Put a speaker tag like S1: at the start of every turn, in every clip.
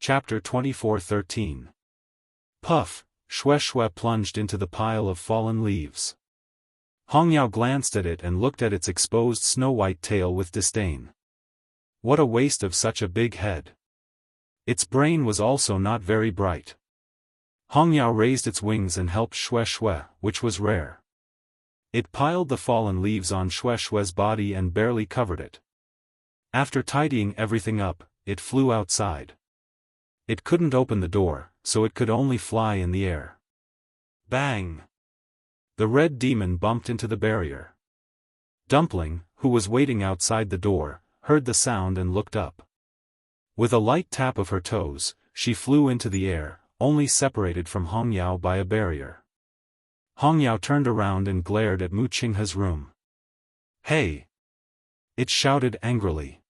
S1: Chapter 24:13. Puff, Xue Xue plunged into the pile of fallen leaves. Hongyao glanced at it and looked at its exposed snow-white tail with disdain. What a waste of such a big head. Its brain was also not very bright. Hongyao raised its wings and helped Xue Xue, which was rare. It piled the fallen leaves on Xue Xue's body and barely covered it. After tidying everything up, it flew outside. It couldn't open the door, so it could only fly in the air. Bang! The red demon bumped into the barrier. Dumpling, who was waiting outside the door, heard the sound and looked up. With a light tap of her toes, she flew into the air, only separated from Hongyao by a barrier. Hongyao turned around and glared at Mu Qinghe's room. "Hey!" it shouted angrily.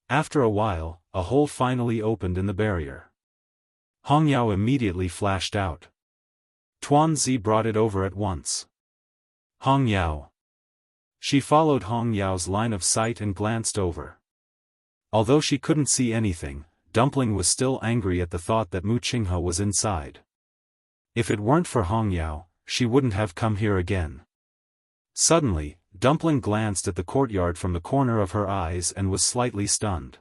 S1: After a while, a hole finally opened in the barrier. Hongyao immediately flashed out. Tuanzi brought it over at once. Hongyao. She followed Hongyao's line of sight and glanced over. Although she couldn't see anything, Dumpling was still angry at the thought that Mu Qinghe was inside. If it weren't for Hongyao, she wouldn't have come here again. Suddenly, Dumpling glanced at the courtyard from the corner of her eyes and was slightly stunned.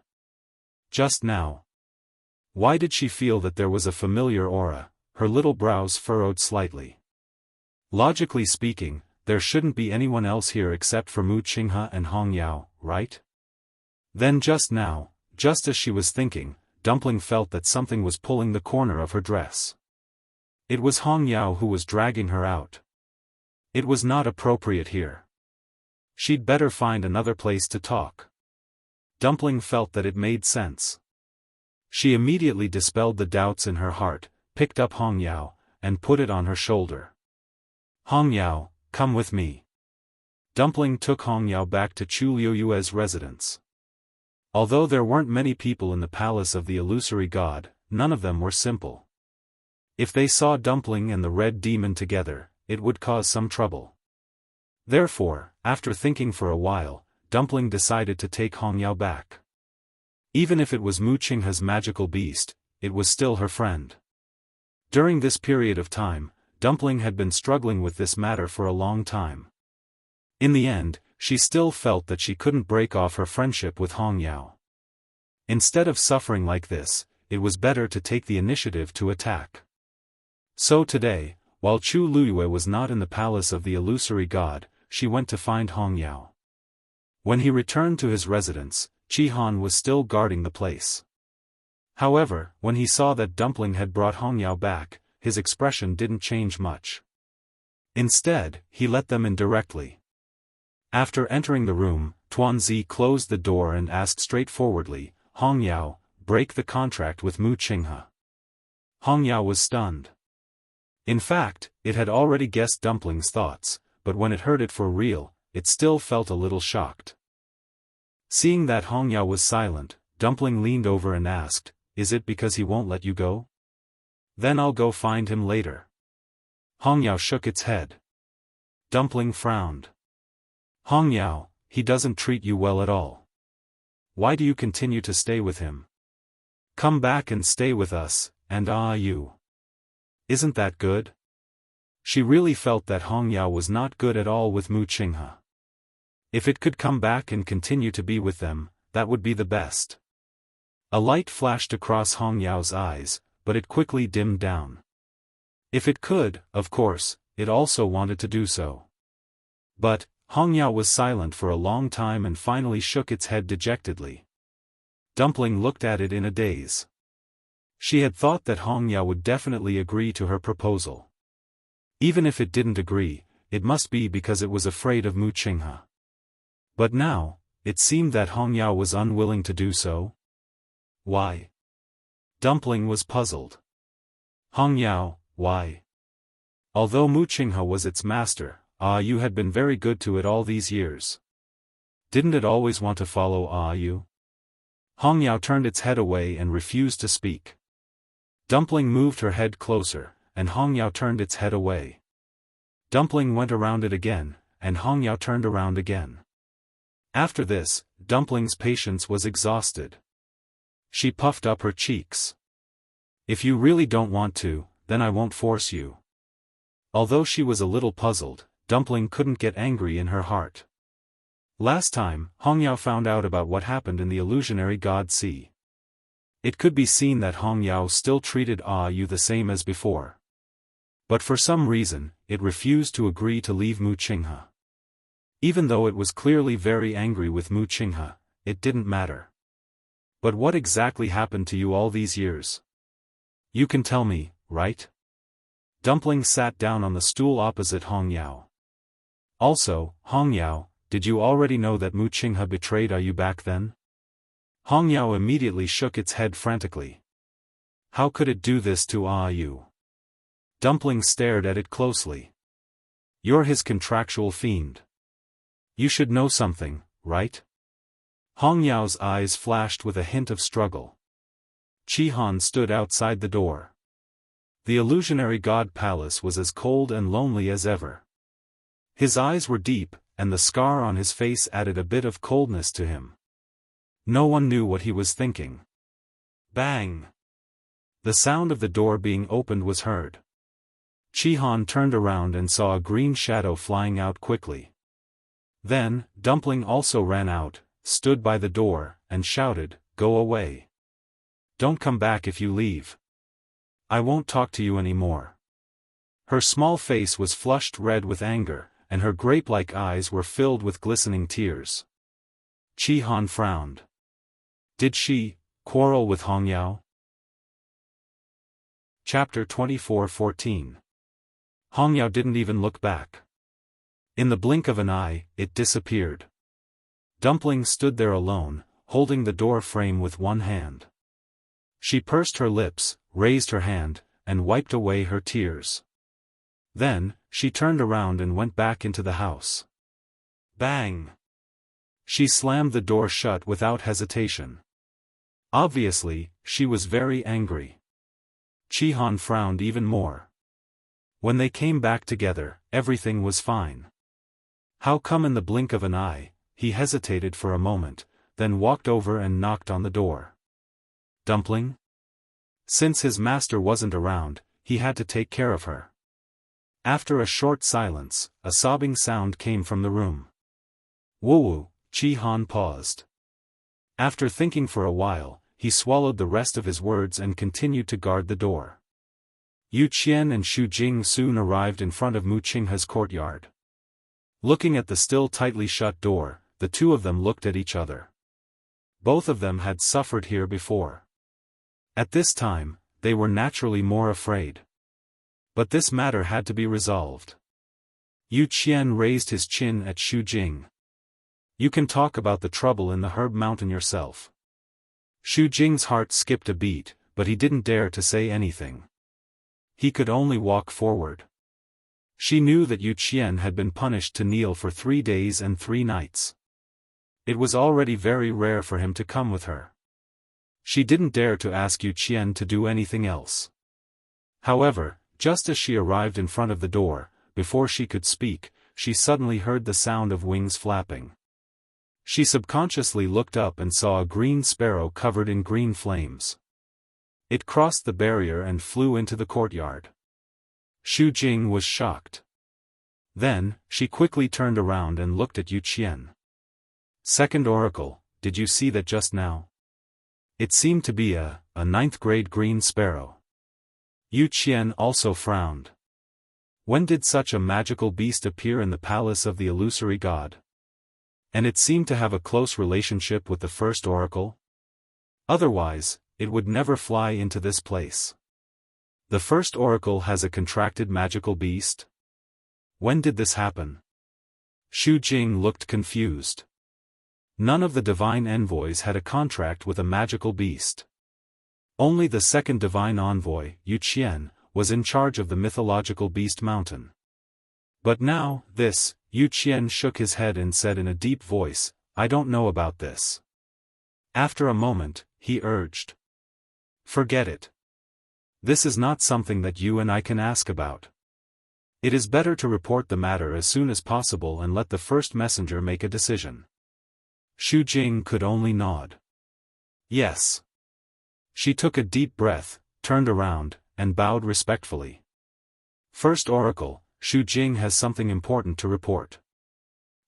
S1: Just now. Why did she feel that there was a familiar aura? Her little brows furrowed slightly. Logically speaking, there shouldn't be anyone else here except for Mu Qinghe and Hongyao, right? Then just now, just as she was thinking, Dumpling felt that something was pulling the corner of her dress. It was Hongyao who was dragging her out. It was not appropriate here. She'd better find another place to talk. Dumpling felt that it made sense. She immediately dispelled the doubts in her heart, picked up Hongyao, and put it on her shoulder. "Hongyao, come with me." Dumpling took Hongyao back to Chu Liuyue's residence. Although there weren't many people in the palace of the illusory god, none of them were simple. If they saw Dumpling and the red demon together, it would cause some trouble. Therefore, after thinking for a while, Dumpling decided to take Hongyao back. Even if it was Mu Qinghe's magical beast, it was still her friend. During this period of time, Dumpling had been struggling with this matter for a long time. In the end, she still felt that she couldn't break off her friendship with Hongyao. Instead of suffering like this, it was better to take the initiative to attack. So today, while Chu Liyue was not in the palace of the illusory god, she went to find Hongyao. When he returned to his residence, Chi-Han was still guarding the place. However, when he saw that Dumpling had brought Hongyao back, his expression didn't change much. Instead, he let them in directly. After entering the room, Tuanzi closed the door and asked straightforwardly, "Hongyao, break the contract with Mu Qinghe." Hongyao was stunned. In fact, it had already guessed Dumpling's thoughts, but when it heard it for real, it still felt a little shocked. Seeing that Hongyao was silent, Dumpling leaned over and asked, "Is it because he won't let you go? Then I'll go find him later." Hongyao shook its head. Dumpling frowned. "Hongyao, he doesn't treat you well at all. Why do you continue to stay with him? Come back and stay with us, and you. Isn't that good?" She really felt that Hongyao was not good at all with Mu Qinghe. If it could come back and continue to be with them, that would be the best. A light flashed across Hongyao's eyes, but it quickly dimmed down. If it could, of course, it also wanted to do so. But, Hongyao was silent for a long time and finally shook its head dejectedly. Dumpling looked at it in a daze. She had thought that Hongyao would definitely agree to her proposal. Even if it didn't agree, it must be because it was afraid of Mu Qinghe. But now, it seemed that Hongyao was unwilling to do so. Why? Dumpling was puzzled. Hongyao, why? Although Mu Qinghe was its master, you had been very good to it all these years. Didn't it always want to follow you? Hongyao turned its head away and refused to speak. Dumpling moved her head closer, and Hongyao turned its head away. Dumpling went around it again, and Hongyao turned around again. After this, Dumpling's patience was exhausted. She puffed up her cheeks. If you really don't want to, then I won't force you. Although she was a little puzzled, Dumpling couldn't get angry in her heart. Last time, Hongyao found out about what happened in the illusionary god sea. It could be seen that Hongyao still treated Yu the same as before. But for some reason, it refused to agree to leave Mu Qinghe. Even though it was clearly very angry with Mu Qinghe, it didn't matter. But what exactly happened to you all these years? You can tell me, right? Dumpling sat down on the stool opposite Hongyao. Also, Hongyao, did you already know that Mu Qinghe betrayed Yu back then? Hongyao immediately shook its head frantically. How could it do this to Yu? Dumpling stared at it closely. You're his contractual fiend. You should know something, right? Hongyao's eyes flashed with a hint of struggle. Qihan stood outside the door. The illusionary god palace was as cold and lonely as ever. His eyes were deep, and the scar on his face added a bit of coldness to him. No one knew what he was thinking. Bang! The sound of the door being opened was heard. Qihan turned around and saw a green shadow flying out quickly. Then, Dumpling also ran out, stood by the door, and shouted, "Go away. Don't come back if you leave. I won't talk to you anymore." Her small face was flushed red with anger, and her grape-like eyes were filled with glistening tears. Qihan frowned. Did she quarrel with Hongyao? Chapter 24:14. Hongyao didn't even look back. In the blink of an eye, it disappeared. Dumpling stood there alone, holding the door frame with one hand. She pursed her lips, raised her hand, and wiped away her tears. Then, she turned around and went back into the house. Bang! She slammed the door shut without hesitation. Obviously, she was very angry. Qihan frowned even more. When they came back together, everything was fine. How come in the blink of an eye? He hesitated for a moment, then walked over and knocked on the door. Dumpling? Since his master wasn't around, he had to take care of her. After a short silence, a sobbing sound came from the room. Woo-woo, Qihan paused. After thinking for a while, he swallowed the rest of his words and continued to guard the door. Yu Qian and Xu Jing soon arrived in front of Mu Qinghe's courtyard. Looking at the still tightly shut door, the two of them looked at each other. Both of them had suffered here before. At this time, they were naturally more afraid. But this matter had to be resolved. Yu Qian raised his chin at Xu Jing. You can talk about the trouble in the Herb Mountain yourself. Xu Jing's heart skipped a beat, but he didn't dare to say anything. He could only walk forward. She knew that Yu Qian had been punished to kneel for 3 days and 3 nights. It was already very rare for him to come with her. She didn't dare to ask Yu Qian to do anything else. However, just as she arrived in front of the door, before she could speak, she suddenly heard the sound of wings flapping. She subconsciously looked up and saw a green sparrow covered in green flames. It crossed the barrier and flew into the courtyard. Xu Jing was shocked. Then, she quickly turned around and looked at Yu Qian. Second Oracle, did you see that just now? It seemed to be a 9th-grade green sparrow. Yu Qian also frowned. When did such a magical beast appear in the palace of the illusory god? And it seemed to have a close relationship with the first oracle? Otherwise, it would never fly into this place. The first oracle has a contracted magical beast? When did this happen? Xu Jing looked confused. None of the divine envoys had a contract with a magical beast. Only the second divine envoy, Yu Qian, was in charge of the mythological beast mountain. But now, this, Yu Qian shook his head and said in a deep voice, I don't know about this. After a moment, he urged. Forget it. This is not something that you and I can ask about. It is better to report the matter as soon as possible and let the first messenger make a decision. Xu Jing could only nod. Yes. She took a deep breath, turned around, and bowed respectfully. First Oracle, Xu Jing has something important to report.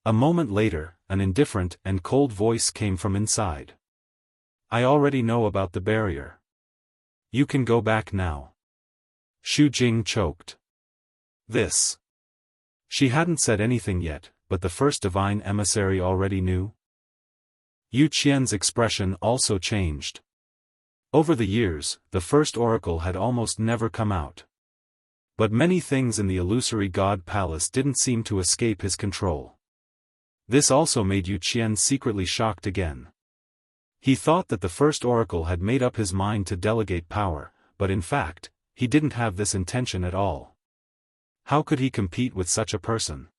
S1: A moment later, an indifferent and cold voice came from inside. I already know about the barrier. You can go back now. Xu Jing choked. This. She hadn't said anything yet, but the first divine emissary already knew. Yu Qian's expression also changed. Over the years, the first oracle had almost never come out. But many things in the illusory god palace didn't seem to escape his control. This also made Yu Qian secretly shocked again. He thought that the first oracle had made up his mind to delegate power, but in fact, he didn't have this intention at all. How could he compete with such a person?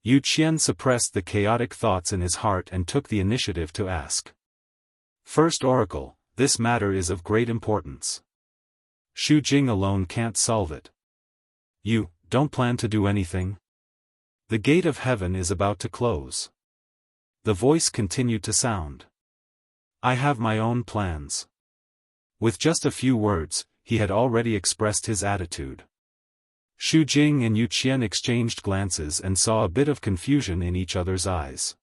S1: Yu Qian suppressed the chaotic thoughts in his heart and took the initiative to ask. First Oracle, this matter is of great importance. Xu Jing alone can't solve it. You don't plan to do anything? The gate of heaven is about to close. The voice continued to sound. I have my own plans. With just a few words, he had already expressed his attitude. Xu Jing and Yu Qian exchanged glances and saw a bit of confusion in each other's eyes.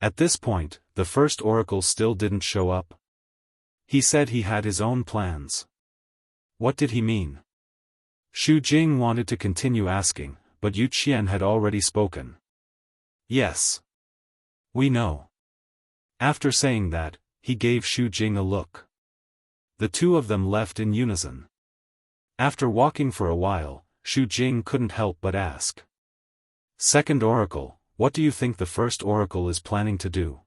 S1: At this point, the first oracle still didn't show up. He said he had his own plans. What did he mean? Xu Jing wanted to continue asking, but Yu Qian had already spoken. Yes. We know. After saying that, he gave Xu Jing a look. The two of them left in unison. After walking for a while, Xu Jing couldn't help but ask. Second Oracle, what do you think the first Oracle is planning to do?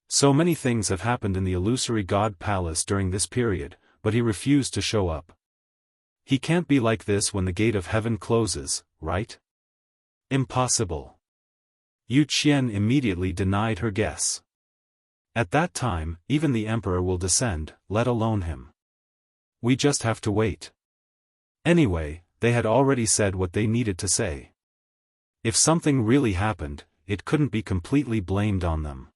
S1: So many things have happened in the illusory god palace during this period, but he refused to show up. He can't be like this when the gate of heaven closes, right? Impossible. Yu Qian immediately denied her guess. At that time, even the emperor will descend, let alone him. We just have to wait. Anyway, they had already said what they needed to say. If something really happened, it couldn't be completely blamed on them.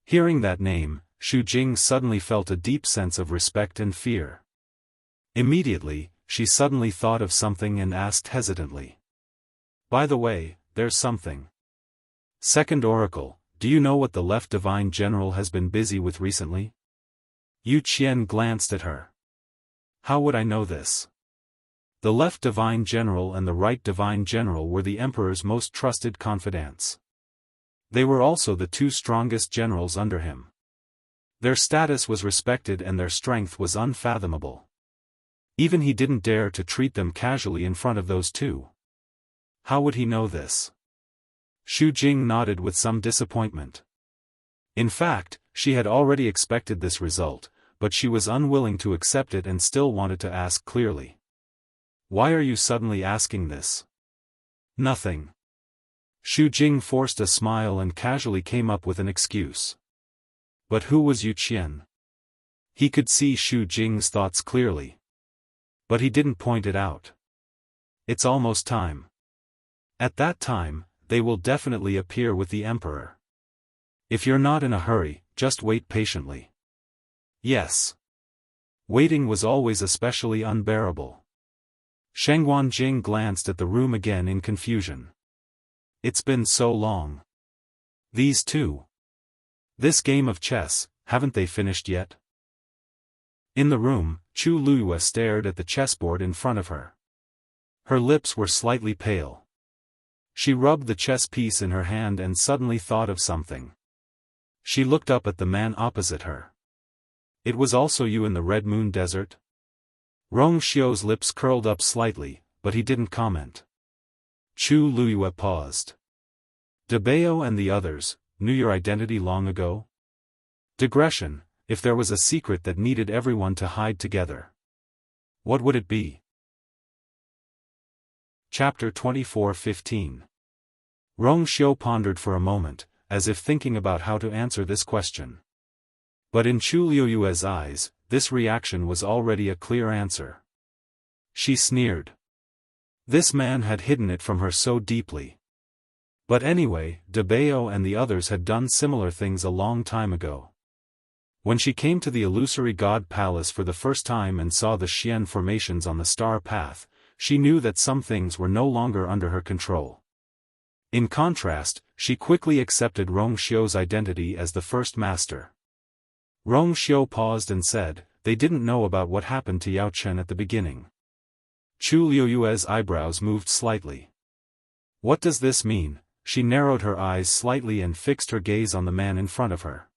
S1: Hearing that name, Xu Jing suddenly felt a deep sense of respect and fear. Immediately, she suddenly thought of something and asked hesitantly. By the way, there's something. Second Oracle, do you know what the left divine general has been busy with recently? Yu Qian glanced at her. How would I know this? The left divine general and the right divine general were the emperor's most trusted confidants. They were also the two strongest generals under him. Their status was respected and their strength was unfathomable. Even he didn't dare to treat them casually in front of those two. How would he know this? Xu Jing nodded with some disappointment. In fact, she had already expected this result, but she was unwilling to accept it and still wanted to ask clearly. Why are you suddenly asking this? Nothing. Xu Jing forced a smile and casually came up with an excuse. But who was Yu Qian? He could see Xu Jing's thoughts clearly. But he didn't point it out. It's almost time. At that time, they will definitely appear with the emperor. If you're not in a hurry, just wait patiently. Yes. Waiting was always especially unbearable. Shengguan Jing glanced at the room again in confusion. It's been so long. These two. This game of chess, haven't they finished yet? In the room, Chu Luyue stared at the chessboard in front of her. Her lips were slightly pale. She rubbed the chess piece in her hand and suddenly thought of something. She looked up at the man opposite her. It was also you in the Red Moon Desert? Rong Xiu's lips curled up slightly, but he didn't comment. Chu Luyue paused. De Bao and the others, knew your identity long ago? Digression, if there was a secret that needed everyone to hide together. What would it be? Chapter 24:15. Rong Xiu pondered for a moment, as if thinking about how to answer this question. But in Chu Luyue's eyes, this reaction was already a clear answer. She sneered. This man had hidden it from her so deeply. But anyway, De Bao and the others had done similar things a long time ago. When she came to the illusory god palace for the first time and saw the Xian formations on the star path, she knew that some things were no longer under her control. In contrast, she quickly accepted Rong Xiu's identity as the first master. Rong Xiu paused and said, "They didn't know about what happened to Yao Chen at the beginning." Chu Liuyue's eyebrows moved slightly. What does this mean? She narrowed her eyes slightly and fixed her gaze on the man in front of her.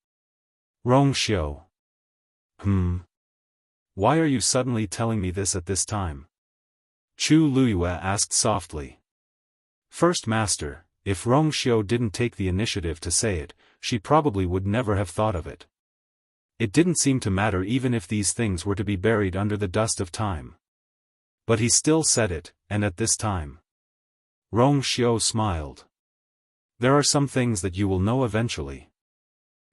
S1: Rong Xiu. Why are you suddenly telling me this at this time? Chu Liyue asked softly. First Master, if Rong Xiu didn't take the initiative to say it, she probably would never have thought of it. It didn't seem to matter even if these things were to be buried under the dust of time. But he still said it, and at this time. Rong Xiu smiled. There are some things that you will know eventually.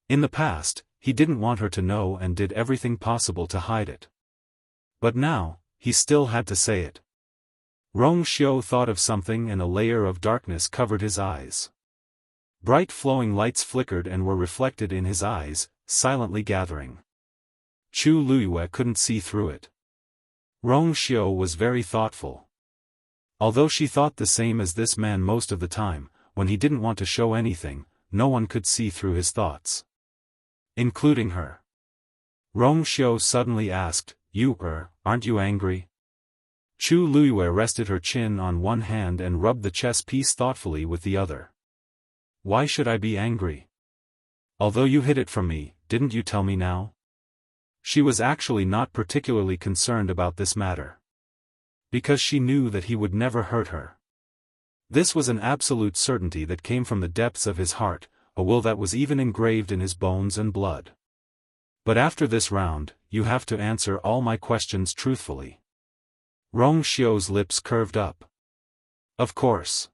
S1: In the past, he didn't want her to know and did everything possible to hide it. But now, he still had to say it. Rong Xiu thought of something and a layer of darkness covered his eyes. Bright flowing lights flickered and were reflected in his eyes, silently gathering. Chu Liyue couldn't see through it. Rong Xiu was very thoughtful. Although she thought the same as this man most of the time, when he didn't want to show anything, no one could see through his thoughts. Including her. Rong Xiu suddenly asked, aren't you angry? Chu Liyue rested her chin on one hand and rubbed the chess piece thoughtfully with the other. Why should I be angry? Although you hid it from me, didn't you tell me now? She was actually not particularly concerned about this matter. Because she knew that he would never hurt her. This was an absolute certainty that came from the depths of his heart, a will that was even engraved in his bones and blood. But after this round, you have to answer all my questions truthfully. Rong Xiu's lips curved up. Of course.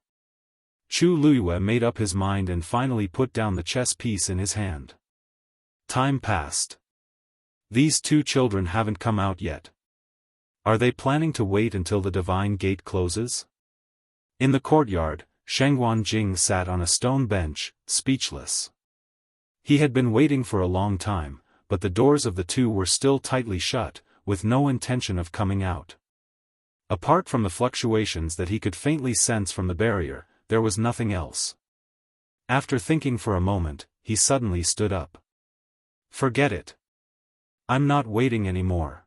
S1: Chu Liyue made up his mind and finally put down the chess piece in his hand. Time passed. These two children haven't come out yet. Are they planning to wait until the divine gate closes? In the courtyard, Shengguan Jing sat on a stone bench, speechless. He had been waiting for a long time, but the doors of the two were still tightly shut, with no intention of coming out. Apart from the fluctuations that he could faintly sense from the barrier, there was nothing else. After thinking for a moment, he suddenly stood up. Forget it. I'm not waiting anymore.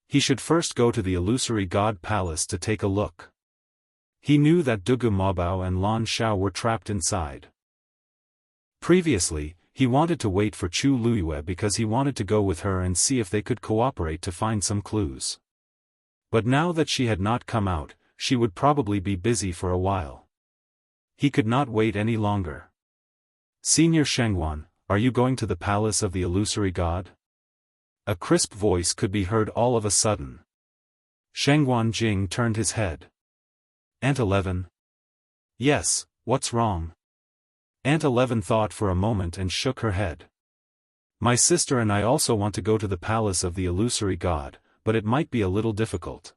S1: He should first go to the illusory god palace to take a look. He knew that Dugu Mabao and Lan Xiao were trapped inside. Previously, he wanted to wait for Chu Liyue because he wanted to go with her and see if they could cooperate to find some clues. But now that she had not come out, she would probably be busy for a while. He could not wait any longer. Senior Shengguan, are you going to the palace of the illusory god? A crisp voice could be heard all of a sudden. Shengguan Jing turned his head. Aunt 11? Yes, what's wrong? Aunt 11 thought for a moment and shook her head. My sister and I also want to go to the palace of the illusory god, but it might be a little difficult.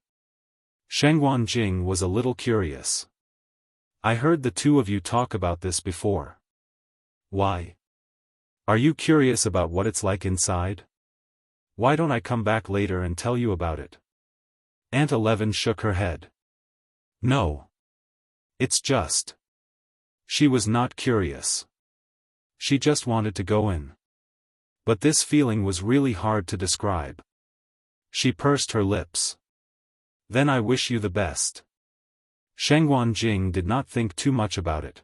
S1: Shengguan Jing was a little curious. I heard the two of you talk about this before. Why? Are you curious about what it's like inside? Why don't I come back later and tell you about it? Aunt 11 shook her head. No. It's just. She was not curious. She just wanted to go in. But this feeling was really hard to describe. She pursed her lips. Then I wish you the best. Shengguan Jing did not think too much about it.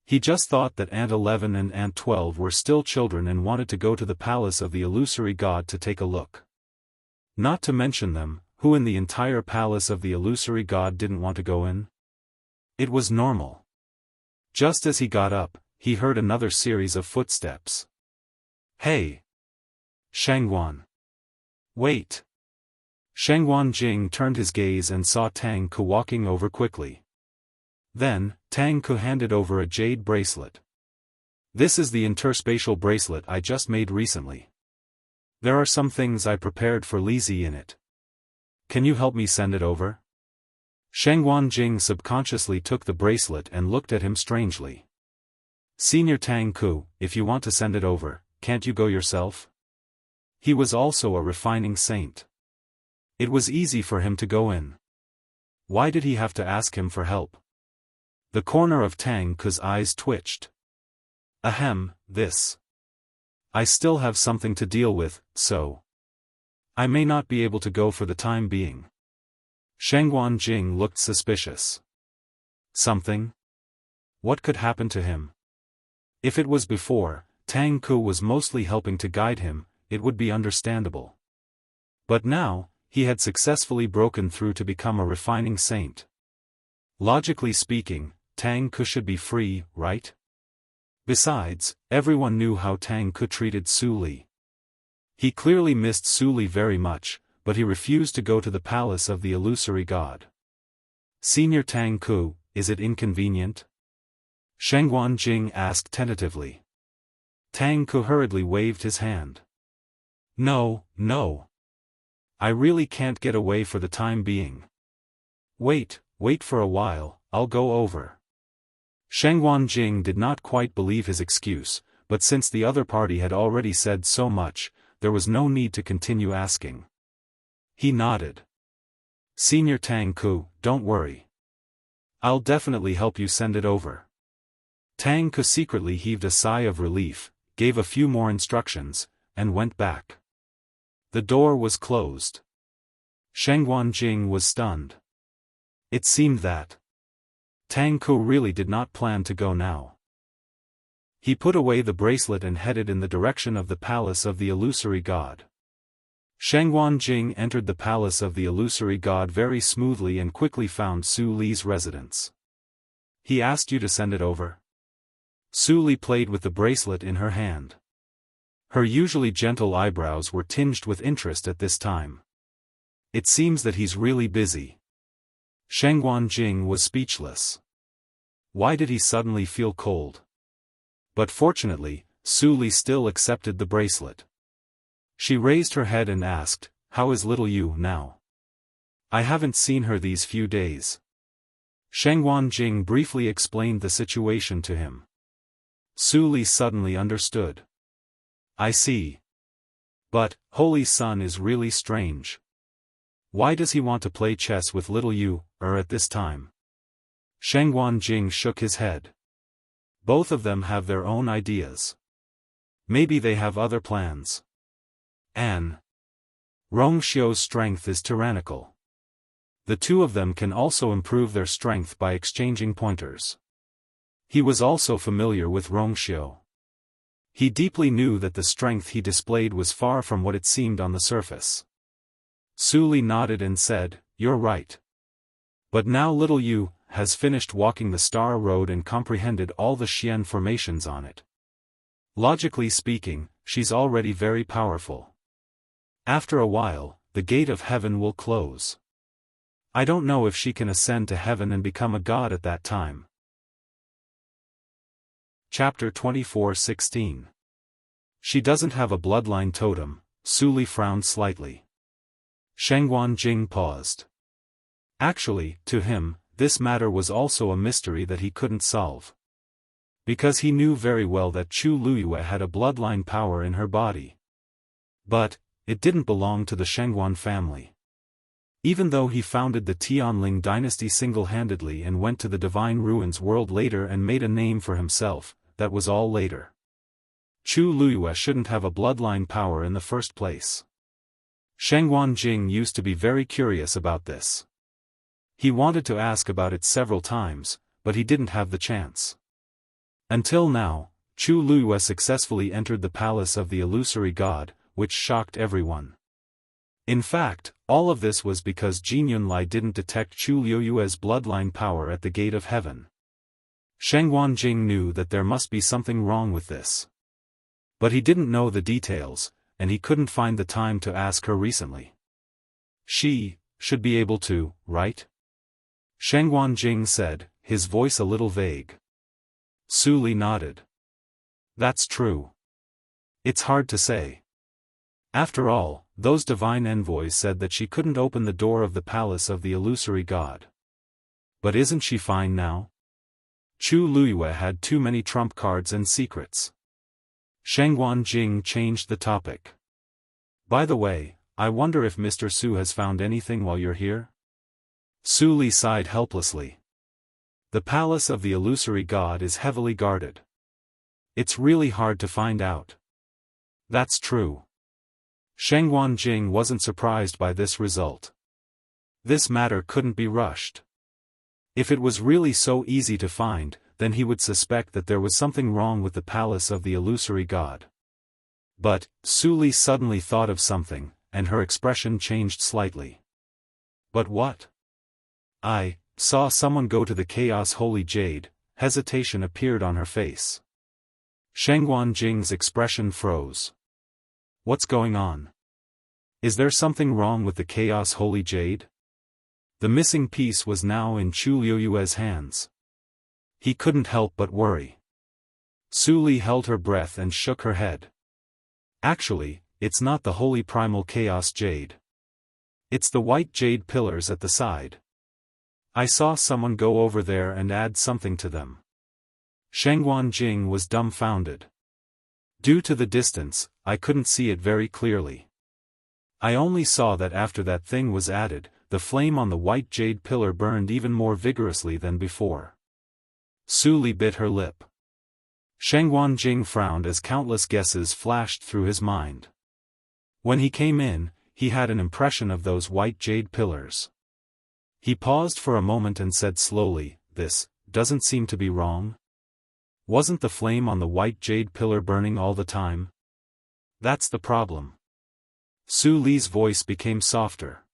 S1: He just thought that Aunt 11 and Aunt 12 were still children and wanted to go to the palace of the illusory god to take a look. Not to mention them, who in the entire palace of the illusory god didn't want to go in? It was normal. Just as he got up, he heard another series of footsteps. Hey! Shengguan! Wait! Shengguan Jing turned his gaze and saw Tang Ku walking over quickly. Then, Tang Ku handed over a jade bracelet. This is the interspatial bracelet I just made recently. There are some things I prepared for Lizzie in it. Can you help me send it over? Shengguan Jing subconsciously took the bracelet and looked at him strangely. Senior Tang Ku, if you want to send it over, can't you go yourself? He was also a refining saint. It was easy for him to go in. Why did he have to ask him for help? The corner of Tang Ke's eyes twitched. Ahem, this. I still have something to deal with, so I may not be able to go for the time being. Shengguan Jing looked suspicious. Something? What could happen to him? If it was before, Tang Ke was mostly helping to guide him, it would be understandable. But now, he had successfully broken through to become a refining saint. Logically speaking, Tang Ke should be free, right? Besides, everyone knew how Tang Ke treated Su Li. He clearly missed Su Li very much, but he refused to go to the palace of the illusory god. Senior Tang Ke, is it inconvenient? Shengguan Jing asked tentatively. Tang Ke hurriedly waved his hand. No, no. I really can't get away for the time being. Wait for a while, I'll go over. Shengguan Jing did not quite believe his excuse, but since the other party had already said so much, there was no need to continue asking. He nodded. Senior Tang Ke, don't worry. I'll definitely help you send it over. Tang Ke secretly heaved a sigh of relief, gave a few more instructions, and went back. The door was closed. Shengguan Jing was stunned. It seemed that Tang Ke really did not plan to go now. He put away the bracelet and headed in the direction of the palace of the illusory god. Shengguan Jing entered the palace of the illusory god very smoothly and quickly found Su Li's residence. He asked you to send it over? Su Li played with the bracelet in her hand. Her usually gentle eyebrows were tinged with interest at this time. It seems that he's really busy. Shengguan Jing was speechless. Why did he suddenly feel cold? But fortunately, Su Li still accepted the bracelet. She raised her head and asked, how is little Yu now? I haven't seen her these few days. Shengguan Jing briefly explained the situation to him. Su Li suddenly understood. I see. But, Holy Sun is really strange. Why does he want to play chess with little Yu, at this time? Shengguan Jing shook his head. Both of them have their own ideas. Maybe they have other plans. An Rongxiu's strength is tyrannical. The two of them can also improve their strength by exchanging pointers. He was also familiar with Rongxiu. He deeply knew that the strength he displayed was far from what it seemed on the surface. Su Li nodded and said, you're right. But now little Yu has finished walking the Star Road and comprehended all the Xian formations on it. Logically speaking, she's already very powerful. After a while, the gate of heaven will close. I don't know if she can ascend to heaven and become a god at that time. Chapter 24:16. She doesn't have a bloodline totem. Su Li frowned slightly. Shengguan Jing paused. Actually, to him, this matter was also a mystery that he couldn't solve. Because he knew very well that Chu Luyue had a bloodline power in her body. But it didn't belong to the Shengguan family. Even though he founded the Tianling dynasty single-handedly and went to the Divine Ruins world later and made a name for himself, that was all later. Chu Luyue shouldn't have a bloodline power in the first place. Shengguan Jing used to be very curious about this. He wanted to ask about it several times, but he didn't have the chance. Until now, Chu Luyue successfully entered the palace of the illusory god, which shocked everyone. In fact, all of this was because Jin Yunlai didn't detect Chu Luyue's bloodline power at the gate of heaven. Shengguan Jing knew that there must be something wrong with this. But he didn't know the details, and he couldn't find the time to ask her recently. She should be able to, right? Shengguan Jing said, his voice a little vague. Su Li nodded. That's true. It's hard to say. After all, those divine envoys said that she couldn't open the door of the palace of the illusory god. But isn't she fine now? Chu Luyue had too many trump cards and secrets. Shengguan Jing changed the topic. By the way, I wonder if Mr. Su has found anything while you're here? Su Li sighed helplessly. The palace of the illusory god is heavily guarded. It's really hard to find out. That's true. Shengguan Jing wasn't surprised by this result. This matter couldn't be rushed. If it was really so easy to find, then he would suspect that there was something wrong with the palace of the illusory god. But, Su Li suddenly thought of something, and her expression changed slightly. But what? I saw someone go to the Chaos Holy Jade. Hesitation appeared on her face. Shengguan Jing's expression froze. What's going on? Is there something wrong with the Chaos Holy Jade? The missing piece was now in Chu Liuyue's hands. He couldn't help but worry. Su Li held her breath and shook her head. Actually, it's not the Holy Primal Chaos Jade. It's the white jade pillars at the side. I saw someone go over there and add something to them. Shengguan Jing was dumbfounded. Due to the distance, I couldn't see it very clearly. I only saw that after that thing was added, the flame on the white jade pillar burned even more vigorously than before. Su Li bit her lip. Shengguan Jing frowned as countless guesses flashed through his mind. When he came in, he had an impression of those white jade pillars. He paused for a moment and said slowly, "This doesn't seem to be wrong. Wasn't the flame on the white jade pillar burning all the time? That's the problem." Su Li's voice became softer.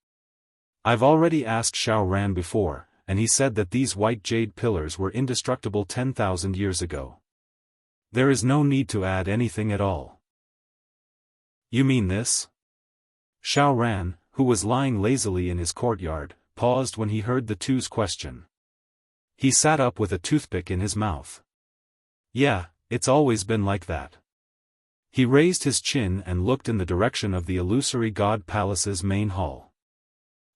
S1: "I've already asked Xiao Ran before, and he said that these white jade pillars were indestructible 10,000 years ago. There is no need to add anything at all." "You mean this?" Xiao Ran, who was lying lazily in his courtyard, paused when he heard the two's question. He sat up with a toothpick in his mouth. "Yeah, it's always been like that." He raised his chin and looked in the direction of the illusory god palace's main hall.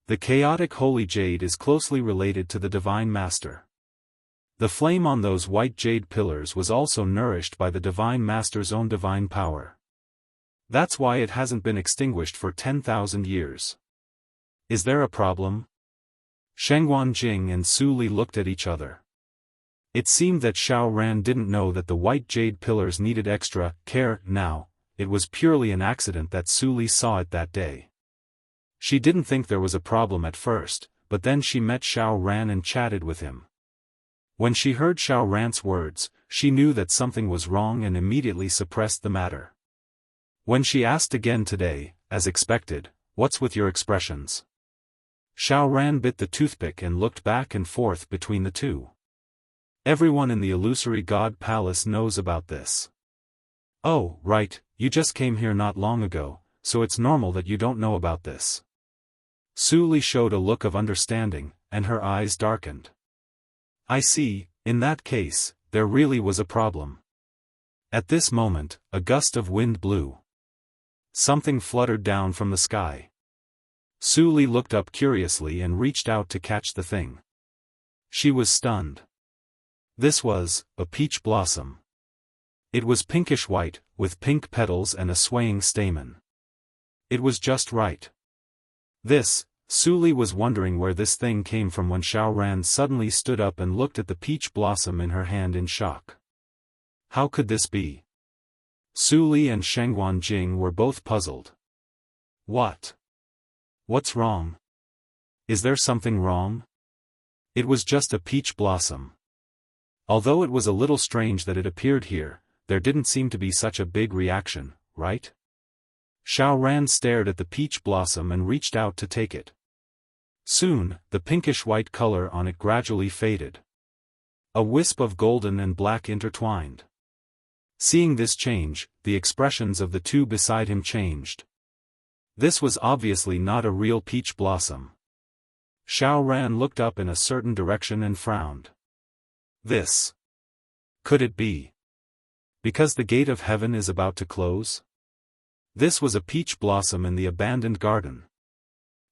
S1: The chaotic holy jade is closely related to the divine master. The flame on those white jade pillars was also nourished by the divine master's own divine power. That's why it hasn't been extinguished for 10,000 years. Is there a problem? Shengguan Jing and Su Li looked at each other. It seemed that Xiao Ran didn't know that the white jade pillars needed extra care now. It was purely an accident that Su Li saw it that day. She didn't think there was a problem at first, but then she met Xiao Ran and chatted with him. When she heard Xiao Ran's words, she knew that something was wrong and immediately suppressed the matter. When she asked again today, as expected, "What's with your expressions?" Xiao Ran bit the toothpick and looked back and forth between the two. Everyone in the illusory god palace knows about this. "Oh, right, you just came here not long ago, so it's normal that you don't know about this." Su Li showed a look of understanding, and her eyes darkened. "I see, in that case, there really was a problem." At this moment, a gust of wind blew. Something fluttered down from the sky. Su Li looked up curiously and reached out to catch the thing. She was stunned. This was a peach blossom. It was pinkish white, with pink petals and a swaying stamen. It was just right. Su Li was wondering where this thing came from when Xiao Ran suddenly stood up and looked at the peach blossom in her hand in shock. How could this be? Su Li and Shengguan Jing were both puzzled. What's wrong? Is there something wrong? It was just a peach blossom. Although it was a little strange that it appeared here, there didn't seem to be such a big reaction, right? Xiao Ran stared at the peach blossom and reached out to take it. Soon, the pinkish-white color on it gradually faded. A wisp of golden and black intertwined. Seeing this change, the expressions of the two beside him changed. This was obviously not a real peach blossom. Xiao Ran looked up in a certain direction and frowned. This. Could it be? Because the gate of heaven is about to close? This was a peach blossom in the abandoned garden.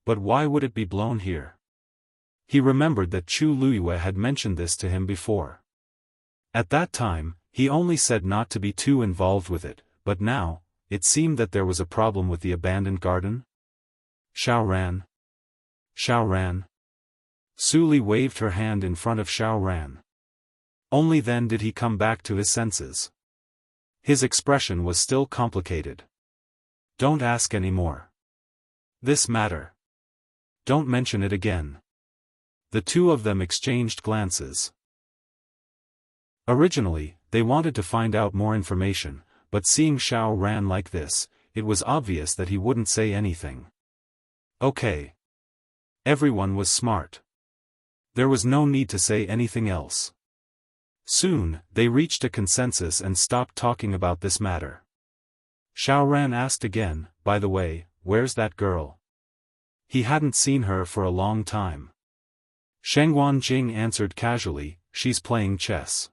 S1: But why would it be blown here? He remembered that Chu Liyue had mentioned this to him before. At that time, he only said not to be too involved with it, but now, it seemed that there was a problem with the abandoned garden. Xiaoran. Xiaoran. Su Li waved her hand in front of Xiaoran. Only then did he come back to his senses. His expression was still complicated. Don't ask any more. This matter. Don't mention it again. The two of them exchanged glances. Originally, they wanted to find out more information, but seeing Xiaoran like this, it was obvious that he wouldn't say anything. Okay. Everyone was smart. There was no need to say anything else. Soon, they reached a consensus and stopped talking about this matter. Xiaoran asked again, by the way, where's that girl? He hadn't seen her for a long time. Shengguan Jing answered casually, she's playing chess.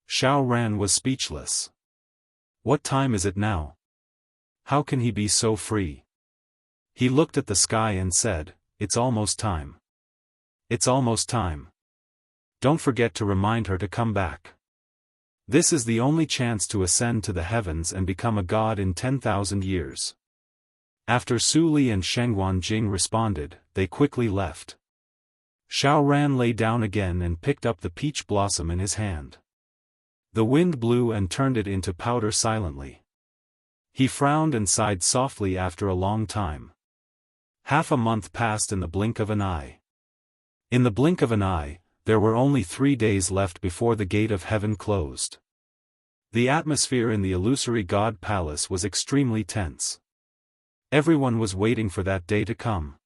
S1: Xiaoran was speechless. What time is it now? How can he be so free? He looked at the sky and said, it's almost time. It's almost time. Don't forget to remind her to come back. This is the only chance to ascend to the heavens and become a god in 10,000 years. After Su Li and Shengguan Jing responded, they quickly left. Xiaoran lay down again and picked up the peach blossom in his hand. The wind blew and turned it into powder silently. He frowned and sighed softly after a long time. Half a month passed in the blink of an eye. In the blink of an eye, there were only 3 days left before the gate of heaven closed. The atmosphere in the illusory god palace was extremely tense. Everyone was waiting for that day to come.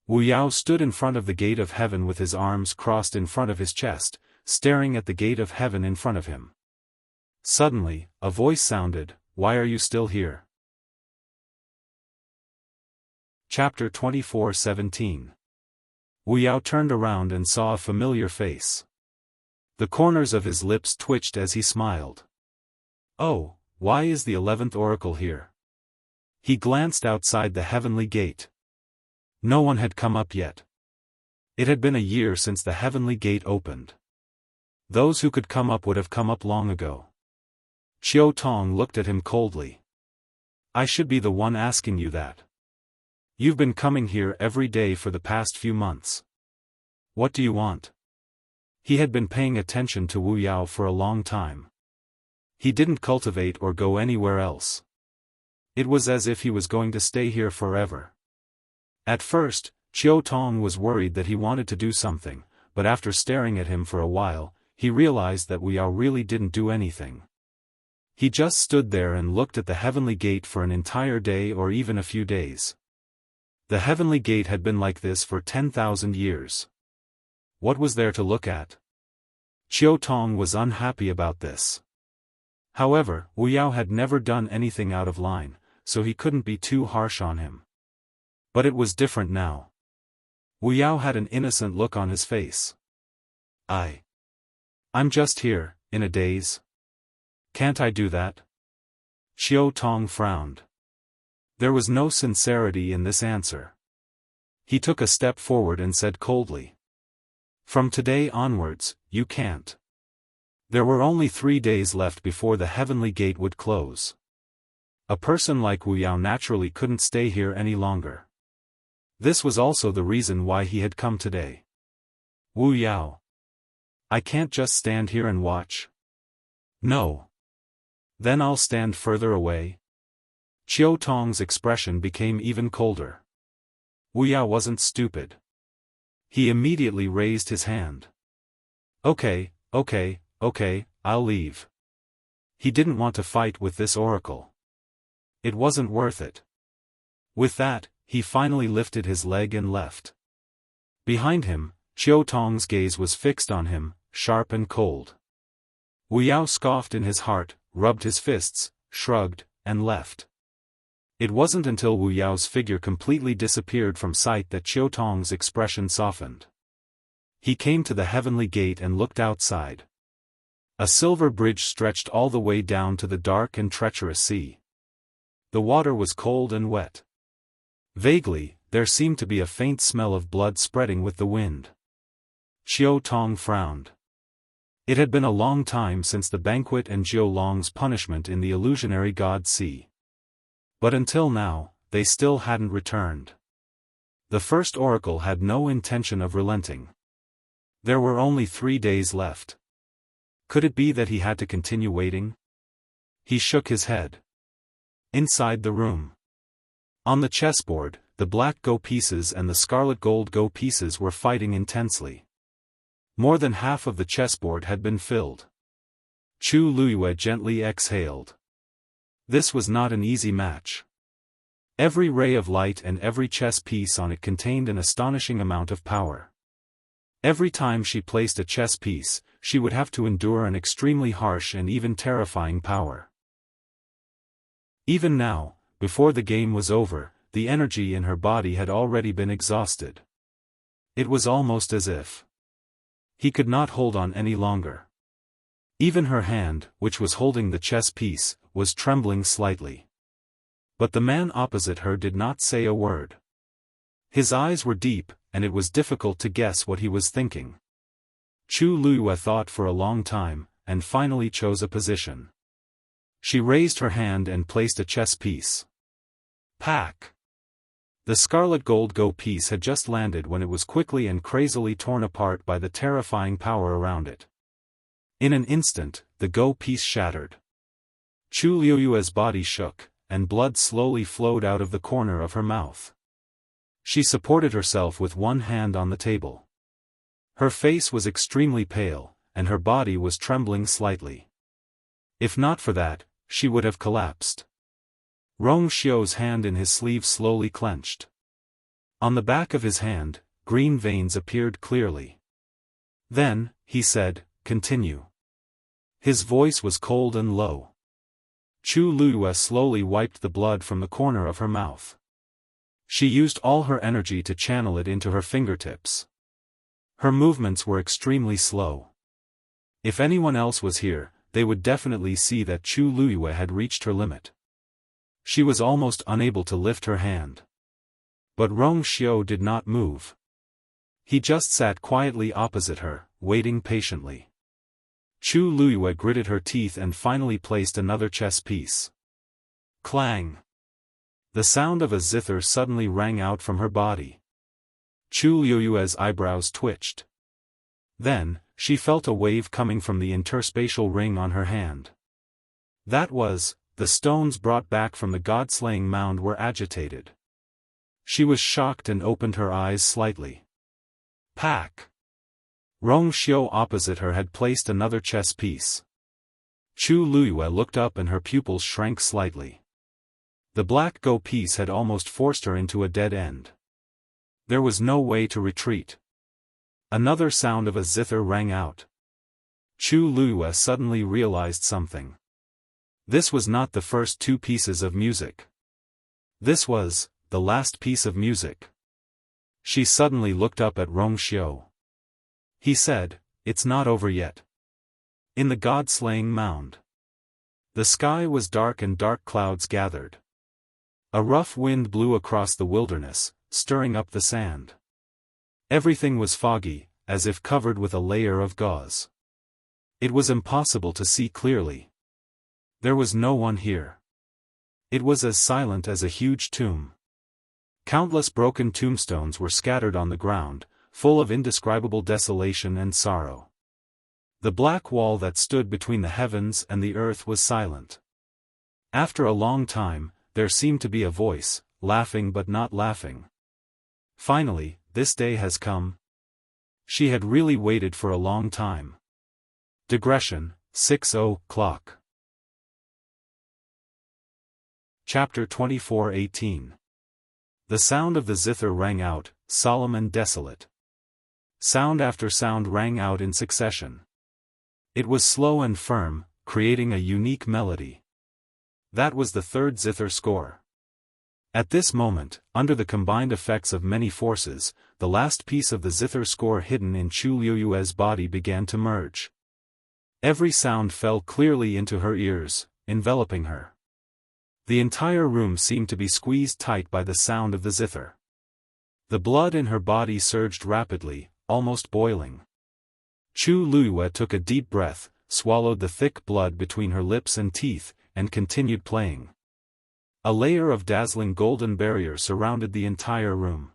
S1: Wu Yao stood in front of the gate of heaven with his arms crossed in front of his chest, staring at the gate of heaven in front of him. Suddenly, a voice sounded, "Why are you still here?" Chapter 24:17. Wu Yao turned around and saw a familiar face. The corners of his lips twitched as he smiled. Oh, why is the 11th oracle here? He glanced outside the heavenly gate. No one had come up yet. It had been a year since the heavenly gate opened. Those who could come up would have come up long ago. Qiu Tong looked at him coldly. I should be the one asking you that. You've been coming here every day for the past few months. What do you want? He had been paying attention to Wu Yao for a long time. He didn't cultivate or go anywhere else. It was as if he was going to stay here forever. At first, Qiu Tong was worried that he wanted to do something, but after staring at him for a while, he realized that Wu Yao really didn't do anything. He just stood there and looked at the heavenly gate for an entire day or even a few days. The heavenly gate had been like this for 10,000 years. What was there to look at? Qiu Tong was unhappy about this. However, Wu Yao had never done anything out of line, so he couldn't be too harsh on him. But it was different now. Wu Yao had an innocent look on his face. I'm just here, in a daze. Can't I do that? Qiu Tong frowned. There was no sincerity in this answer. He took a step forward and said coldly. From today onwards, you can't. There were only 3 days left before the heavenly gate would close. A person like Wu Yao naturally couldn't stay here any longer. This was also the reason why he had come today. Wu Yao. I can't just stand here and watch. No. Then I'll stand further away. Qiu Tong's expression became even colder. Wu Yao wasn't stupid. He immediately raised his hand. Okay, I'll leave. He didn't want to fight with this oracle. It wasn't worth it. With that, he finally lifted his leg and left. Behind him, Qiu Tong's gaze was fixed on him, sharp and cold. Wu Yao scoffed in his heart, rubbed his fists, shrugged, and left. It wasn't until Wu Yao's figure completely disappeared from sight that Qiu Tong's expression softened. He came to the heavenly gate and looked outside. A silver bridge stretched all the way down to the dark and treacherous sea. The water was cold and wet. Vaguely, there seemed to be a faint smell of blood spreading with the wind. Qiu Tong frowned. It had been a long time since the banquet and Jiu Long's punishment in the illusionary god sea. But until now, they still hadn't returned. The first oracle had no intention of relenting. There were only 3 days left. Could it be that he had to continue waiting? He shook his head. Inside the room, on the chessboard, the black go pieces and the scarlet gold go pieces were fighting intensely. More than half of the chessboard had been filled. Chu Luiyue gently exhaled. This was not an easy match. Every ray of light and every chess piece on it contained an astonishing amount of power. Every time she placed a chess piece, she would have to endure an extremely harsh and even terrifying power. Even now, before the game was over, the energy in her body had already been exhausted. It was almost as if he could not hold on any longer. Even her hand, which was holding the chess piece, was trembling slightly. But the man opposite her did not say a word. His eyes were deep, and it was difficult to guess what he was thinking. Chu Luiyue thought for a long time, and finally chose a position. She raised her hand and placed a chess piece. Pack! The scarlet gold go piece had just landed when it was quickly and crazily torn apart by the terrifying power around it. In an instant, the go piece shattered. Chu Luiyue's body shook, and blood slowly flowed out of the corner of her mouth. She supported herself with one hand on the table. Her face was extremely pale, and her body was trembling slightly. If not for that, she would have collapsed. Rong Xiu's hand in his sleeve slowly clenched. On the back of his hand, green veins appeared clearly. Then, he said, "Continue." His voice was cold and low. Chu Luiyue slowly wiped the blood from the corner of her mouth. She used all her energy to channel it into her fingertips. Her movements were extremely slow. If anyone else was here, they would definitely see that Chu Luiyue had reached her limit. She was almost unable to lift her hand. But Rong Xiu did not move. He just sat quietly opposite her, waiting patiently. Chu Luiyue gritted her teeth and finally placed another chess piece. Clang! The sound of a zither suddenly rang out from her body. Chu Luiyue's eyebrows twitched. Then, she felt a wave coming from the interspatial ring on her hand. That was, the stones brought back from the god-slaying mound were agitated. She was shocked and opened her eyes slightly. Pack! Rong Xiu opposite her had placed another chess piece. Chu Luiyue looked up and her pupils shrank slightly. The black go piece had almost forced her into a dead end. There was no way to retreat. Another sound of a zither rang out. Chu Luiyue suddenly realized something. This was not the first 2 pieces of music. This was the last piece of music. She suddenly looked up at Rong Xiu. He said, "It's not over yet." In the god-slaying mound, the sky was dark and dark clouds gathered. A rough wind blew across the wilderness, stirring up the sand. Everything was foggy, as if covered with a layer of gauze. It was impossible to see clearly. There was no one here. It was as silent as a huge tomb. Countless broken tombstones were scattered on the ground, full of indescribable desolation and sorrow. The black wall that stood between the heavens and the earth was silent. After a long time, there seemed to be a voice, laughing but not laughing. Finally, this day has come. She had really waited for a long time. Digression, 6:00. Chapter 24:18. The sound of the zither rang out, solemn and desolate. Sound after sound rang out in succession. It was slow and firm, creating a unique melody. That was the 3rd zither score. At this moment, under the combined effects of many forces, the last piece of the zither score hidden in Chu Luiyue's body began to merge. Every sound fell clearly into her ears, enveloping her. The entire room seemed to be squeezed tight by the sound of the zither. The blood in her body surged rapidly, almost boiling. Chu Luiyue took a deep breath, swallowed the thick blood between her lips and teeth, and continued playing. A layer of dazzling golden barrier surrounded the entire room.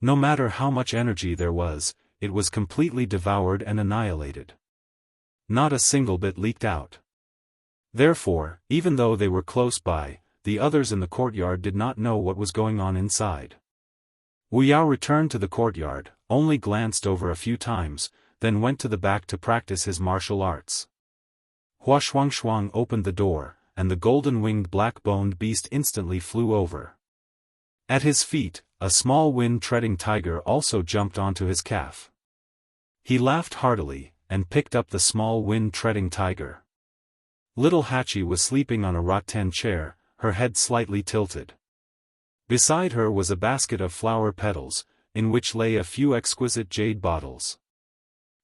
S1: No matter how much energy there was, it was completely devoured and annihilated. Not a single bit leaked out. Therefore, even though they were close by, the others in the courtyard did not know what was going on inside. Wuxiao returned to the courtyard, only glanced over a few times, then went to the back to practice his martial arts. Hua Shuangshuang opened the door, and the golden-winged black-boned beast instantly flew over. At his feet, a small wind-treading tiger also jumped onto his calf. He laughed heartily, and picked up the small wind-treading tiger. Little Hachi was sleeping on a rattan chair, her head slightly tilted. Beside her was a basket of flower petals, in which lay a few exquisite jade bottles.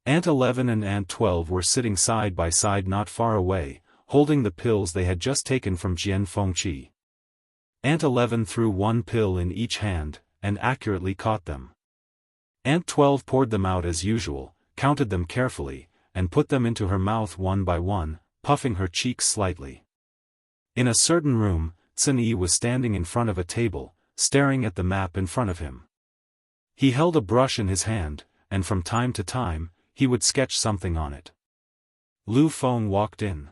S1: Aunt 11 and Aunt 12 were sitting side by side not far away, holding the pills they had just taken from Jian Fengqi. Aunt 11 threw one pill in each hand, and accurately caught them. Aunt 12 poured them out as usual, counted them carefully, and put them into her mouth one by one, puffing her cheeks slightly. In a certain room, Sun Yi was standing in front of a table, staring at the map in front of him. He held a brush in his hand, and from time to time, he would sketch something on it. Lu Feng walked in.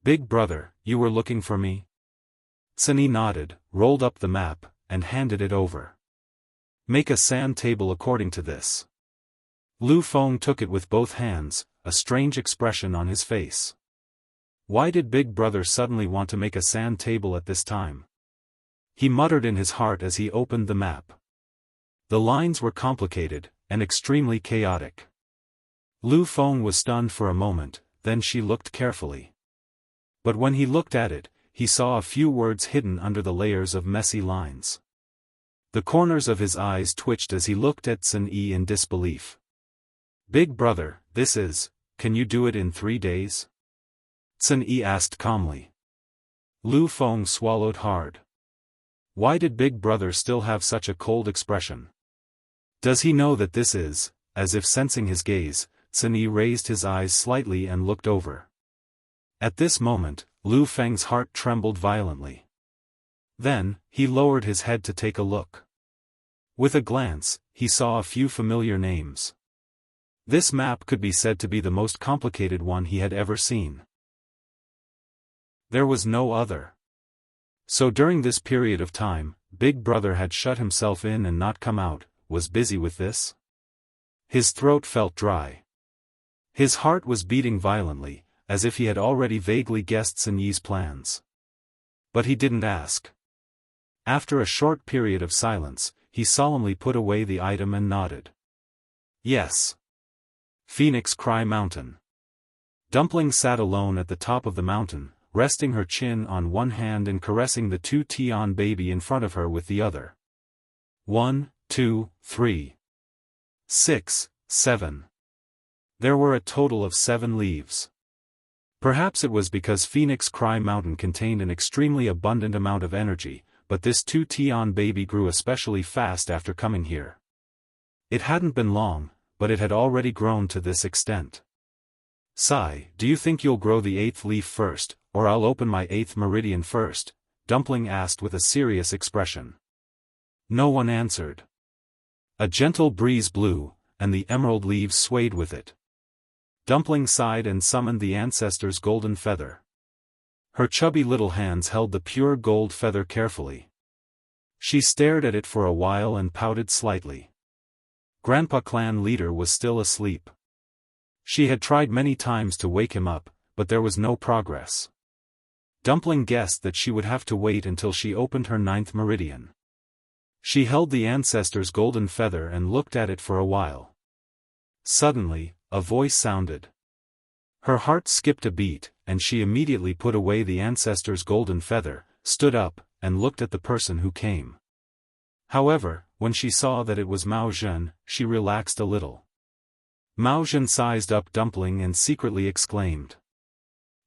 S1: "Big brother, you were looking for me?" Sun Yi nodded, rolled up the map, and handed it over. "Make a sand table according to this." Lu Feng took it with both hands, a strange expression on his face. Why did Big Brother suddenly want to make a sand table at this time? He muttered in his heart as he opened the map. The lines were complicated, and extremely chaotic. Lu Feng was stunned for a moment, then she looked carefully. But when he looked at it, he saw a few words hidden under the layers of messy lines. The corners of his eyes twitched as he looked at Sun Yi in disbelief. "Big brother, can you do it in 3 days?" Sun Yi asked calmly. Lu Feng swallowed hard. Why did Big Brother still have such a cold expression? Does he know that this is, as if sensing his gaze, Sun Yi raised his eyes slightly and looked over. At this moment, Lu Feng's heart trembled violently. Then, he lowered his head to take a look. With a glance, he saw a few familiar names. This map could be said to be the most complicated one he had ever seen. There was no other. So during this period of time, Big Brother had shut himself in and not come out, was busy with this? His throat felt dry. His heart was beating violently, as if he had already vaguely guessed Sun Yi's plans. But he didn't ask. After a short period of silence, he solemnly put away the item and nodded. Yes. Phoenix Cry Mountain. Dumpling sat alone at the top of the mountain, resting her chin on one hand and caressing the 2 Tian baby in front of her with the other. 1, 2, 3. 6, 7. There were a total of 7 leaves. Perhaps it was because Phoenix Cry Mountain contained an extremely abundant amount of energy, but this 2 Tian baby grew especially fast after coming here. It hadn't been long, but it had already grown to this extent. "Sai, do you think you'll grow the 8th leaf first, or I'll open my 8th meridian first?" Dumpling asked with a serious expression. No one answered. A gentle breeze blew, and the emerald leaves swayed with it. Dumpling sighed and summoned the ancestor's golden feather. Her chubby little hands held the pure gold feather carefully. She stared at it for a while and pouted slightly. Grandpa clan leader was still asleep. She had tried many times to wake him up, but there was no progress. Dumpling guessed that she would have to wait until she opened her 9th meridian. She held the ancestor's golden feather and looked at it for a while. Suddenly, a voice sounded. Her heart skipped a beat, and she immediately put away the ancestor's golden feather, stood up, and looked at the person who came. However, when she saw that it was Mao Zhen, she relaxed a little. Mao Zhen sized up Dumpling and secretly exclaimed.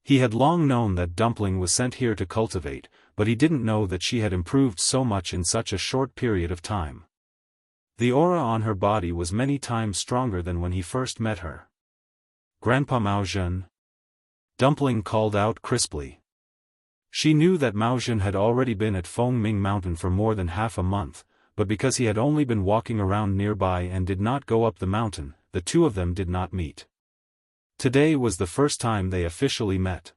S1: He had long known that Dumpling was sent here to cultivate, but he didn't know that she had improved so much in such a short period of time. The aura on her body was many times stronger than when he first met her. "Grandpa Mao Zhen?" Dumpling called out crisply. She knew that Mao Zhen had already been at Fengming Mountain for more than half a month, but because he had only been walking around nearby and did not go up the mountain, the two of them did not meet. Today was the first time they officially met.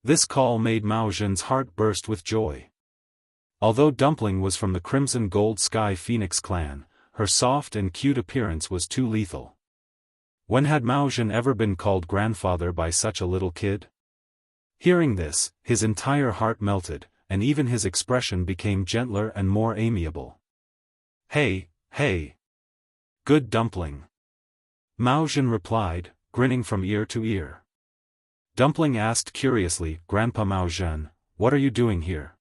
S1: This call made Mao Zhen's heart burst with joy. Although Dumpling was from the Crimson Gold Sky Phoenix clan, her soft and cute appearance was too lethal. When had Mao Zhen ever been called grandfather by such a little kid? Hearing this, his entire heart melted, and even his expression became gentler and more amiable. Hey, hey! Good Dumpling! Mao Zhen replied, grinning from ear to ear. Dumpling asked curiously, Grandpa Mao Zhen, what are you doing here?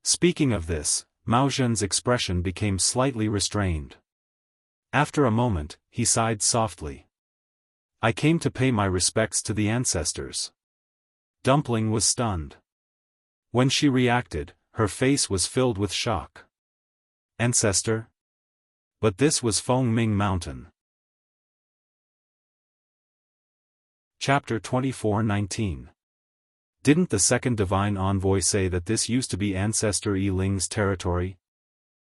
S1: Speaking of this, Mao Zhen's expression became slightly restrained. After a moment, he sighed softly. I came to pay my respects to the ancestors. Dumpling was stunned. When she reacted, her face was filled with shock. Ancestor? But this was Fengming Mountain. Chapter 24:19. Didn't the second divine envoy say that this used to be Ancestor Yi Ling's territory?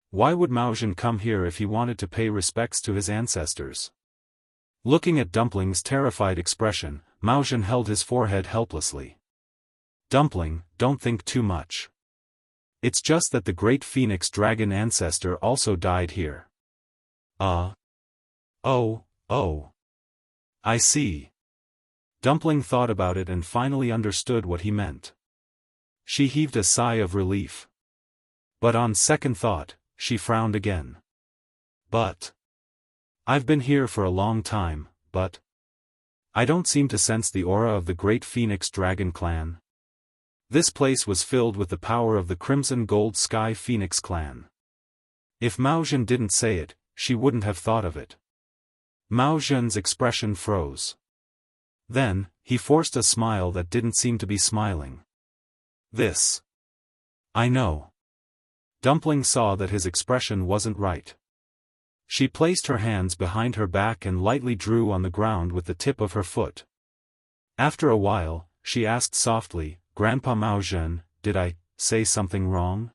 S1: Why would Mao Zhen come here if he wanted to pay respects to his ancestors? Looking at Dumpling's terrified expression, Mao Zhen held his forehead helplessly. Dumpling, don't think too much. It's just that the great phoenix dragon ancestor also died here. Oh. I see. Dumpling thought about it and finally understood what he meant. She heaved a sigh of relief. But on second thought, she frowned again. But I've been here for a long time, but I don't seem to sense the aura of the great Phoenix Dragon clan. This place was filled with the power of the Crimson Gold Sky Phoenix clan. If Mao Zhen didn't say it, she wouldn't have thought of it. Mao Zhen's expression froze. Then, he forced a smile that didn't seem to be smiling. This. I know. Dumpling saw that his expression wasn't right. She placed her hands behind her back and lightly drew on the ground with the tip of her foot. After a while, she asked softly, Grandpa Mao Zhen, did I say something wrong?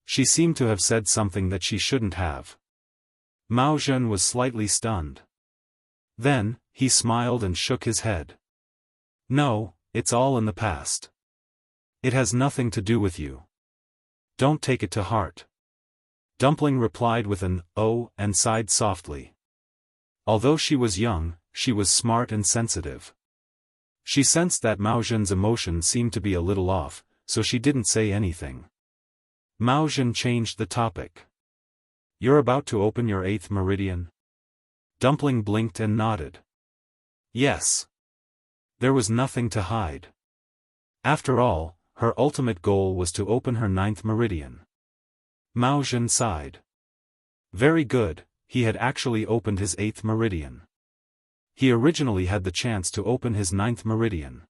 S1: She seemed to have said something that she shouldn't have. Mao Zhen was slightly stunned. Then, he smiled and shook his head. No, it's all in the past. It has nothing to do with you. Don't take it to heart. Dumpling replied with an "oh" and sighed softly. Although she was young, she was smart and sensitive. She sensed that Mao Zhen's emotion seemed to be a little off, so she didn't say anything. Mao Zhen changed the topic. You're about to open your 8th meridian? Dumpling blinked and nodded. Yes. There was nothing to hide. After all, her ultimate goal was to open her 9th meridian. Mao Zhen sighed. Very good, he had actually opened his 8th meridian. He originally had the chance to open his 9th meridian.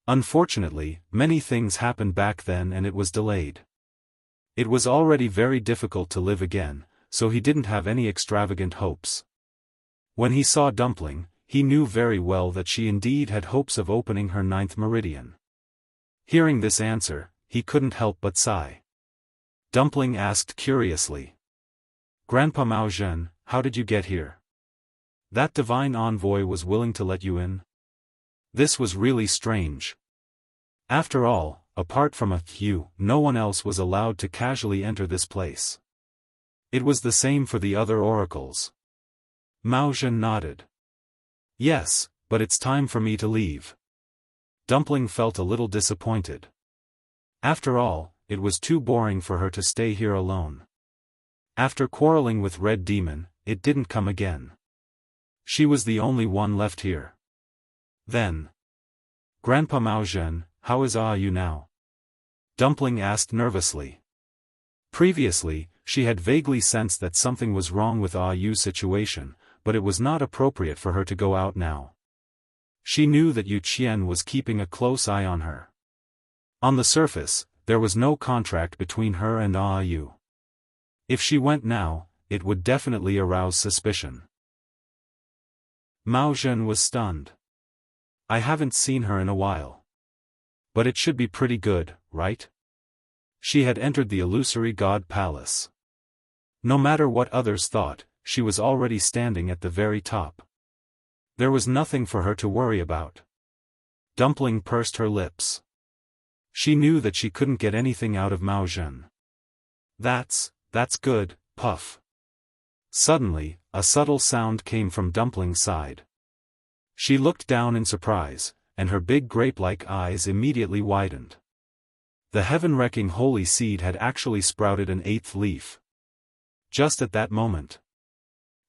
S1: Unfortunately, many things happened back then and it was delayed. It was already very difficult to live again, so he didn't have any extravagant hopes. When he saw Dumpling, he knew very well that she indeed had hopes of opening her 9th meridian. Hearing this answer, he couldn't help but sigh. Dumpling asked curiously. Grandpa Mao Zhen, how did you get here? That divine envoy was willing to let you in? This was really strange. After all, apart from you, no one else was allowed to casually enter this place. It was the same for the other oracles. Mao Zhen nodded. Yes, but it's time for me to leave. Dumpling felt a little disappointed. After all, it was too boring for her to stay here alone. After quarreling with Red Demon, it didn't come again. She was the only one left here. Then. Grandpa Mao Zhen, how is you now? Dumpling asked nervously. Previously, she had vaguely sensed that something was wrong with Yu's situation, but it was not appropriate for her to go out now. She knew that Yu Qian was keeping a close eye on her. On the surface, there was no contract between her and Yu. If she went now, it would definitely arouse suspicion. Mao Zhen was stunned. I haven't seen her in a while. But it should be pretty good, right? She had entered the illusory god palace. No matter what others thought, she was already standing at the very top. There was nothing for her to worry about. Dumpling pursed her lips. She knew that she couldn't get anything out of Mao Zhen. That's good, puff. Suddenly, a subtle sound came from Dumpling's side. She looked down in surprise, and her big grape-like eyes immediately widened. The heaven-wrecking holy seed had actually sprouted an 8th leaf. Just at that moment.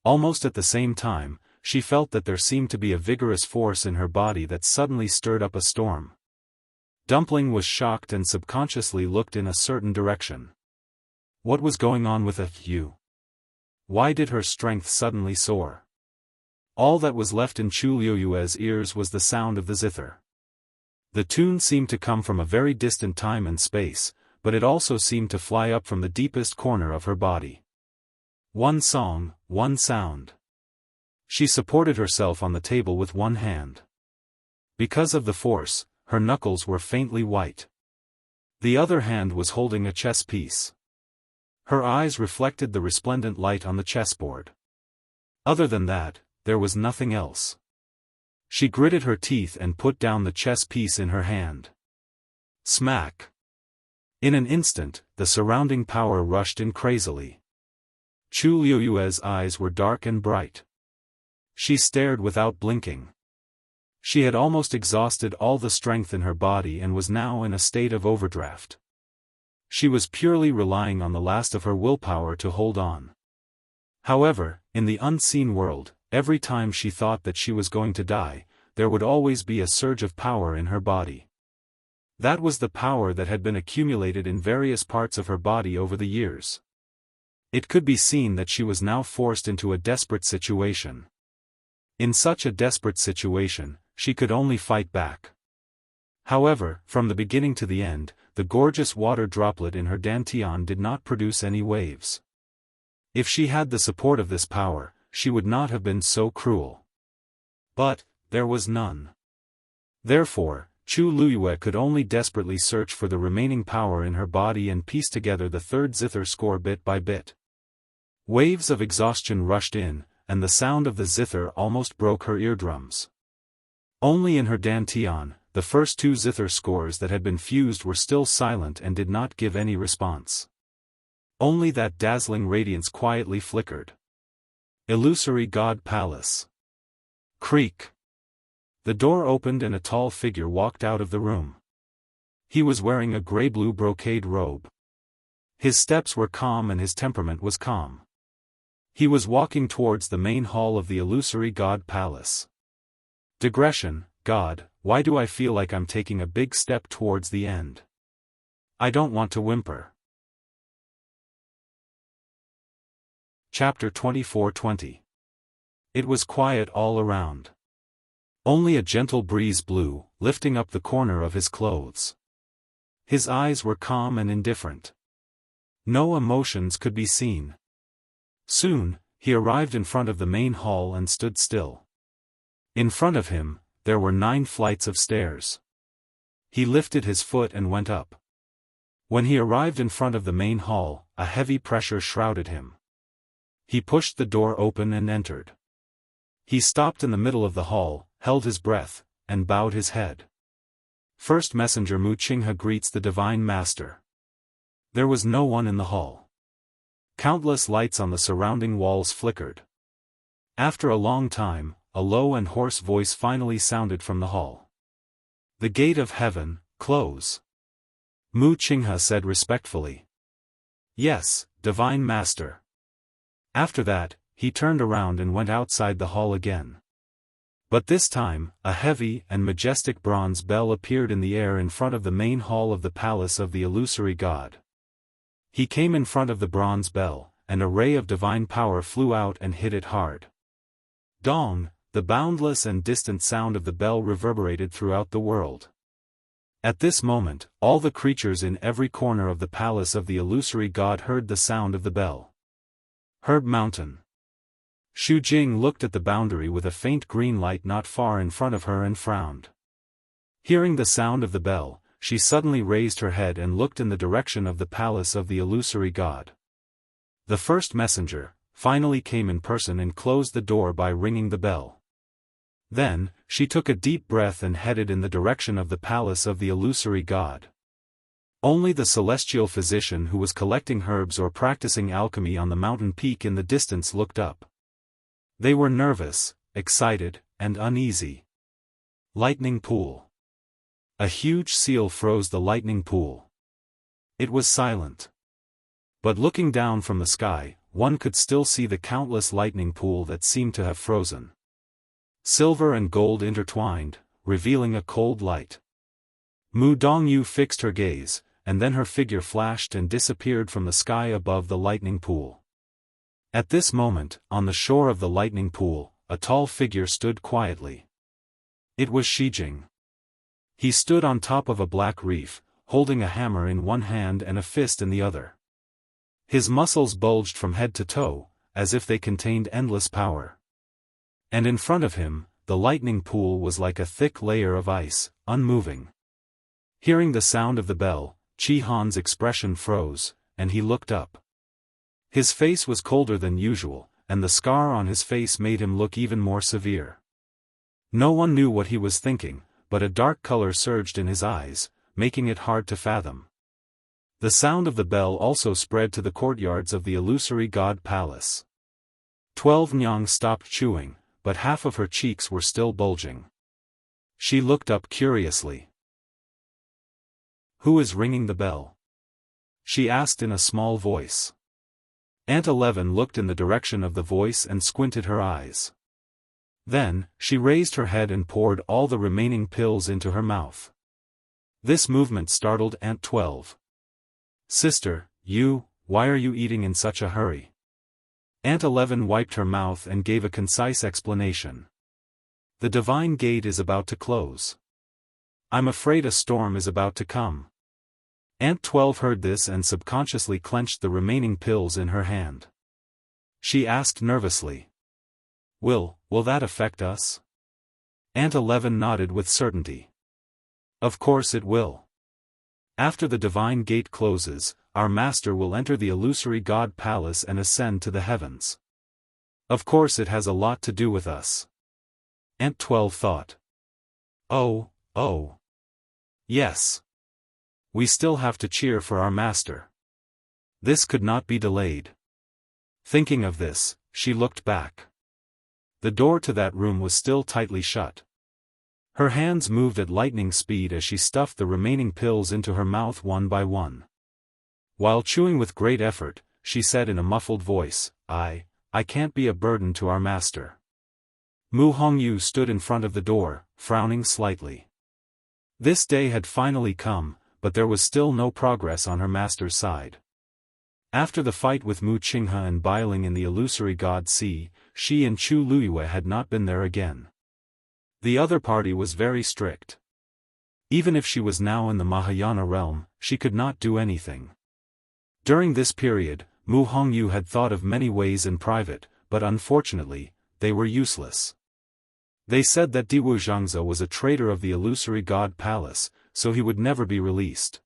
S1: Almost at the same time, she felt that there seemed to be a vigorous force in her body that suddenly stirred up a storm. Dumpling was shocked and subconsciously looked in a certain direction. What was going on with you? Why did her strength suddenly soar? All that was left in Chu Liuyue's ears was the sound of the zither. The tune seemed to come from a very distant time and space, but it also seemed to fly up from the deepest corner of her body. One song, one sound. She supported herself on the table with one hand. Because of the force, her knuckles were faintly white. The other hand was holding a chess piece. Her eyes reflected the resplendent light on the chessboard. Other than that, there was nothing else. She gritted her teeth and put down the chess piece in her hand. Smack! In an instant, the surrounding power rushed in crazily. Chu Liuyue's eyes were dark and bright. She stared without blinking. She had almost exhausted all the strength in her body and was now in a state of overdraft. She was purely relying on the last of her willpower to hold on. However, in the unseen world, every time she thought that she was going to die, there would always be a surge of power in her body. That was the power that had been accumulated in various parts of her body over the years. It could be seen that she was now forced into a desperate situation. In such a desperate situation, she could only fight back. However, from the beginning to the end, the gorgeous water droplet in her dantian did not produce any waves. If she had the support of this power, she would not have been so cruel. But there was none. Therefore, Chu Liyue could only desperately search for the remaining power in her body and piece together the third zither score bit by bit. Waves of exhaustion rushed in, and the sound of the zither almost broke her eardrums. Only in her dantian, the first 2 zither scores that had been fused were still silent and did not give any response. Only that dazzling radiance quietly flickered. Illusory God Palace. Creak. The door opened and a tall figure walked out of the room. He was wearing a gray-blue brocade robe. His steps were calm and his temperament was calm. He was walking towards the main hall of the illusory God Palace. Digression, God, why do I feel like I'm taking a big step towards the end? I don't want to whimper. Chapter 24:20. It was quiet all around. Only a gentle breeze blew, lifting up the corner of his clothes. His eyes were calm and indifferent. No emotions could be seen. Soon, he arrived in front of the main hall and stood still. In front of him, there were 9 flights of stairs. He lifted his foot and went up. When he arrived in front of the main hall, a heavy pressure shrouded him. He pushed the door open and entered. He stopped in the middle of the hall, held his breath, and bowed his head. First Messenger Mu Qinghe greets the Divine Master. There was no one in the hall. Countless lights on the surrounding walls flickered. After a long time, a low and hoarse voice finally sounded from the hall. The gate of heaven, close. Mu Qinghe said respectfully. Yes, Divine Master. After that, he turned around and went outside the hall again. But this time, a heavy and majestic bronze bell appeared in the air in front of the main hall of the palace of the illusory god. He came in front of the bronze bell, and a ray of divine power flew out and hit it hard. Dong, the boundless and distant sound of the bell reverberated throughout the world. At this moment, all the creatures in every corner of the palace of the illusory god heard the sound of the bell. Herb Mountain. Xu Jing looked at the boundary with a faint green light not far in front of her and frowned. Hearing the sound of the bell, she suddenly raised her head and looked in the direction of the palace of the illusory god. The first messenger finally came in person and closed the door by ringing the bell. Then, she took a deep breath and headed in the direction of the palace of the illusory god. Only the celestial physician who was collecting herbs or practicing alchemy on the mountain peak in the distance looked up. They were nervous, excited, and uneasy. Lightning pool. A huge seal froze the lightning pool. It was silent. But looking down from the sky, one could still see the countless lightning pool that seemed to have frozen. Silver and gold intertwined, revealing a cold light. Mu Dongyu fixed her gaze, and then her figure flashed and disappeared from the sky above the lightning pool. At this moment, on the shore of the lightning pool, a tall figure stood quietly. It was Shijing. He stood on top of a black reef, holding a hammer in one hand and a fist in the other. His muscles bulged from head to toe, as if they contained endless power. And in front of him, the lightning pool was like a thick layer of ice, unmoving. Hearing the sound of the bell, Chi Han's expression froze, and he looked up. His face was colder than usual, and the scar on his face made him look even more severe. No one knew what he was thinking, but a dark color surged in his eyes, making it hard to fathom. The sound of the bell also spread to the courtyards of the illusory god palace. 12 Nyang stopped chewing, but half of her cheeks were still bulging. She looked up curiously. "Who is ringing the bell?" she asked in a small voice. Aunt 11 looked in the direction of the voice and squinted her eyes. Then, she raised her head and poured all the remaining pills into her mouth. This movement startled Aunt 12. "Sister, why are you eating in such a hurry?" Aunt 11 wiped her mouth and gave a concise explanation. "The divine gate is about to close. I'm afraid a storm is about to come." Aunt 12 heard this and subconsciously clenched the remaining pills in her hand. She asked nervously. Will that affect us?" Aunt 11 nodded with certainty. "Of course it will. After the divine gate closes, our master will enter the illusory god palace and ascend to the heavens. Of course it has a lot to do with us." Aunt 12 thought. Oh. Yes. We still have to cheer for our master. This could not be delayed. Thinking of this, she looked back. The door to that room was still tightly shut. Her hands moved at lightning speed as she stuffed the remaining pills into her mouth one by one. While chewing with great effort, she said in a muffled voice, I can't be a burden to our master." Mu Hongyu stood in front of the door, frowning slightly. This day had finally come, but there was still no progress on her master's side. After the fight with Mu Qinghe and Bailing in the illusory god sea, she and Chu Luiyue had not been there again. The other party was very strict. Even if she was now in the Mahayana realm, she could not do anything. During this period, Mu Hongyu had thought of many ways in private, but unfortunately, they were useless. They said that Diwu Zhangze was a traitor of the illusory god palace, so he would never be released.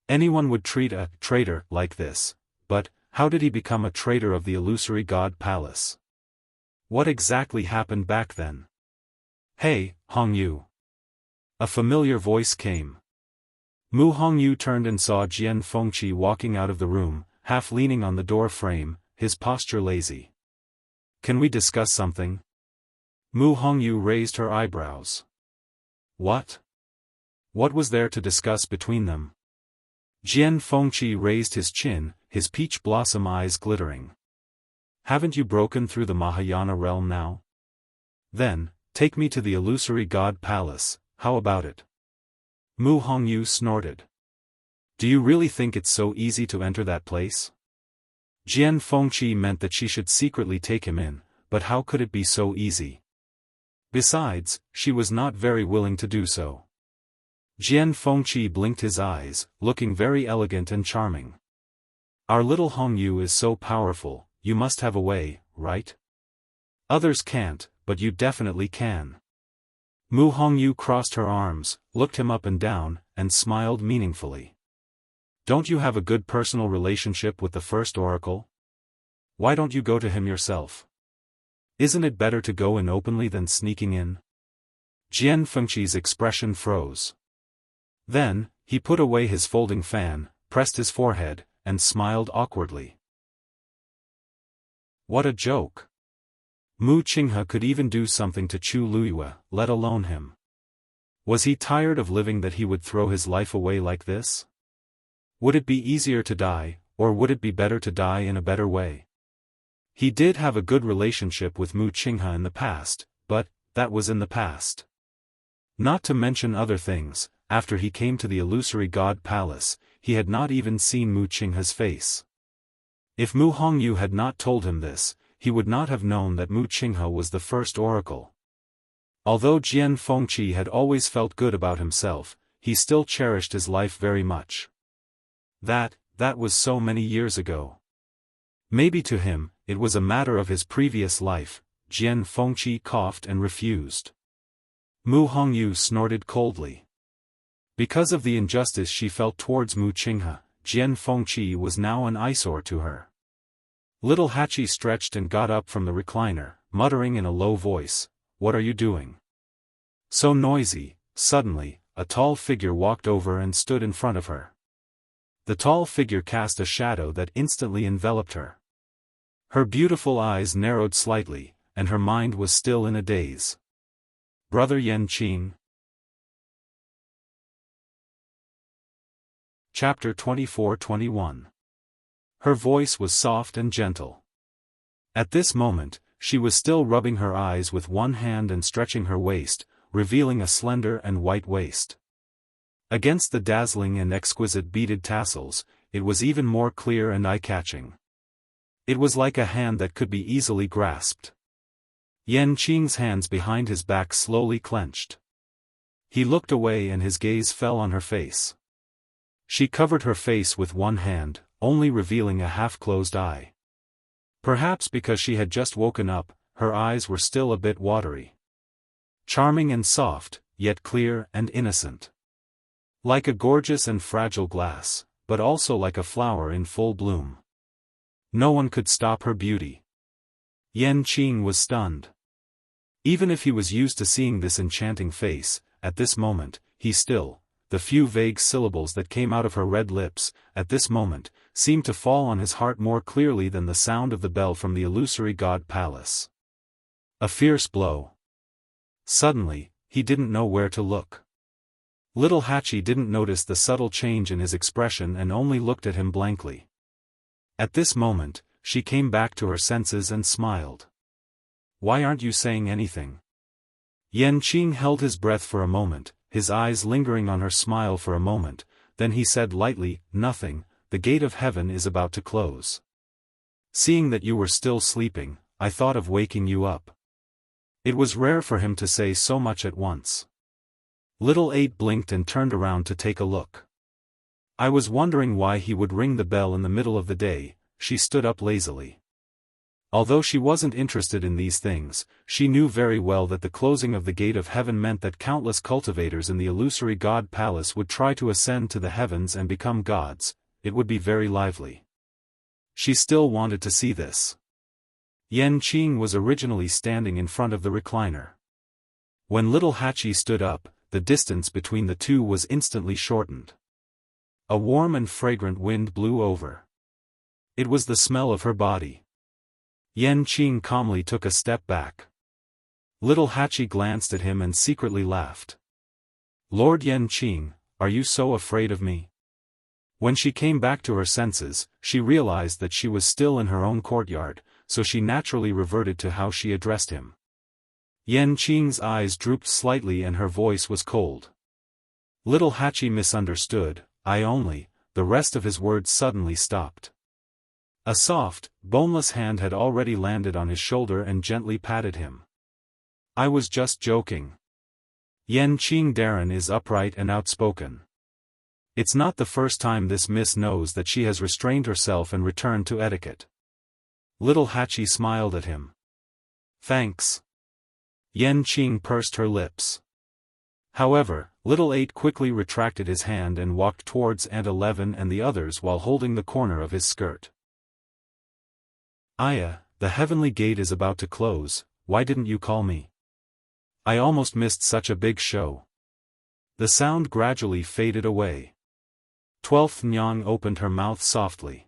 S1: Anyone would treat a traitor like this, but how did he become a traitor of the illusory god palace? What exactly happened back then? "Hey, Hongyu." A familiar voice came. Mu Hongyu turned and saw Jian Fengqi walking out of the room, half leaning on the door frame, his posture lazy. "Can we discuss something?" Mu Hongyu raised her eyebrows. What? What was there to discuss between them? Jian Fengqi raised his chin, his peach blossom eyes glittering. "Haven't you broken through the Mahayana realm now? Then, take me to the illusory god palace, how about it?" Mu Hongyu snorted. "Do you really think it's so easy to enter that place?" Jian Fengqi meant that she should secretly take him in, but how could it be so easy? Besides, she was not very willing to do so. Jian Fengqi blinked his eyes, looking very elegant and charming. "Our little Hongyu is so powerful, you must have a way, right? Others can't, but you definitely can." Mu Hongyu crossed her arms, looked him up and down, and smiled meaningfully. Don't you have a good personal relationship with the first oracle? Why don't you go to him yourself? Isn't it better to go in openly than sneaking in? Jian Fengqi's expression froze. Then, he put away his folding fan, pressed his forehead, and smiled awkwardly. What a joke! Mu Qinghe could even do something to Chu Luyue, let alone him. Was he tired of living that he would throw his life away like this? Would it be easier to die, or would it be better to die in a better way? He did have a good relationship with Mu Qinghe in the past, but that was in the past. Not to mention other things, after he came to the illusory god palace, he had not even seen Mu Qinghe's face. If Mu Hongyu had not told him this, he would not have known that Mu Qinghe was the first oracle. Although Jian Fengqi had always felt good about himself, he still cherished his life very much. That was so many years ago. Maybe to him, it was a matter of his previous life. Jian Fengqi coughed and refused. Mu Hongyu snorted coldly. Because of the injustice she felt towards Mu Qinghe, Jian Fengqi was now an eyesore to her. Little Hachi stretched and got up from the recliner, muttering in a low voice, "What are you doing? So noisy." Suddenly, a tall figure walked over and stood in front of her. The tall figure cast a shadow that instantly enveloped her. Her beautiful eyes narrowed slightly, and her mind was still in a daze. Brother Yanqing. Chapter 24-21. Her voice was soft and gentle. At this moment, she was still rubbing her eyes with one hand and stretching her waist, revealing a slender and white waist. Against the dazzling and exquisite beaded tassels, it was even more clear and eye-catching. It was like a hand that could be easily grasped. Yanqing's hands behind his back slowly clenched. He looked away and his gaze fell on her face. She covered her face with one hand, only revealing a half-closed eye. Perhaps because she had just woken up, her eyes were still a bit watery. Charming and soft, yet clear and innocent. Like a gorgeous and fragile glass, but also like a flower in full bloom. No one could stop her beauty. Yanqing was stunned. Even if he was used to seeing this enchanting face, at this moment, the few vague syllables that came out of her red lips, at this moment, seemed to fall on his heart more clearly than the sound of the bell from the illusory god palace. A fierce blow. Suddenly, he didn't know where to look. Little Hachi didn't notice the subtle change in his expression and only looked at him blankly. At this moment, she came back to her senses and smiled. "Why aren't you saying anything?" Yanqing held his breath for a moment, his eyes lingering on her smile for a moment, then he said lightly, "Nothing, the gate of heaven is about to close. Seeing that you were still sleeping, I thought of waking you up." It was rare for him to say so much at once. Little Eight blinked and turned around to take a look. I was wondering why he would ring the bell in the middle of the day. She stood up lazily. Although she wasn't interested in these things, she knew very well that the closing of the gate of heaven meant that countless cultivators in the illusory god palace would try to ascend to the heavens and become gods. It would be very lively. She still wanted to see this. Yanqing was originally standing in front of the recliner. When little Hachi stood up, the distance between the two was instantly shortened. A warm and fragrant wind blew over. It was the smell of her body. Yanqing calmly took a step back. Little Hachi glanced at him and secretly laughed. "Lord Yanqing, are you so afraid of me?" When she came back to her senses, she realized that she was still in her own courtyard, so she naturally reverted to how she addressed him. Yanqing's eyes drooped slightly and her voice was cold. Little Hachi misunderstood, the rest of his words suddenly stopped. A soft, boneless hand had already landed on his shoulder and gently patted him. "I was just joking. Yanqing Darren is upright and outspoken. It's not the first time this miss knows that she has restrained herself and returned to etiquette." Little Hachi smiled at him. "Thanks." Yanqing pursed her lips. However, Little 8 quickly retracted his hand and walked towards Aunt 11 and the others while holding the corner of his skirt. Aya, the heavenly gate is about to close, why didn't you call me? I almost missed such a big show. The sound gradually faded away. 12th Nyang opened her mouth softly.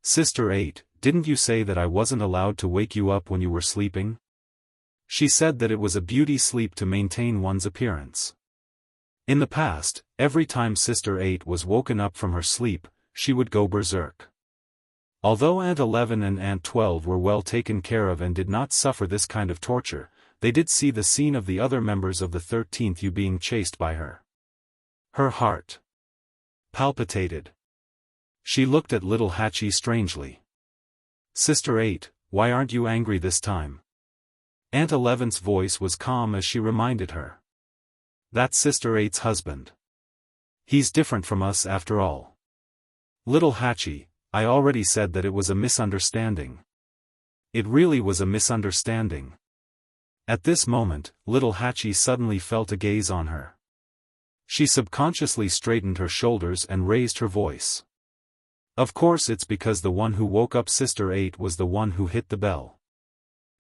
S1: Sister 8, didn't you say that I wasn't allowed to wake you up when you were sleeping? She said that it was a beauty sleep to maintain one's appearance. In the past, every time Sister 8 was woken up from her sleep, she would go berserk. Although Aunt 11 and Aunt 12 were well taken care of and did not suffer this kind of torture, they did see the scene of the other members of the 13th U being chased by her. Her heart palpitated. She looked at little Hachi strangely. Sister 8, why aren't you angry this time? Aunt 11's voice was calm as she reminded her. That's Sister 8's husband. He's different from us after all. Little Hachi, I already said that it was a misunderstanding. It really was a misunderstanding. At this moment, little Hachi suddenly felt a gaze on her. She subconsciously straightened her shoulders and raised her voice. Of course it's because the one who woke up Sister 8 was the one who hit the bell.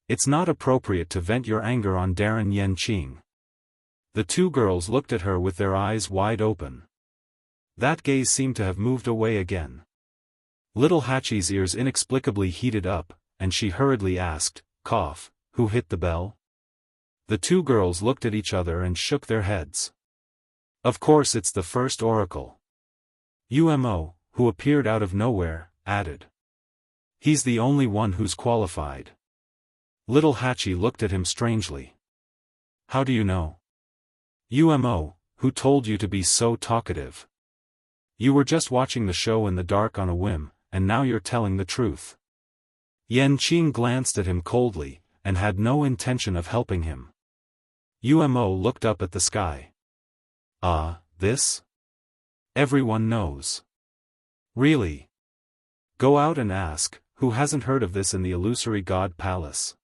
S1: It's not appropriate to vent your anger on Darren Yenqing. The two girls looked at her with their eyes wide open. That gaze seemed to have moved away again. Little Hachi's ears inexplicably heated up, and she hurriedly asked, "Cough, who hit the bell?" The two girls looked at each other and shook their heads. Of course it's the first oracle. Umo, who appeared out of nowhere, added. He's the only one who's qualified. Little Hachi looked at him strangely. How do you know? Umo, who told you to be so talkative? You were just watching the show in the dark on a whim, and now you're telling the truth. Yenqing glanced at him coldly, and had no intention of helping him. Umo looked up at the sky. This? Everyone knows. Really? Go out and ask, who hasn't heard of this in the illusory god palace?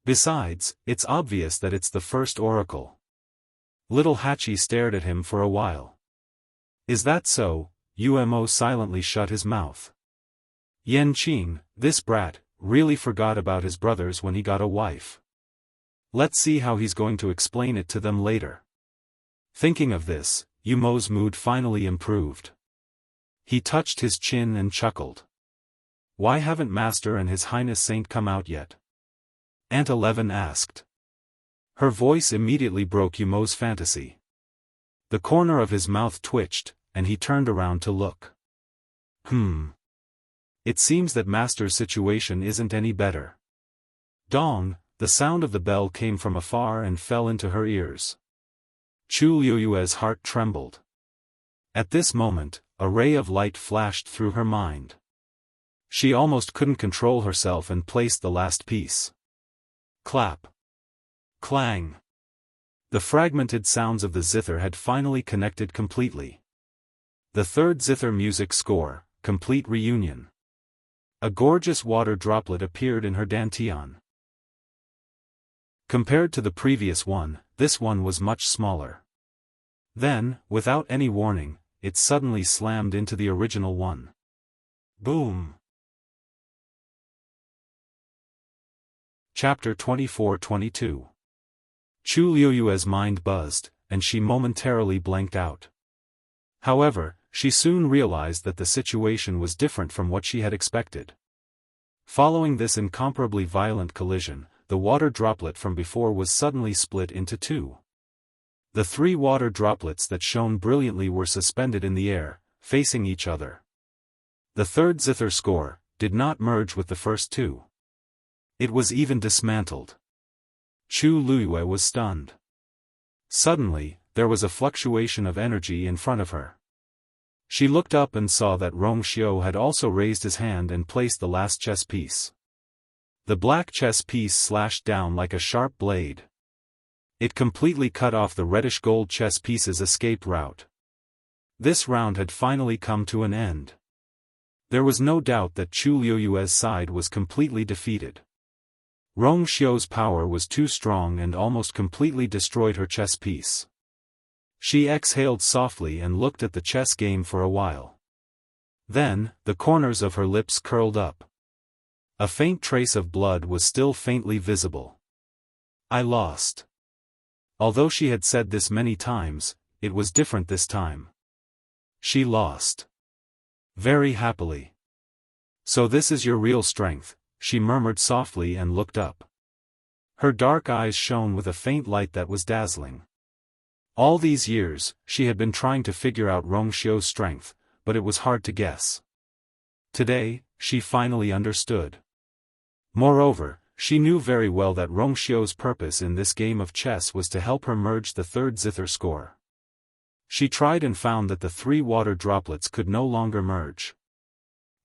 S1: Besides, it's obvious that it's the first oracle. Little Hachi stared at him for a while. Is that so? Umo silently shut his mouth. Yenqing, this brat, really forgot about his brothers when he got a wife. Let's see how he's going to explain it to them later. Thinking of this, Umo's mood finally improved. He touched his chin and chuckled. Why haven't Master and His Highness Saint come out yet? Aunt 11 asked. Her voice immediately broke Umo's fantasy. The corner of his mouth twitched, and he turned around to look. It seems that Master's situation isn't any better. Dong, the sound of the bell came from afar and fell into her ears. Chu Liuyue's heart trembled. At this moment, a ray of light flashed through her mind. She almost couldn't control herself and placed the last piece. Clap. Clang. The fragmented sounds of the zither had finally connected completely. The third zither music score, complete reunion. A gorgeous water droplet appeared in her dantian. Compared to the previous one, this one was much smaller. Then, without any warning, it suddenly slammed into the original one. Boom! Chapter 24-22. Chu Liuyue's mind buzzed, and she momentarily blanked out. However, she soon realized that the situation was different from what she had expected. Following this incomparably violent collision, the water droplet from before was suddenly split into two. The three water droplets that shone brilliantly were suspended in the air, facing each other. The third zither score did not merge with the first two. It was even dismantled. Chu Liyue was stunned. Suddenly, there was a fluctuation of energy in front of her. She looked up and saw that Rong Xiao had also raised his hand and placed the last chess piece. The black chess piece slashed down like a sharp blade. It completely cut off the reddish-gold chess piece's escape route. This round had finally come to an end. There was no doubt that Chu Liuyue's side was completely defeated. Rong Xiao's power was too strong and almost completely destroyed her chess piece. She exhaled softly and looked at the chess game for a while. Then, the corners of her lips curled up. A faint trace of blood was still faintly visible. I lost. Although she had said this many times, it was different this time. She lost. Very happily. So this is your real strength, she murmured softly and looked up. Her dark eyes shone with a faint light that was dazzling. All these years, she had been trying to figure out Rongxiu's strength, but it was hard to guess. Today, she finally understood. Moreover, she knew very well that Rongxiu's purpose in this game of chess was to help her merge the third zither score. She tried and found that the 3 water droplets could no longer merge.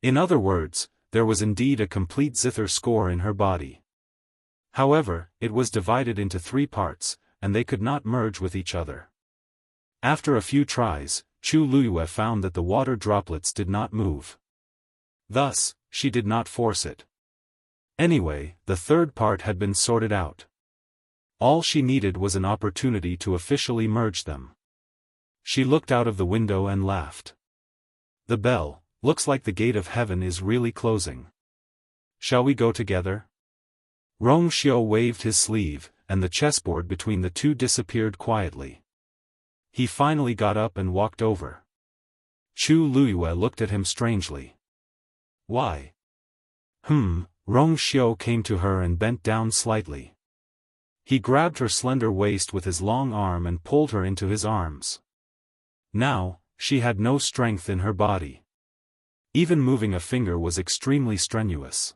S1: In other words, there was indeed a complete zither score in her body. However, it was divided into 3 parts, and they could not merge with each other. After a few tries, Chu Luyue found that the water droplets did not move. Thus, she did not force it. Anyway, the third part had been sorted out. All she needed was an opportunity to officially merge them. She looked out of the window and laughed. The bell, looks like the gate of heaven is really closing. Shall we go together? Rongxiu waved his sleeve, and the chessboard between the two disappeared quietly. He finally got up and walked over. Chu Luyue looked at him strangely. Why? Rongxiu came to her and bent down slightly. He grabbed her slender waist with his long arm and pulled her into his arms. Now, she had no strength in her body. Even moving a finger was extremely strenuous.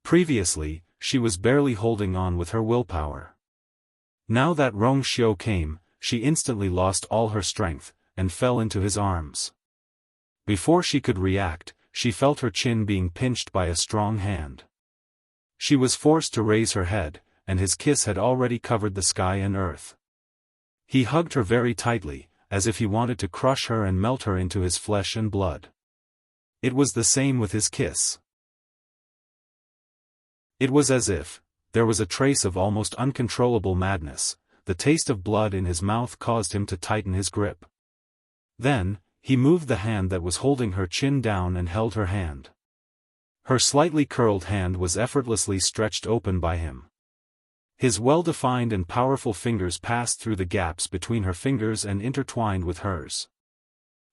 S1: Previously, she was barely holding on with her willpower. Now that Rongxiu came, she instantly lost all her strength, and fell into his arms. Before she could react, she felt her chin being pinched by a strong hand. She was forced to raise her head, and his kiss had already covered the sky and earth. He hugged her very tightly, as if he wanted to crush her and melt her into his flesh and blood. It was the same with his kiss. It was as if there was a trace of almost uncontrollable madness. The taste of blood in his mouth caused him to tighten his grip. Then, he moved the hand that was holding her chin down and held her hand. Her slightly curled hand was effortlessly stretched open by him. His well-defined and powerful fingers passed through the gaps between her fingers and intertwined with hers.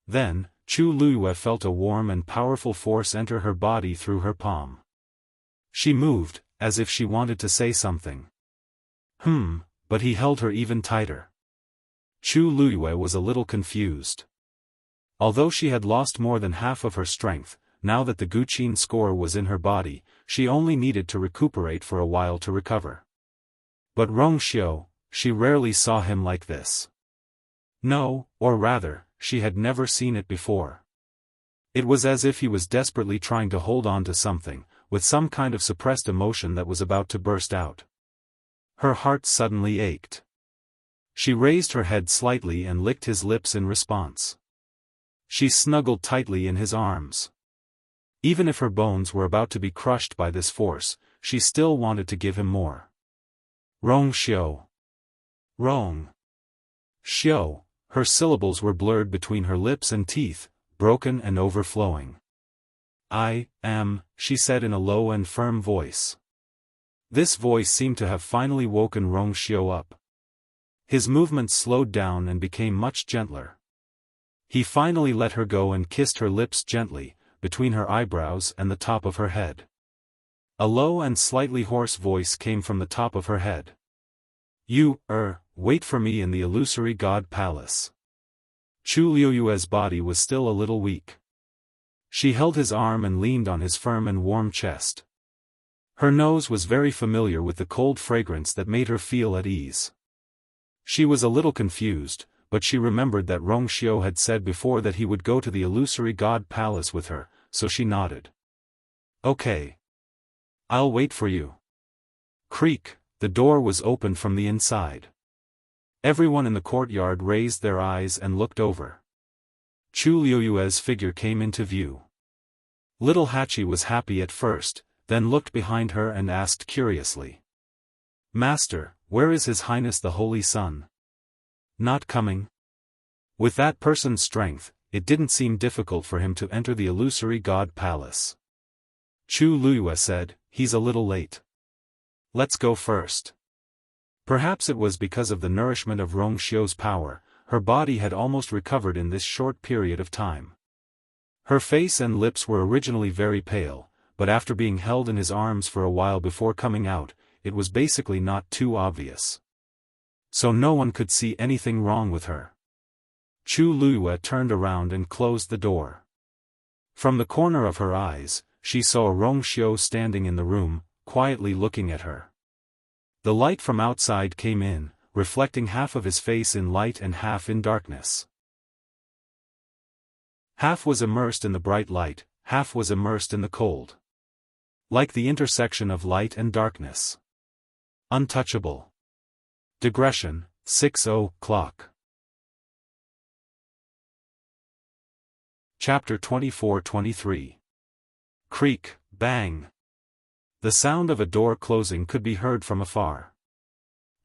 S1: Then, Chu Luyue felt a warm and powerful force enter her body through her palm. She moved, as if she wanted to say something. But he held her even tighter. Chu Luyue was a little confused. Although she had lost more than half of her strength, now that the Guqin score was in her body, she only needed to recuperate for a while to recover. But Rongxiu, she rarely saw him like this. No, or rather, she had never seen it before. It was as if he was desperately trying to hold on to something, with some kind of suppressed emotion that was about to burst out. Her heart suddenly ached. She raised her head slightly and licked his lips in response. She snuggled tightly in his arms. Even if her bones were about to be crushed by this force, she still wanted to give him more. Rongxiu. Rong-xiu, her syllables were blurred between her lips and teeth, broken and overflowing. I am, she said in a low and firm voice. This voice seemed to have finally woken Rongxiu up. His movements slowed down and became much gentler. He finally let her go and kissed her lips gently, between her eyebrows and the top of her head. A low and slightly hoarse voice came from the top of her head. You, wait for me in the illusory god palace. Chu Liyue's body was still a little weak. She held his arm and leaned on his firm and warm chest. Her nose was very familiar with the cold fragrance that made her feel at ease. She was a little confused, but she remembered that Rongxiu had said before that he would go to the illusory god palace with her, so she nodded. Okay. I'll wait for you. Creak, the door was opened from the inside. Everyone in the courtyard raised their eyes and looked over. Chu Liyue's figure came into view. Little Hachi was happy at first, then looked behind her and asked curiously. Master, where is His Highness the Holy Sun? Not coming? With that person's strength, it didn't seem difficult for him to enter the illusory god palace. Chu Luiyue said, "He's a little late. Let's go first." Perhaps it was because of the nourishment of Rong Xiu's power, her body had almost recovered in this short period of time. Her face and lips were originally very pale, but after being held in his arms for a while before coming out, it was basically not too obvious. So no one could see anything wrong with her. Chu Luiyue turned around and closed the door. From the corner of her eyes, she saw Rong Xiu standing in the room, quietly looking at her. The light from outside came in, reflecting half of his face in light and half in darkness. Half was immersed in the bright light, half was immersed in the cold. Like the intersection of light and darkness. Untouchable. Digression, 6:00. Chapter 24-23. Creak, bang. The sound of a door closing could be heard from afar.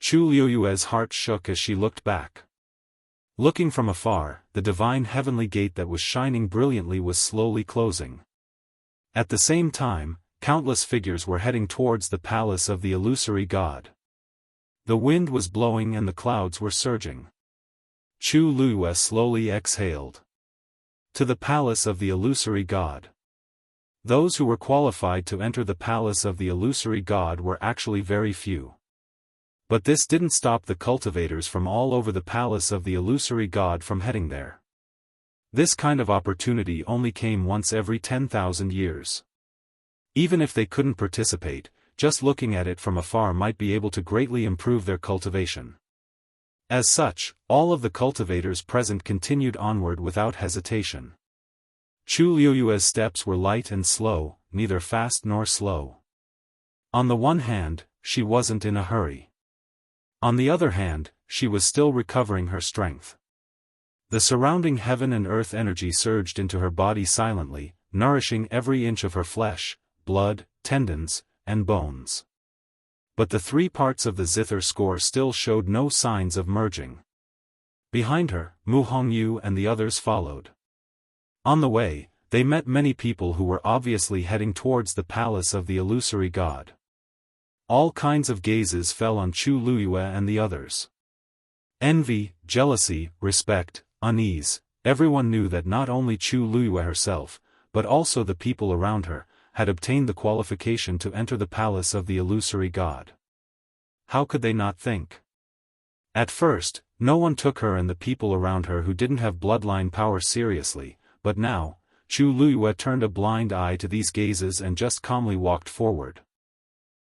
S1: Chu Luiyue's heart shook as she looked back. Looking from afar, the divine heavenly gate that was shining brilliantly was slowly closing. At the same time, countless figures were heading towards the palace of the illusory god. The wind was blowing and the clouds were surging. Chu Luiyue slowly exhaled. To the palace of the illusory god. Those who were qualified to enter the palace of the illusory god were actually very few. But this didn't stop the cultivators from all over the palace of the illusory god from heading there. This kind of opportunity only came once every 10,000 years. Even if they couldn't participate, just looking at it from afar might be able to greatly improve their cultivation. As such, all of the cultivators present continued onward without hesitation. Chu Luiyue's steps were light and slow, neither fast nor slow. On the one hand, she wasn't in a hurry. On the other hand, she was still recovering her strength. The surrounding heaven and earth energy surged into her body silently, nourishing every inch of her flesh, blood, tendons, and bones. But the three parts of the zither score still showed no signs of merging. Behind her, Mu Hongyu and the others followed. On the way, they met many people who were obviously heading towards the palace of the illusory god. All kinds of gazes fell on Chu Luiyue and the others. Envy, jealousy, respect, unease, everyone knew that not only Chu Luiyue herself, but also the people around her, had obtained the qualification to enter the palace of the illusory god. How could they not think? At first, no one took her and the people around her who didn't have bloodline power seriously, but now, Chu Luiyue turned a blind eye to these gazes and just calmly walked forward.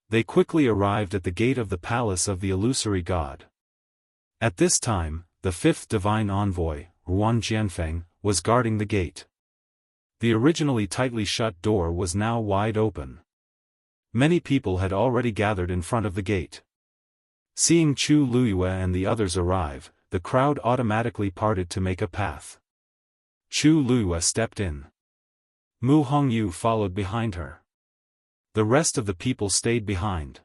S1: They quickly arrived at the gate of the palace of the illusory god. At this time, the fifth divine envoy, Ruan Jianfeng, was guarding the gate. The originally tightly shut door was now wide open. Many people had already gathered in front of the gate. Seeing Chu Luiyue and the others arrive, the crowd automatically parted to make a path. Chu Luiyue stepped in. Mu Hongyu followed behind her. The rest of the people stayed behind.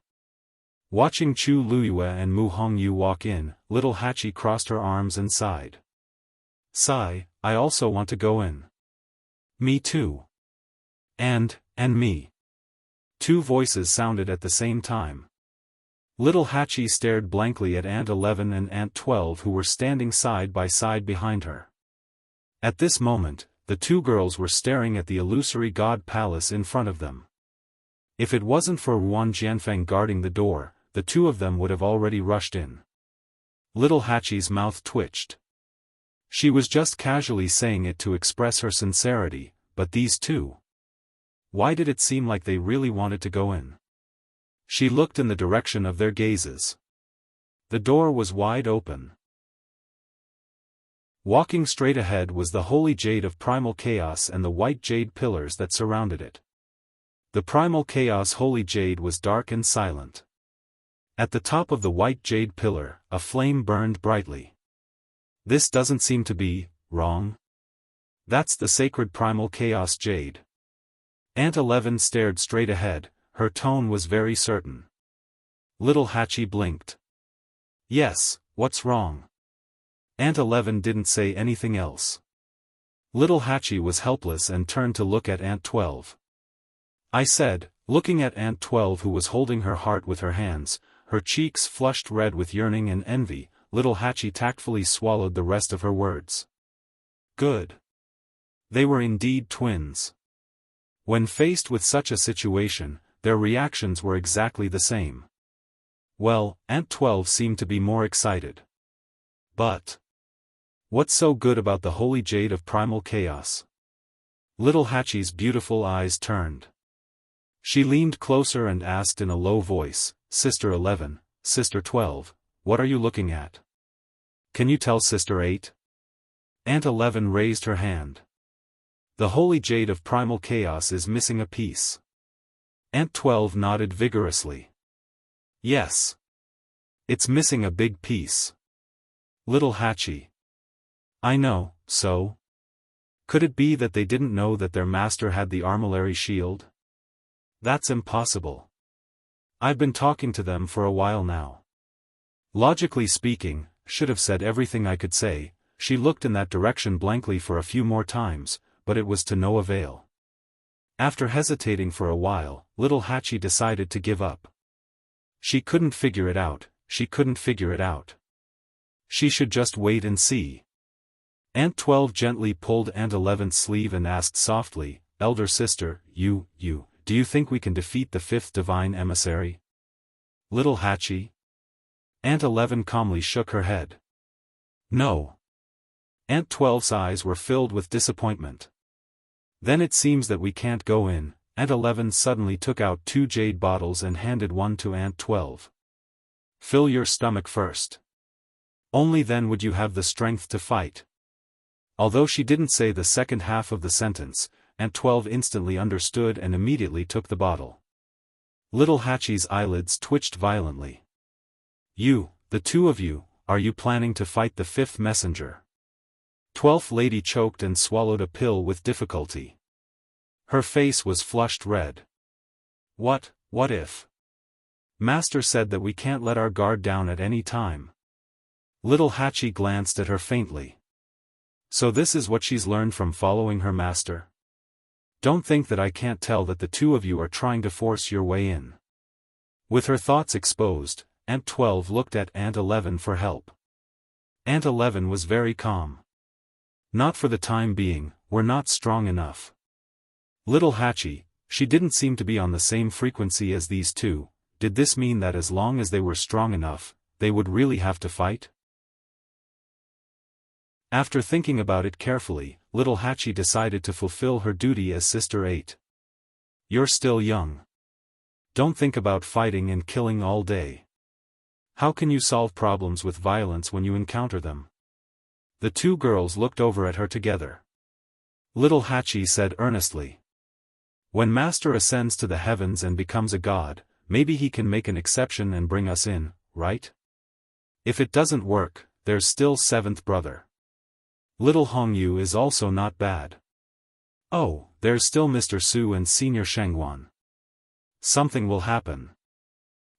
S1: Watching Chu Luiyue and Mu Hongyu walk in, little Hachi crossed her arms and sighed. "Sigh, I also want to go in." "Me too." And me." Two voices sounded at the same time. Little Hachi stared blankly at Aunt 11 and Aunt 12 who were standing side by side behind her. At this moment, the two girls were staring at the illusory god palace in front of them. If it wasn't for Ruan Jianfeng guarding the door, the two of them would have already rushed in. Little Hachi's mouth twitched. She was just casually saying it to express her sincerity, but these two? Why did it seem like they really wanted to go in? She looked in the direction of their gazes. The door was wide open. Walking straight ahead was the holy jade of primal chaos and the white jade pillars that surrounded it. The primal chaos holy jade was dark and silent. At the top of the white jade pillar, a flame burned brightly. This doesn't seem to be wrong. That's the sacred primal chaos jade. Aunt 11 stared straight ahead, her tone was very certain. Little Hachi blinked. "Yes, what's wrong?" Aunt 11 didn't say anything else. Little Hachi was helpless and turned to look at Aunt 12. I said, looking at Aunt 12 who was holding her heart with her hands, her cheeks flushed red with yearning and envy. Little Hachi tactfully swallowed the rest of her words. Good. They were indeed twins. When faced with such a situation, their reactions were exactly the same. Well, Aunt 12 seemed to be more excited. But what's so good about the holy jade of primal chaos? Little Hachi's beautiful eyes turned. She leaned closer and asked in a low voice, Sister 11, Sister 12, what are you looking at? Can you tell Sister 8? Aunt 11 raised her hand. The holy jade of primal chaos is missing a piece. Aunt 12 nodded vigorously. Yes. It's missing a big piece. Little Hachi. I know, so? Could it be that they didn't know that their master had the armillary shield? That's impossible. I've been talking to them for a while now. Logically speaking, should have said everything I could say. She looked in that direction blankly for a few more times, but it was to no avail. After hesitating for a while, little Hachi decided to give up. She couldn't figure it out, she couldn't figure it out. She should just wait and see. Aunt 12 gently pulled Aunt 11's sleeve and asked softly, Elder sister, do you think we can defeat the fifth divine emissary? Little Hachi? Aunt 11 calmly shook her head. No. Aunt 12's eyes were filled with disappointment. Then it seems that we can't go in. Aunt 11 suddenly took out 2 jade bottles and handed one to Aunt 12. Fill your stomach first. Only then would you have the strength to fight. Although she didn't say the second half of the sentence, Aunt 12 instantly understood and immediately took the bottle. Little Hachi's eyelids twitched violently. The two of you, are you planning to fight the fifth messenger? 12th lady choked and swallowed a pill with difficulty. Her face was flushed red. What if? Master said that we can't let our guard down at any time. Little Hachi glanced at her faintly. So this is what she's learned from following her master? Don't think that I can't tell that the two of you are trying to force your way in. With her thoughts exposed, Aunt 12 looked at Aunt 11 for help. Aunt 11 was very calm. Not for the time being, we're not strong enough. Little Hachi, she didn't seem to be on the same frequency as these two. Did this mean that as long as they were strong enough, they would really have to fight? After thinking about it carefully, little Hachi decided to fulfill her duty as Sister 8. You're still young. Don't think about fighting and killing all day. How can you solve problems with violence when you encounter them? The two girls looked over at her together. Little Hachi said earnestly. When Master ascends to the heavens and becomes a god, maybe he can make an exception and bring us in, right? If it doesn't work, there's still seventh brother. Little Hongyu is also not bad. Oh, there's still Mr. Su and Senior Shengguan. Something will happen.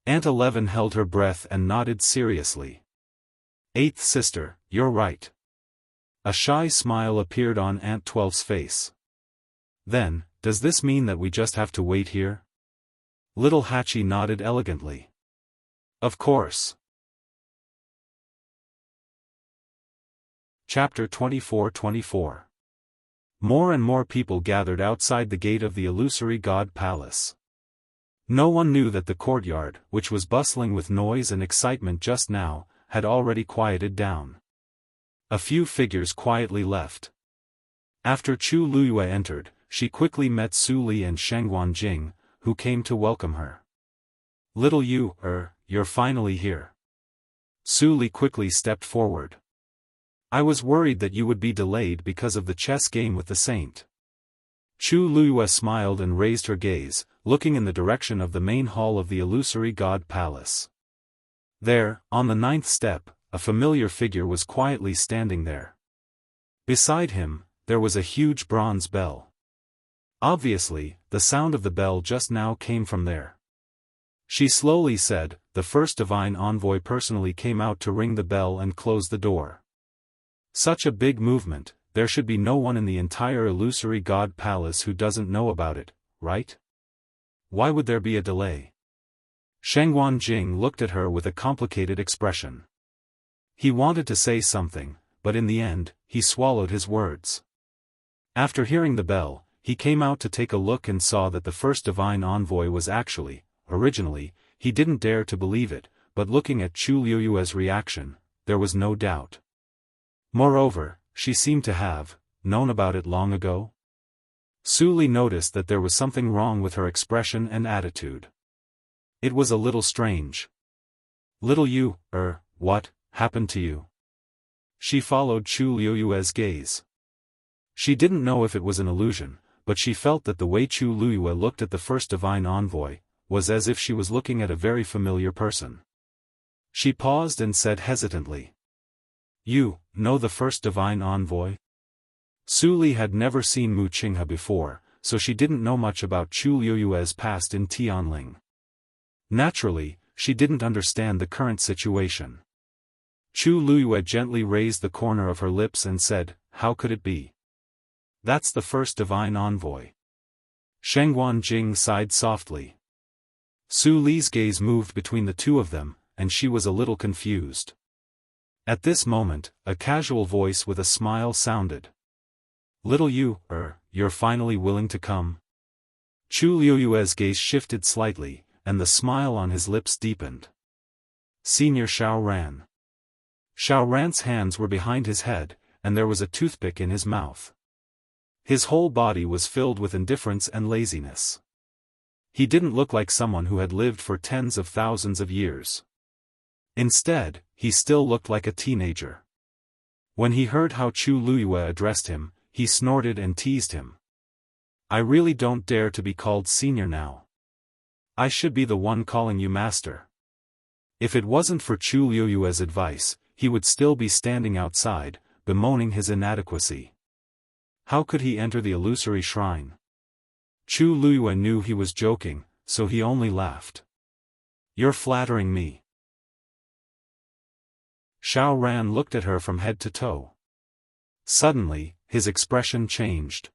S1: Aunt 11 held her breath and nodded seriously. Eighth sister, you're right. A shy smile appeared on Aunt 12's face. Then, does this mean that we just have to wait here? Little Hachi nodded elegantly. Of course. Chapter 24-24. More and more people gathered outside the gate of the illusory god palace. No one knew that the courtyard, which was bustling with noise and excitement just now, had already quieted down. A few figures quietly left. After Chu Luyue entered, she quickly met Su Li and Shengguan Jing, who came to welcome her. Little you're finally here. Su Li quickly stepped forward. I was worried that you would be delayed because of the chess game with the saint. Chu Luyue smiled and raised her gaze, looking in the direction of the main hall of the illusory god palace. There, on the 9th step, a familiar figure was quietly standing there. Beside him, there was a huge bronze bell. Obviously, the sound of the bell just now came from there. She slowly said, the first divine envoy personally came out to ring the bell and close the door. Such a big movement, there should be no one in the entire illusory god palace who doesn't know about it, right? Why would there be a delay? Shengguan Jing looked at her with a complicated expression. He wanted to say something, but in the end, he swallowed his words. After hearing the bell, he came out to take a look and saw that the first divine envoy was originally, he didn't dare to believe it, but looking at Chu Liuyue's reaction, there was no doubt. Moreover, she seemed to have known about it long ago. Su Li noticed that there was something wrong with her expression and attitude. It was a little strange. Little you, what happened to you? She followed Chu Liuyue's gaze. She didn't know if it was an illusion, but she felt that the way Chu Liuyue looked at the first divine envoy was as if she was looking at a very familiar person. She paused and said hesitantly, "You know the first divine envoy?" Su Li had never seen Mu Qinghe before, so she didn't know much about Chu Liuyue's past in Tianling. Naturally, she didn't understand the current situation. Chu Liuyue gently raised the corner of her lips and said, "How could it be? That's the first divine envoy." Shengguan Jing sighed softly. Su Li's gaze moved between the two of them, and she was a little confused. At this moment, a casual voice with a smile sounded. "Little you, you're finally willing to come?" Chu Liuyue's gaze shifted slightly, and the smile on his lips deepened. "Senior Xiaoran." Xiaoran's hands were behind his head, and there was a toothpick in his mouth. His whole body was filled with indifference and laziness. He didn't look like someone who had lived for tens of thousands of years. Instead, he still looked like a teenager. When he heard how Chu Liuyue addressed him, he snorted and teased him. "I really don't dare to be called senior now. I should be the one calling you master." If it wasn't for Chu Liuyue's advice, he would still be standing outside, bemoaning his inadequacy. How could he enter the illusory shrine? Chu Liuyue knew he was joking, so he only laughed. "You're flattering me." Xiaoran looked at her from head to toe. Suddenly, his expression changed.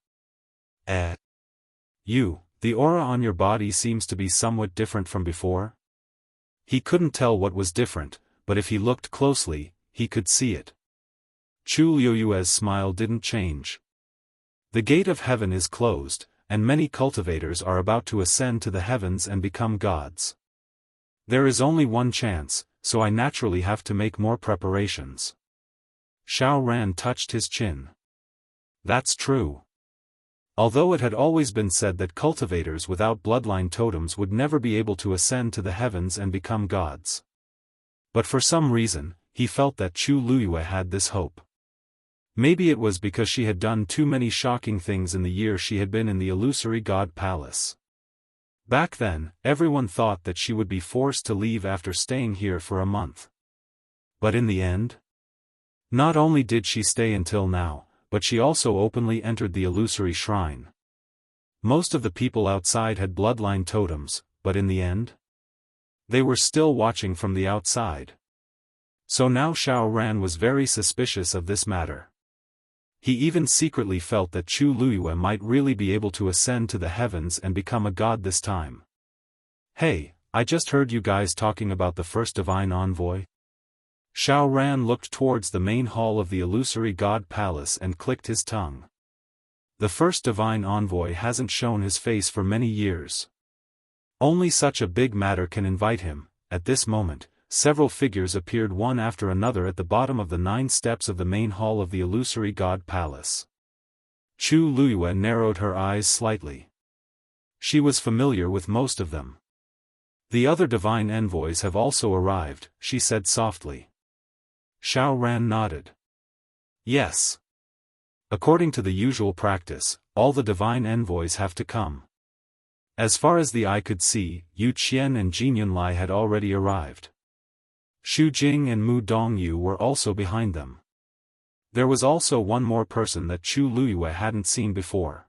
S1: The aura on your body seems to be somewhat different from before?" He couldn't tell what was different, but if he looked closely, he could see it. Chu Liuyue's smile didn't change. "The gate of heaven is closed, and many cultivators are about to ascend to the heavens and become gods. There is only one chance, so I naturally have to make more preparations." Xiaoran touched his chin. "That's true. Although it had always been said that cultivators without bloodline totems would never be able to ascend to the heavens and become gods. But for some reason, he felt that Chu Liuyue had this hope. Maybe it was because she had done too many shocking things in the year she had been in the illusory god palace. Back then, everyone thought that she would be forced to leave after staying here for a month. But in the end? Not only did she stay until now, but she also openly entered the illusory shrine. Most of the people outside had bloodline totems, but in the end? They were still watching from the outside. So now Xiaoran was very suspicious of this matter. He even secretly felt that Chu Liuyue might really be able to ascend to the heavens and become a god this time. "Hey, I just heard you guys talking about the first divine envoy." Xiaoran looked towards the main hall of the illusory god palace and clicked his tongue. The first divine envoy hasn't shown his face for many years. Only such a big matter can invite him. At this moment, several figures appeared one after another at the bottom of the 9 steps of the main hall of the illusory god palace. Chu Liuyue narrowed her eyes slightly. She was familiar with most of them. "The other divine envoys have also arrived," she said softly. Xiaoran nodded. "Yes. According to the usual practice, all the divine envoys have to come." As far as the eye could see, Yu Qian and Jin Yunlai had already arrived. Xu Jing and Mu Dongyu were also behind them. There was also one more person that Chu Liuyue hadn't seen before.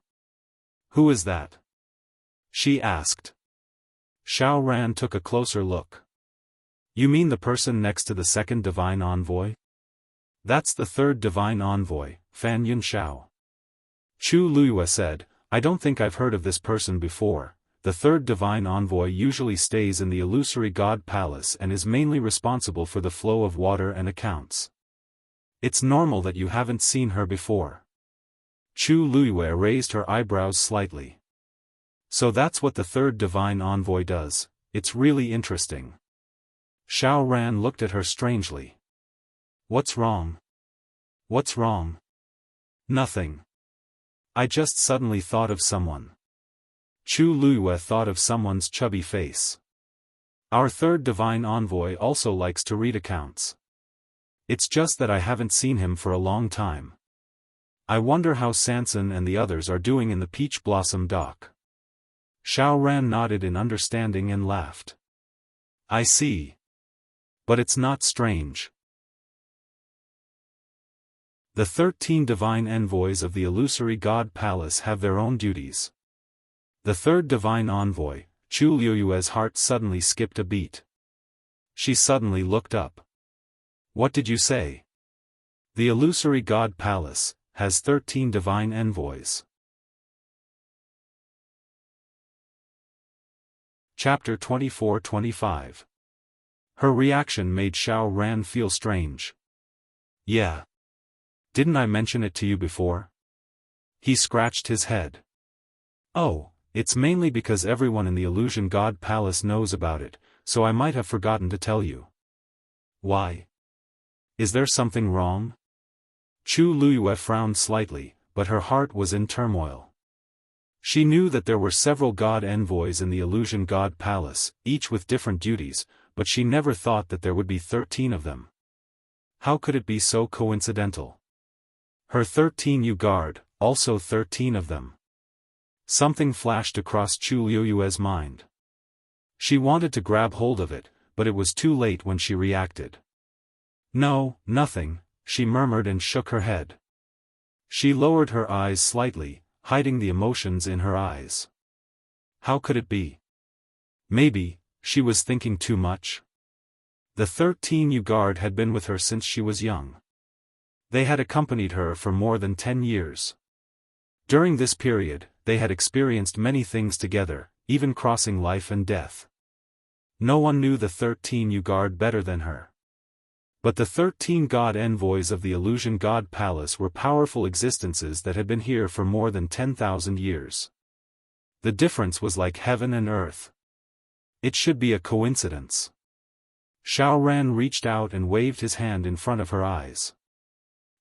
S1: "Who is that?" she asked. Xiaoran took a closer look. "You mean the person next to the second divine envoy?" That's the third divine envoy, Fan Yunxiao. Chu Luiyue said, I don't think I've heard of this person before. The third divine envoy usually stays in the illusory god palace and is mainly responsible for the flow of water and accounts. It's normal that you haven't seen her before. Chu Luiyue raised her eyebrows slightly. So that's what the third divine envoy does. It's really interesting. Xiao Ran looked at her strangely. What's wrong? What's wrong? Nothing. I just suddenly thought of someone. Chu Luiyue thought of someone's chubby face. Our third divine envoy also likes to read accounts. It's just that I haven't seen him for a long time. I wonder how Sanson and the others are doing in the Peach Blossom dock. Xiao Ran nodded in understanding and laughed. I see. But it's not strange. The 13 divine envoys of the illusory god palace have their own duties. The third divine envoy, Chu Luiyue's heart suddenly skipped a beat. She suddenly looked up. What did you say? The illusory god palace has 13 divine envoys. Chapter 24-25. Her reaction made Xiao Ran feel strange. Yeah. Didn't I mention it to you before? He scratched his head. Oh, it's mainly because everyone in the Illusion God Palace knows about it, so I might have forgotten to tell you. Why? Is there something wrong? Chu Luiyue frowned slightly, but her heart was in turmoil. She knew that there were several god envoys in the Illusion God Palace, each with different duties, but she never thought that there would be 13 of them. How could it be so coincidental? Her 13 guard, also 13 of them. Something flashed across Chu Luiyue's mind. She wanted to grab hold of it, but it was too late when she reacted. No, nothing, she murmured and shook her head. She lowered her eyes slightly, hiding the emotions in her eyes. How could it be? Maybe, she was thinking too much. The 13 guard had been with her since she was young. They had accompanied her for more than 10 years. During this period, they had experienced many things together, even crossing life and death. No one knew the 13 guard better than her. But the 13 god envoys of the Illusion God Palace were powerful existences that had been here for more than 10,000 years. The difference was like heaven and earth. It should be a coincidence. Xiao Ran reached out and waved his hand in front of her eyes.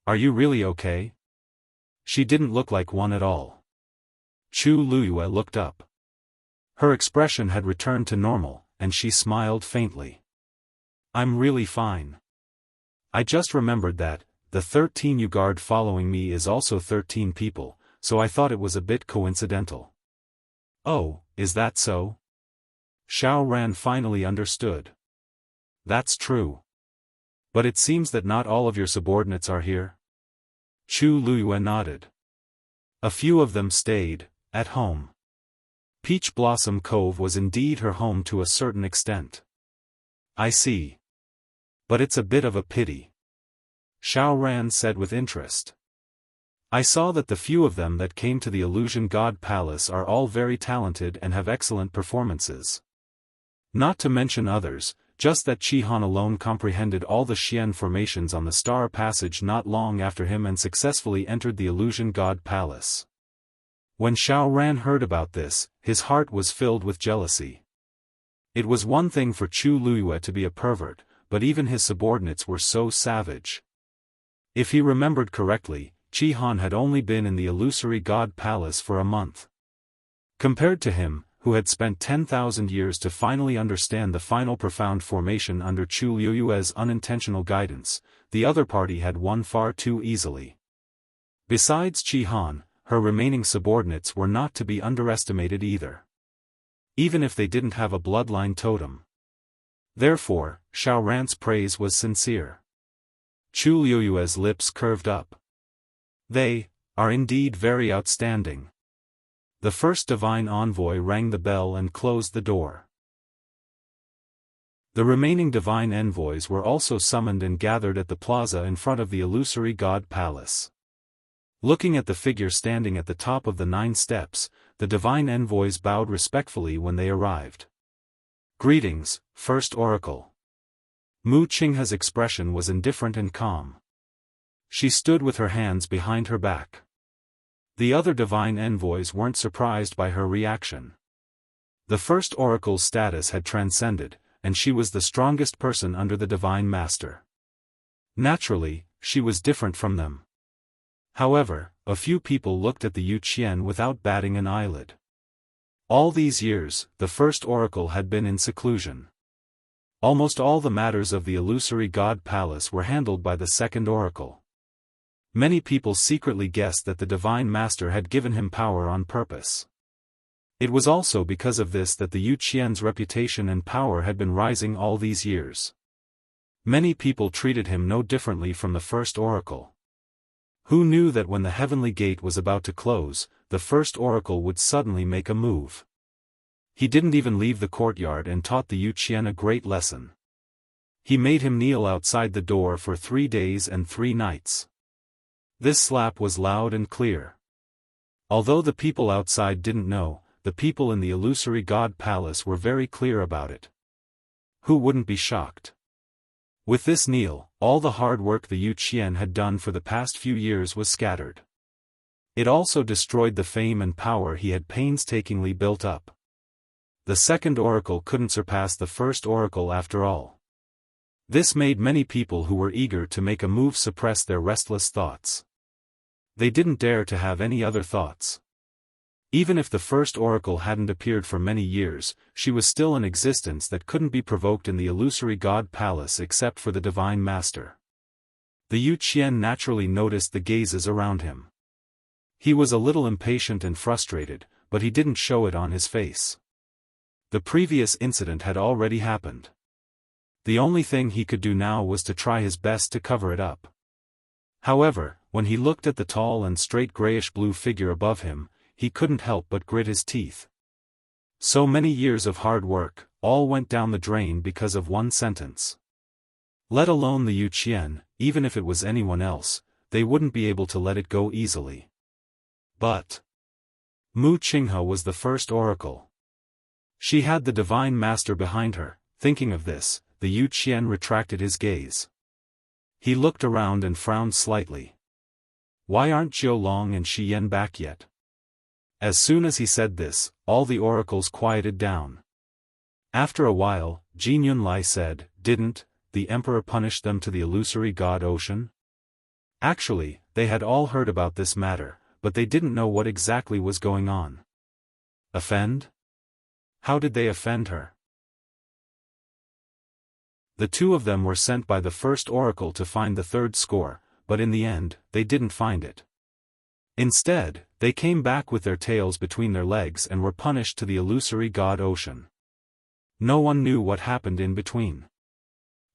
S1: Are you really okay? She didn't look like one at all. Chu Luiyue looked up. Her expression had returned to normal, and she smiled faintly. I'm really fine. I just remembered that, the 13 guard following me is also 13 people, so I thought it was a bit coincidental. Oh, is that so? Xiao Ran finally understood. That's true. But it seems that not all of your subordinates are here. Chu Luiyue nodded. A few of them stayed, at home. Peach Blossom Cove was indeed her home to a certain extent. I see. But it's a bit of a pity. Xiao Ran said with interest. I saw that the few of them that came to the Illusion God Palace are all very talented and have excellent performances. Not to mention others, just that Qihan alone comprehended all the Xian formations on the Star Passage not long after him and successfully entered the Illusion God Palace. When Xiao Ran heard about this, his heart was filled with jealousy. It was one thing for Chu Luiyue to be a pervert, but even his subordinates were so savage. If he remembered correctly, Qihan had only been in the Illusory God Palace for a month. Compared to him, who had spent 10,000 years to finally understand the final profound formation under Chu Luiyue's unintentional guidance, the other party had won far too easily. Besides Qihan, her remaining subordinates were not to be underestimated either. Even if they didn't have a bloodline totem. Therefore, Xiao Ran's praise was sincere. Chu Luiyue's lips curved up. They are indeed very outstanding. The first divine envoy rang the bell and closed the door. The remaining divine envoys were also summoned and gathered at the plaza in front of the illusory god palace. Looking at the figure standing at the top of the 9 steps, the divine envoys bowed respectfully when they arrived. "Greetings, First Oracle." Mu Qinghe's expression was indifferent and calm. She stood with her hands behind her back. The other divine envoys weren't surprised by her reaction. The First Oracle's status had transcended, and she was the strongest person under the Divine Master. Naturally, she was different from them. However, a few people looked at the Yu Qian without batting an eyelid. All these years, the First Oracle had been in seclusion. Almost all the matters of the illusory god palace were handled by the Second Oracle. Many people secretly guessed that the Divine Master had given him power on purpose. It was also because of this that the Yu Qian's reputation and power had been rising all these years. Many people treated him no differently from the First Oracle. Who knew that when the heavenly gate was about to close, the First Oracle would suddenly make a move? He didn't even leave the courtyard and taught the Yu Qian a great lesson. He made him kneel outside the door for 3 days and 3 nights. This slap was loud and clear. Although the people outside didn't know, the people in the illusory god palace were very clear about it. Who wouldn't be shocked? With this kneel, all the hard work the Yu Qian had done for the past few years was scattered. It also destroyed the fame and power he had painstakingly built up. The Second Oracle couldn't surpass the First Oracle after all. This made many people who were eager to make a move suppress their restless thoughts. They didn't dare to have any other thoughts. Even if the First Oracle hadn't appeared for many years, she was still an existence that couldn't be provoked in the illusory god palace except for the Divine Master. The Yu Qian naturally noticed the gazes around him. He was a little impatient and frustrated, but he didn't show it on his face. The previous incident had already happened. The only thing he could do now was to try his best to cover it up. However, when he looked at the tall and straight grayish-blue figure above him, he couldn't help but grit his teeth. So many years of hard work, all went down the drain because of one sentence. Let alone the Yu Qian, even if it was anyone else, they wouldn't be able to let it go easily. But Mu Qinghe was the First Oracle. She had the Divine Master behind her. Thinking of this, the Yu Qian retracted his gaze. He looked around and frowned slightly. Why aren't Jiu Long and Shi Yan back yet? As soon as he said this, all the oracles quieted down. After a while, Jin Yunlai said, "Didn't the Emperor punish them to the illusory god ocean?" Actually, they had all heard about this matter, but they didn't know what exactly was going on. Offend? How did they offend her? The 2 of them were sent by the First Oracle to find the 3rd score, but in the end, they didn't find it. Instead, they came back with their tails between their legs and were punished to the illusory god ocean. No one knew what happened in between.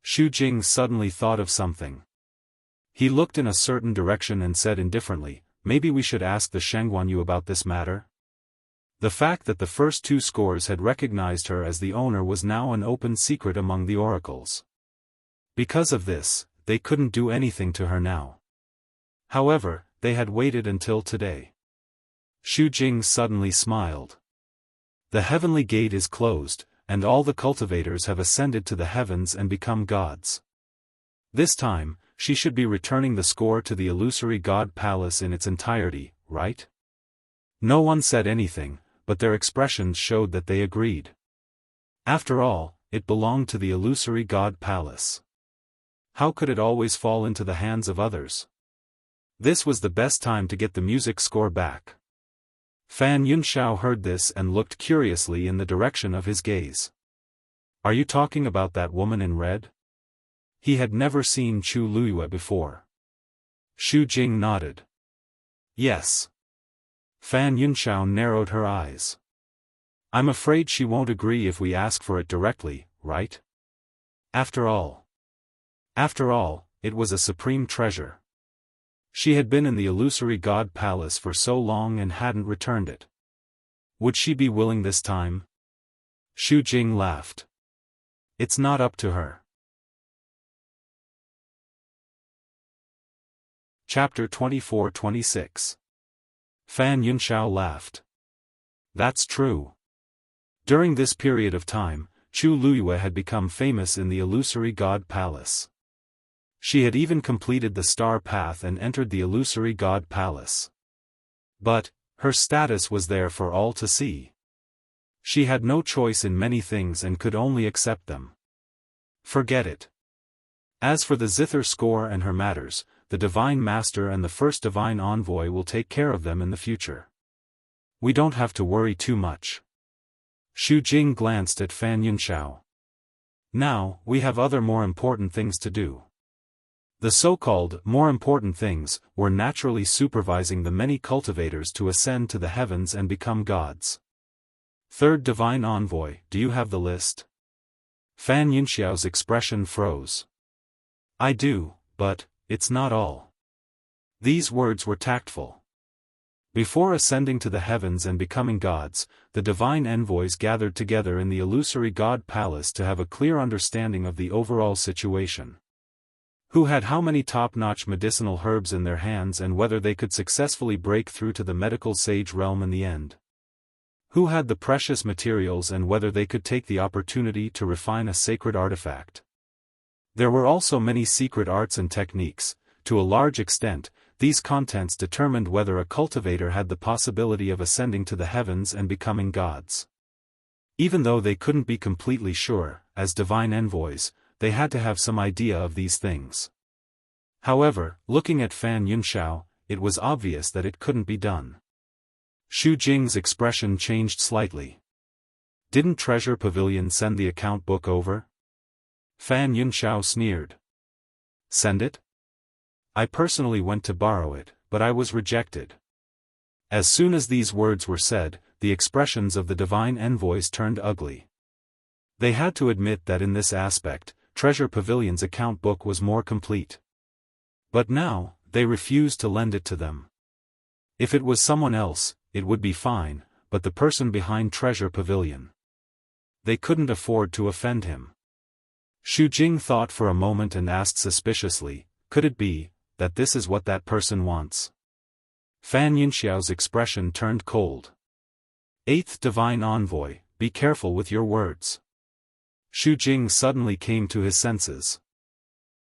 S1: Xu Jing suddenly thought of something. He looked in a certain direction and said indifferently, "Maybe we should ask the Shengguanyu about this matter?" The fact that the first 2 scores had recognized her as the owner was now an open secret among the oracles. Because of this, they couldn't do anything to her now. However, they had waited until today. Xu Jing suddenly smiled. The heavenly gate is closed, and all the cultivators have ascended to the heavens and become gods. This time, she should be returning the score to the illusory god palace in its entirety, right? No one said anything, but their expressions showed that they agreed. After all, it belonged to the illusory god palace. How could it always fall into the hands of others? This was the best time to get the music score back. Fan Yunxiao heard this and looked curiously in the direction of his gaze. Are you talking about that woman in red? He had never seen Chu Luyue before. Xu Jing nodded. Yes. Fan Yunxiao narrowed her eyes. I'm afraid she won't agree if we ask for it directly, right? After all, it was a supreme treasure. She had been in the illusory god palace for so long and hadn't returned it. Would she be willing this time? Xu Jing laughed. It's not up to her. Chapter 24-26. Fan Yunxiao laughed. That's true. During this period of time, Chu Luyue had become famous in the illusory god palace. She had even completed the star path and entered the illusory god palace. But, her status was there for all to see. She had no choice in many things and could only accept them. Forget it. As for the zither score and her matters, the Divine Master and the first Divine Envoy will take care of them in the future. We don't have to worry too much. Xu Jing glanced at Fan Yunxiao. Now, we have other more important things to do. The so-called more important things were naturally supervising the many cultivators to ascend to the heavens and become gods. Third Divine Envoy, do you have the list? Fan Yunxiao's expression froze. I do, but it's not all. These words were tactful. Before ascending to the heavens and becoming gods, the divine envoys gathered together in the illusory god palace to have a clear understanding of the overall situation. Who had how many top-notch medicinal herbs in their hands and whether they could successfully break through to the medical sage realm in the end. Who had the precious materials and whether they could take the opportunity to refine a sacred artifact. There were also many secret arts and techniques. To a large extent, these contents determined whether a cultivator had the possibility of ascending to the heavens and becoming gods. Even though they couldn't be completely sure, as divine envoys, they had to have some idea of these things. However, looking at Fan Yunxiao, it was obvious that it couldn't be done. Xu Jing's expression changed slightly. Didn't Treasure Pavilion send the account book over? Fan Yunxiao sneered. Send it? I personally went to borrow it, but I was rejected. As soon as these words were said, the expressions of the divine envoys turned ugly. They had to admit that in this aspect, Treasure Pavilion's account book was more complete. But now, they refused to lend it to them. If it was someone else, it would be fine, but the person behind Treasure Pavilion. They couldn't afford to offend him. Xu Jing thought for a moment and asked suspiciously, could it be that this is what that person wants? Fan Yunxiao's expression turned cold. Eighth Divine Envoy, be careful with your words. Xu Jing suddenly came to his senses.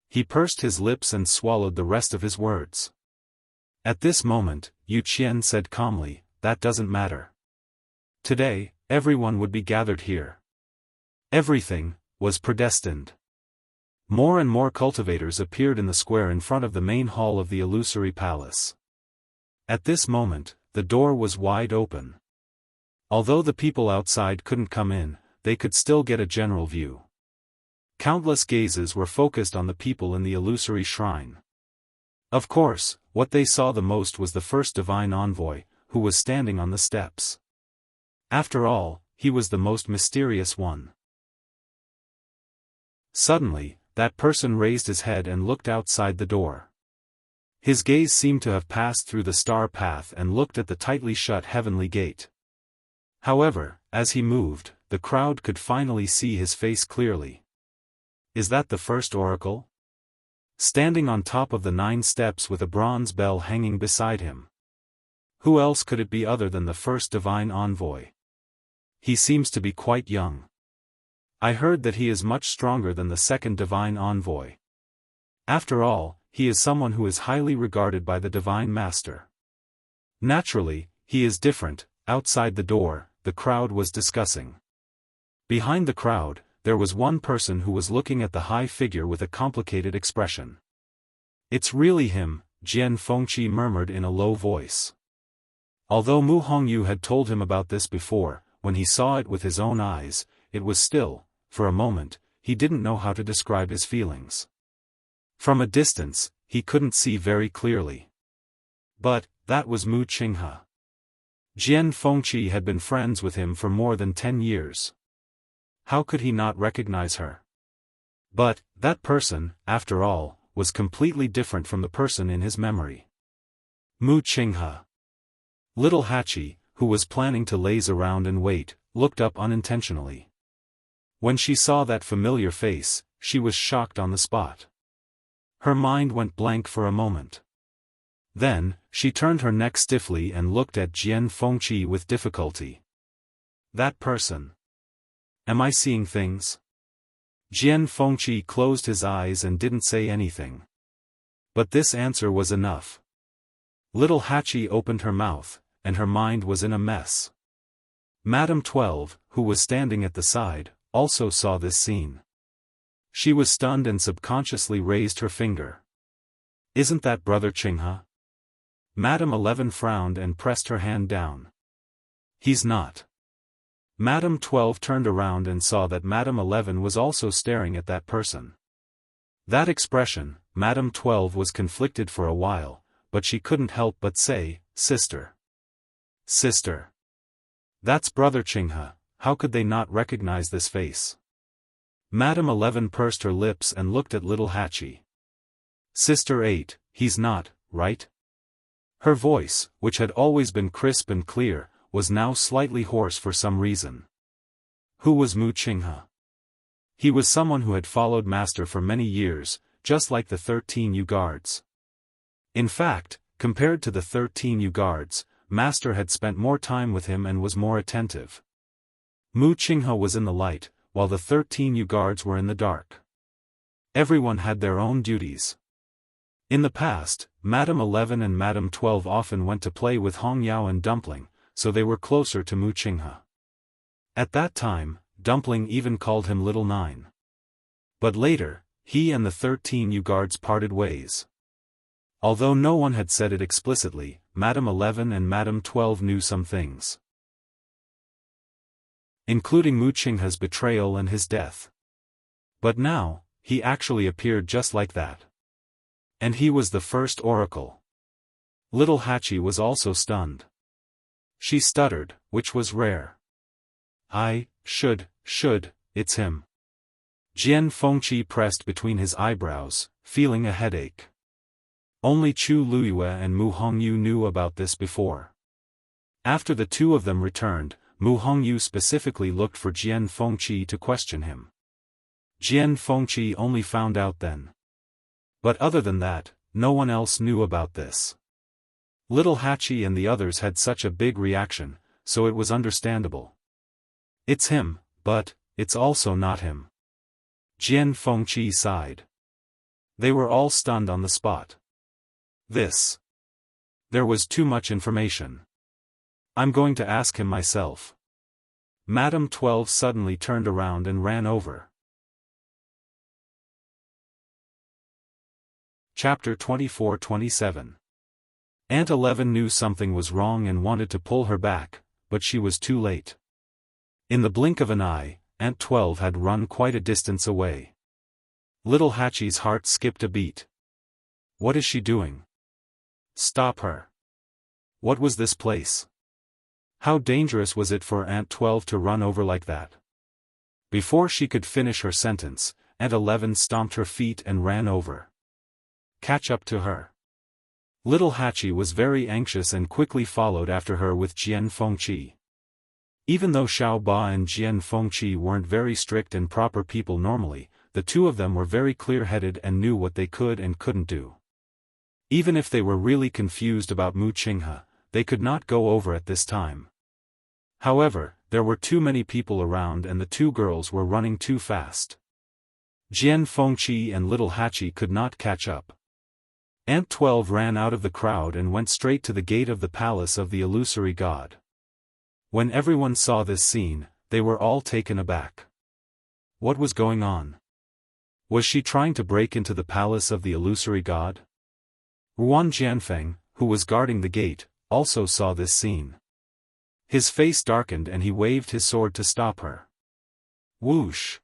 S1: He pursed his lips and swallowed the rest of his words. At this moment, Yu Qian said calmly, that doesn't matter. Today, everyone would be gathered here. Everything was predestined. More and more cultivators appeared in the square in front of the main hall of the illusory palace. At this moment, the door was wide open. Although the people outside couldn't come in, they could still get a general view. Countless gazes were focused on the people in the illusory shrine. Of course, what they saw the most was the first divine envoy, who was standing on the steps. After all, he was the most mysterious one. Suddenly, that person raised his head and looked outside the door. His gaze seemed to have passed through the star path and looked at the tightly shut heavenly gate. However, as he moved, the crowd could finally see his face clearly. Is that the first oracle? Standing on top of the 9 steps with a bronze bell hanging beside him. Who else could it be other than the first divine envoy? He seems to be quite young. I heard that he is much stronger than the second divine envoy. After all, he is someone who is highly regarded by the divine master. Naturally, he is different. Outside the door, the crowd was discussing. Behind the crowd, there was one person who was looking at the high figure with a complicated expression. It's really him, Jian Fengqi murmured in a low voice. Although Mu Hongyu had told him about this before, when he saw it with his own eyes, it was still, for a moment, he didn't know how to describe his feelings. From a distance, he couldn't see very clearly. But, that was Mu Qinghe. Jian Fengqi had been friends with him for more than 10 years. How could he not recognize her? But, that person, after all, was completely different from the person in his memory. Mu Qinghe. Little Hachi, who was planning to laze around and wait, looked up unintentionally. When she saw that familiar face, she was shocked on the spot. Her mind went blank for a moment. Then, she turned her neck stiffly and looked at Jian Fengqi with difficulty. That person. Am I seeing things? Jian Fengqi closed his eyes and didn't say anything. But this answer was enough. Little Hachi opened her mouth, and her mind was in a mess. Madame 12, who was standing at the side, also saw this scene. She was stunned and subconsciously raised her finger. Isn't that Brother Qinghe? Madame 11 frowned and pressed her hand down. He's not. Madame 12 turned around and saw that Madame 11 was also staring at that person. That expression, Madame 12 was conflicted for a while, but she couldn't help but say, Sister. Sister. That's Brother Qinghe, how could they not recognize this face? Madame 11 pursed her lips and looked at little Hachi. Sister 8, he's not, right? Her voice, which had always been crisp and clear, was now slightly hoarse for some reason. Who was Mu Qinghe? He was someone who had followed Master for many years, just like the 13 Yu guards. In fact, compared to the 13 Yu guards, Master had spent more time with him and was more attentive. Mu Qinghe was in the light, while the 13 Yu guards were in the dark. Everyone had their own duties. In the past, Madame 11 and Madame 12 often went to play with Hongyao and Dumpling, so they were closer to Mu Qinghe. At that time, Dumpling even called him Little Nine. But later, he and the 13 Yu guards parted ways. Although no one had said it explicitly, Madame 11 and Madame 12 knew some things. Including Mu Qinghe's betrayal and his death. But now, he actually appeared just like that. And he was the first oracle. Little Hachi was also stunned. She stuttered, which was rare. It's him. Jian Fengqi pressed between his eyebrows, feeling a headache. Only Chu Luyue and Mu Hongyu knew about this before. After the two of them returned, Mu Hongyu specifically looked for Jian Fengqi to question him. Jian Fengqi only found out then. But other than that, no one else knew about this. Little Hachi and the others had such a big reaction, so it was understandable. It's him, but it's also not him. Jian Fengqi sighed. They were all stunned on the spot. There was too much information. I'm going to ask him myself. Madame 12 suddenly turned around and ran over. Chapter 24-27. Aunt 11 knew something was wrong and wanted to pull her back, but she was too late. In the blink of an eye, Aunt 12 had run quite a distance away. Little Hachi's heart skipped a beat. What is she doing? Stop her. What was this place? How dangerous was it for Aunt 12 to run over like that? Before she could finish her sentence, Aunt 11 stomped her feet and ran over. Catch up to her. Little Hachi was very anxious and quickly followed after her with Jian Fengqi. Even though Xiao Ba and Jian Fengqi weren't very strict and proper people normally, the two of them were very clear-headed and knew what they could and couldn't do. Even if they were really confused about Mu Qinghe, they could not go over at this time. However, there were too many people around and the two girls were running too fast. Jian Fengqi and Little Hachi could not catch up. Aunt 12 ran out of the crowd and went straight to the gate of the palace of the illusory god. When everyone saw this scene, they were all taken aback. What was going on? Was she trying to break into the palace of the illusory god? Ruan Jianfeng, who was guarding the gate, also saw this scene. His face darkened and he waved his sword to stop her. Whoosh!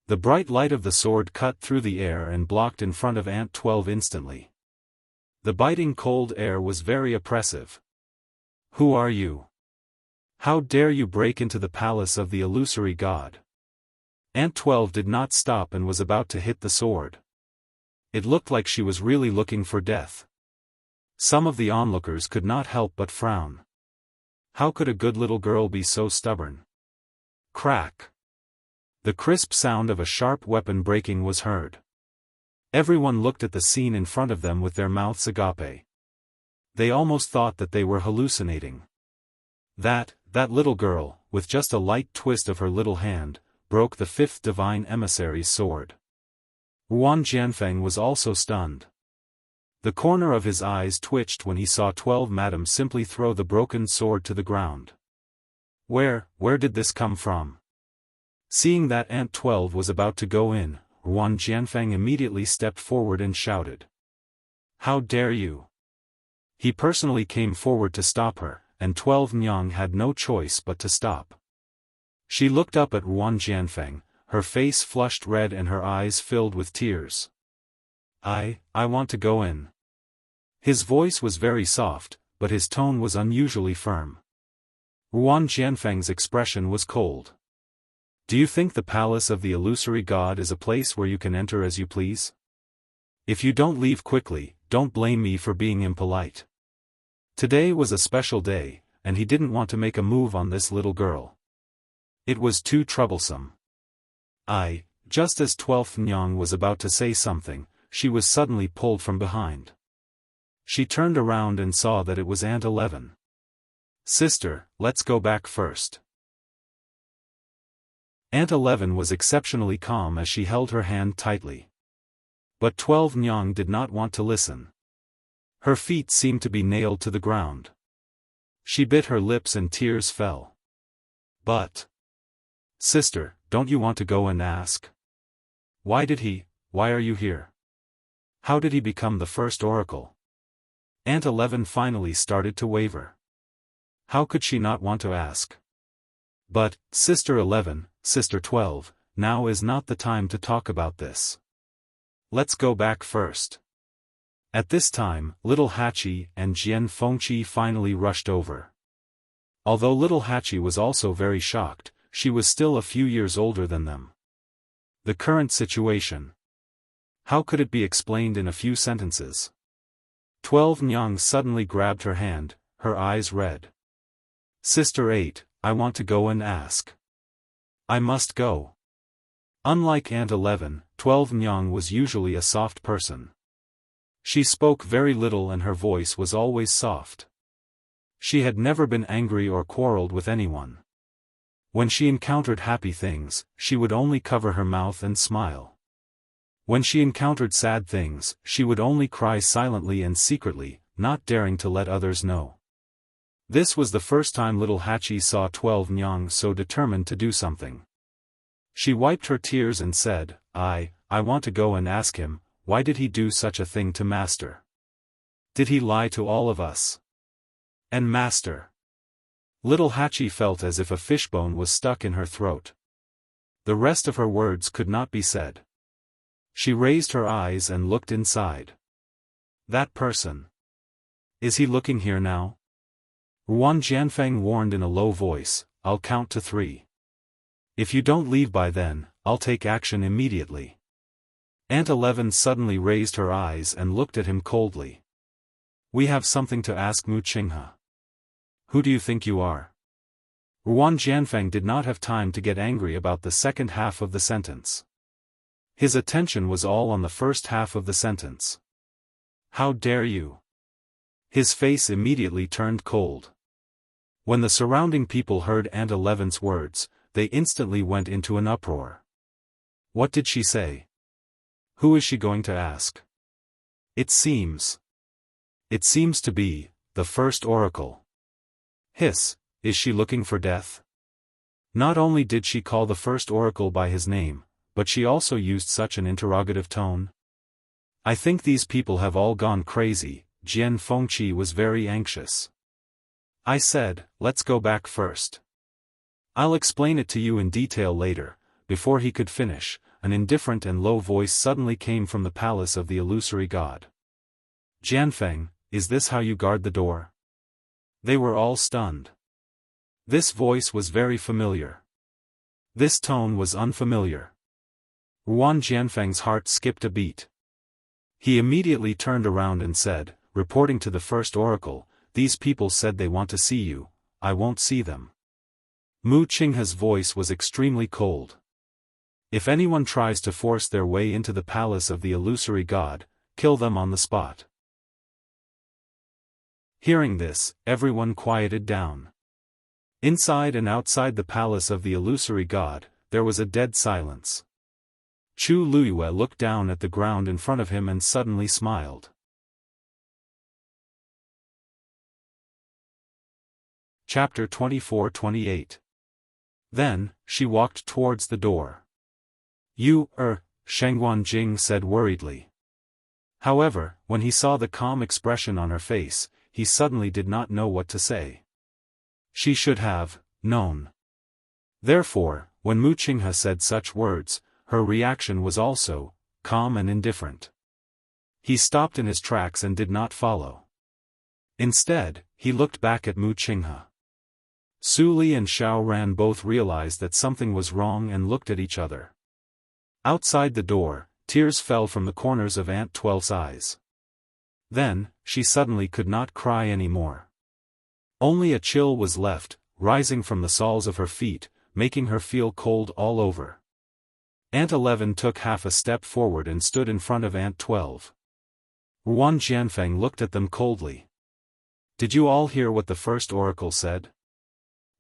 S1: The bright light of the sword cut through the air and blocked in front of Aunt 12 instantly. The biting cold air was very oppressive. Who are you? How dare you break into the palace of the illusory god? Aunt 12 did not stop and was about to hit the sword. It looked like she was really looking for death. Some of the onlookers could not help but frown. How could a good little girl be so stubborn? Crack! The crisp sound of a sharp weapon breaking was heard. Everyone looked at the scene in front of them with their mouths agape. They almost thought that they were hallucinating. That little girl, with just a light twist of her little hand, broke the fifth divine emissary's sword. Yuan Jianfeng was also stunned. The corner of his eyes twitched when he saw 12 madams simply throw the broken sword to the ground. Where did this come from? Seeing that Aunt 12 was about to go in, Yuan Jianfeng immediately stepped forward and shouted. How dare you! He personally came forward to stop her, and 12 Nyang had no choice but to stop. She looked up at Yuan Jianfeng, her face flushed red and her eyes filled with tears. I want to go in. His voice was very soft, but his tone was unusually firm. Yuan Jianfeng's expression was cold. Do you think the palace of the illusory god is a place where you can enter as you please? If you don't leave quickly, don't blame me for being impolite. Today was a special day, and he didn't want to make a move on this little girl. It was too troublesome. Just as 12th Nyang was about to say something, she was suddenly pulled from behind. She turned around and saw that it was Aunt 11. Sister, let's go back first. Aunt 11 was exceptionally calm as she held her hand tightly. But 12 Nyang did not want to listen. Her feet seemed to be nailed to the ground. She bit her lips and tears fell. But, sister, don't you want to go and ask? Why are you here? How did he become the first oracle? Aunt 11 finally started to waver. How could she not want to ask? But, Sister 11, Sister 12, now is not the time to talk about this. Let's go back first. At this time, little Hachi and Jian Fengqi finally rushed over. Although little Hachi was also very shocked, she was still a few years older than them. The current situation. How could it be explained in a few sentences? 12 Nyang suddenly grabbed her hand, her eyes red. Sister 8, I want to go and ask. I must go. Unlike Aunt 11, 12 Nyang was usually a soft person. She spoke very little and her voice was always soft. She had never been angry or quarreled with anyone. When she encountered happy things, she would only cover her mouth and smile. When she encountered sad things, she would only cry silently and secretly, not daring to let others know. This was the first time little Hachi saw 12 Nyang so determined to do something. She wiped her tears and said, I want to go and ask him, why did he do such a thing to Master? Did he lie to all of us? And Master? Little Hachi felt as if a fishbone was stuck in her throat. The rest of her words could not be said. She raised her eyes and looked inside. That person. Is he looking here now? Yuan Jianfeng warned in a low voice, I'll count to 3. If you don't leave by then, I'll take action immediately. Aunt 11 suddenly raised her eyes and looked at him coldly. We have something to ask Mu Qinghe. Who do you think you are? Yuan Jianfeng did not have time to get angry about the second half of the sentence. His attention was all on the first half of the sentence. How dare you? His face immediately turned cold. When the surrounding people heard Aunt 11's words, they instantly went into an uproar. What did she say? Who is she going to ask? It seems to be the first oracle. Hiss, is she looking for death? Not only did she call the first oracle by his name, but she also used such an interrogative tone. I think these people have all gone crazy. Jian Fengqi was very anxious. I said, let's go back first. I'll explain it to you in detail later. Before he could finish, an indifferent and low voice suddenly came from the palace of the illusory god. Jianfeng, is this how you guard the door? They were all stunned. This voice was very familiar. This tone was unfamiliar. Yuan Jianfeng's heart skipped a beat. He immediately turned around and said, reporting to the first oracle, these people said they want to see you, I won't see them. Mu Qinghe's voice was extremely cold. If anyone tries to force their way into the palace of the illusory god, kill them on the spot. Hearing this, everyone quieted down. Inside and outside the palace of the illusory god, there was a dead silence. Chu Luiyue looked down at the ground in front of him and suddenly smiled. Chapter 24-28. Then, she walked towards the door. Shengguan Jing said worriedly. However, when he saw the calm expression on her face, he suddenly did not know what to say. She should have known. Therefore, when Mu Qinghe said such words, her reaction was also calm and indifferent. He stopped in his tracks and did not follow. Instead, he looked back at Mu Qinghe. Su Li and Xiao Ran both realized that something was wrong and looked at each other. Outside the door, tears fell from the corners of Aunt 12's eyes. Then, she suddenly could not cry anymore. Only a chill was left, rising from the soles of her feet, making her feel cold all over. Aunt 11 took half a step forward and stood in front of Aunt 12. Ruan Jianfeng looked at them coldly. Did you all hear what the first oracle said?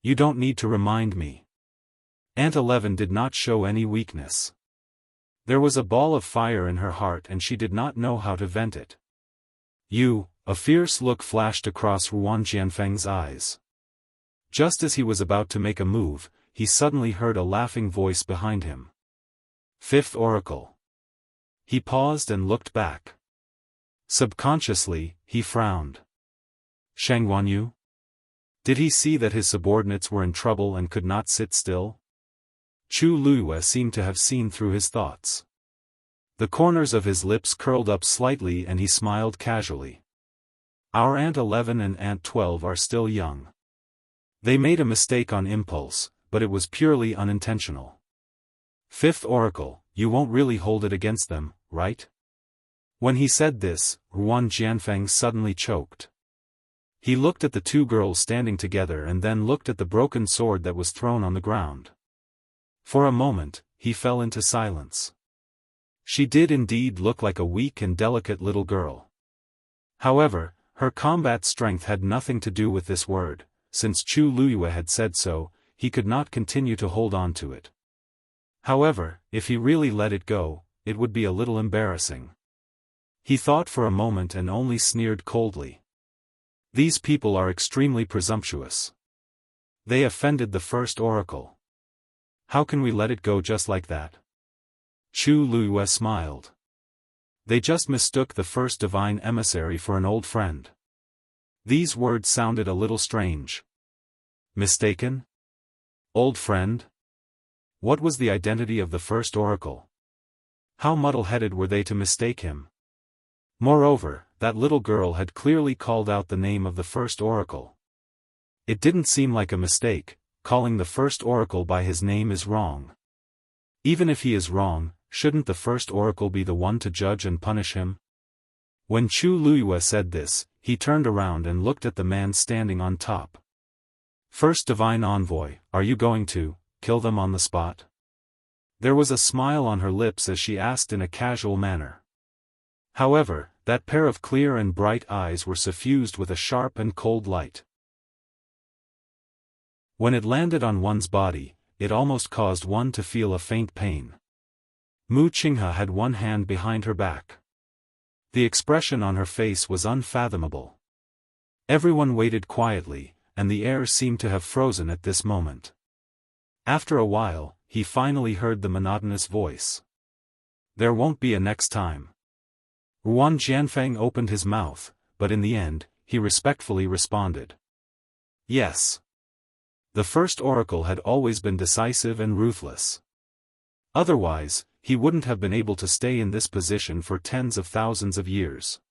S1: You don't need to remind me. Aunt 11 did not show any weakness. There was a ball of fire in her heart and she did not know how to vent it. A fierce look flashed across Ruan Jianfeng's eyes. Just as he was about to make a move, he suddenly heard a laughing voice behind him. Fifth oracle. He paused and looked back. Subconsciously, he frowned. Shang Guanyu? Did he see that his subordinates were in trouble and could not sit still? Chu Luiyue seemed to have seen through his thoughts. The corners of his lips curled up slightly and he smiled casually. Our Aunt 11 and Aunt 12 are still young. They made a mistake on impulse, but it was purely unintentional. Fifth oracle, you won't really hold it against them, right? When he said this, Ruan Jianfeng suddenly choked. He looked at the two girls standing together and then looked at the broken sword that was thrown on the ground. For a moment, he fell into silence. She did indeed look like a weak and delicate little girl. However, her combat strength had nothing to do with this word. Since Chu Luiyue had said so, he could not continue to hold on to it. However, if he really let it go, it would be a little embarrassing. He thought for a moment and only sneered coldly. These people are extremely presumptuous. They offended the first oracle. How can we let it go just like that? Chu Luiyue smiled. They just mistook the first divine emissary for an old friend. These words sounded a little strange. Mistaken? Old friend? What was the identity of the first oracle? How muddle-headed were they to mistake him? Moreover, that little girl had clearly called out the name of the first oracle. It didn't seem like a mistake. Calling the first oracle by his name is wrong. Even if he is wrong, shouldn't the first oracle be the one to judge and punish him? When Chu Luiyue said this, he turned around and looked at the man standing on top. First divine envoy, are you going to kill them on the spot? There was a smile on her lips as she asked in a casual manner. However, that pair of clear and bright eyes were suffused with a sharp and cold light. When it landed on one's body, it almost caused one to feel a faint pain. Mu Qinghe had one hand behind her back. The expression on her face was unfathomable. Everyone waited quietly, and the air seemed to have frozen at this moment. After a while, he finally heard the monotonous voice. There won't be a next time. Ruan Jianfeng opened his mouth, but in the end, he respectfully responded. Yes. The first oracle had always been decisive and ruthless. Otherwise, he wouldn't have been able to stay in this position for tens of thousands of years.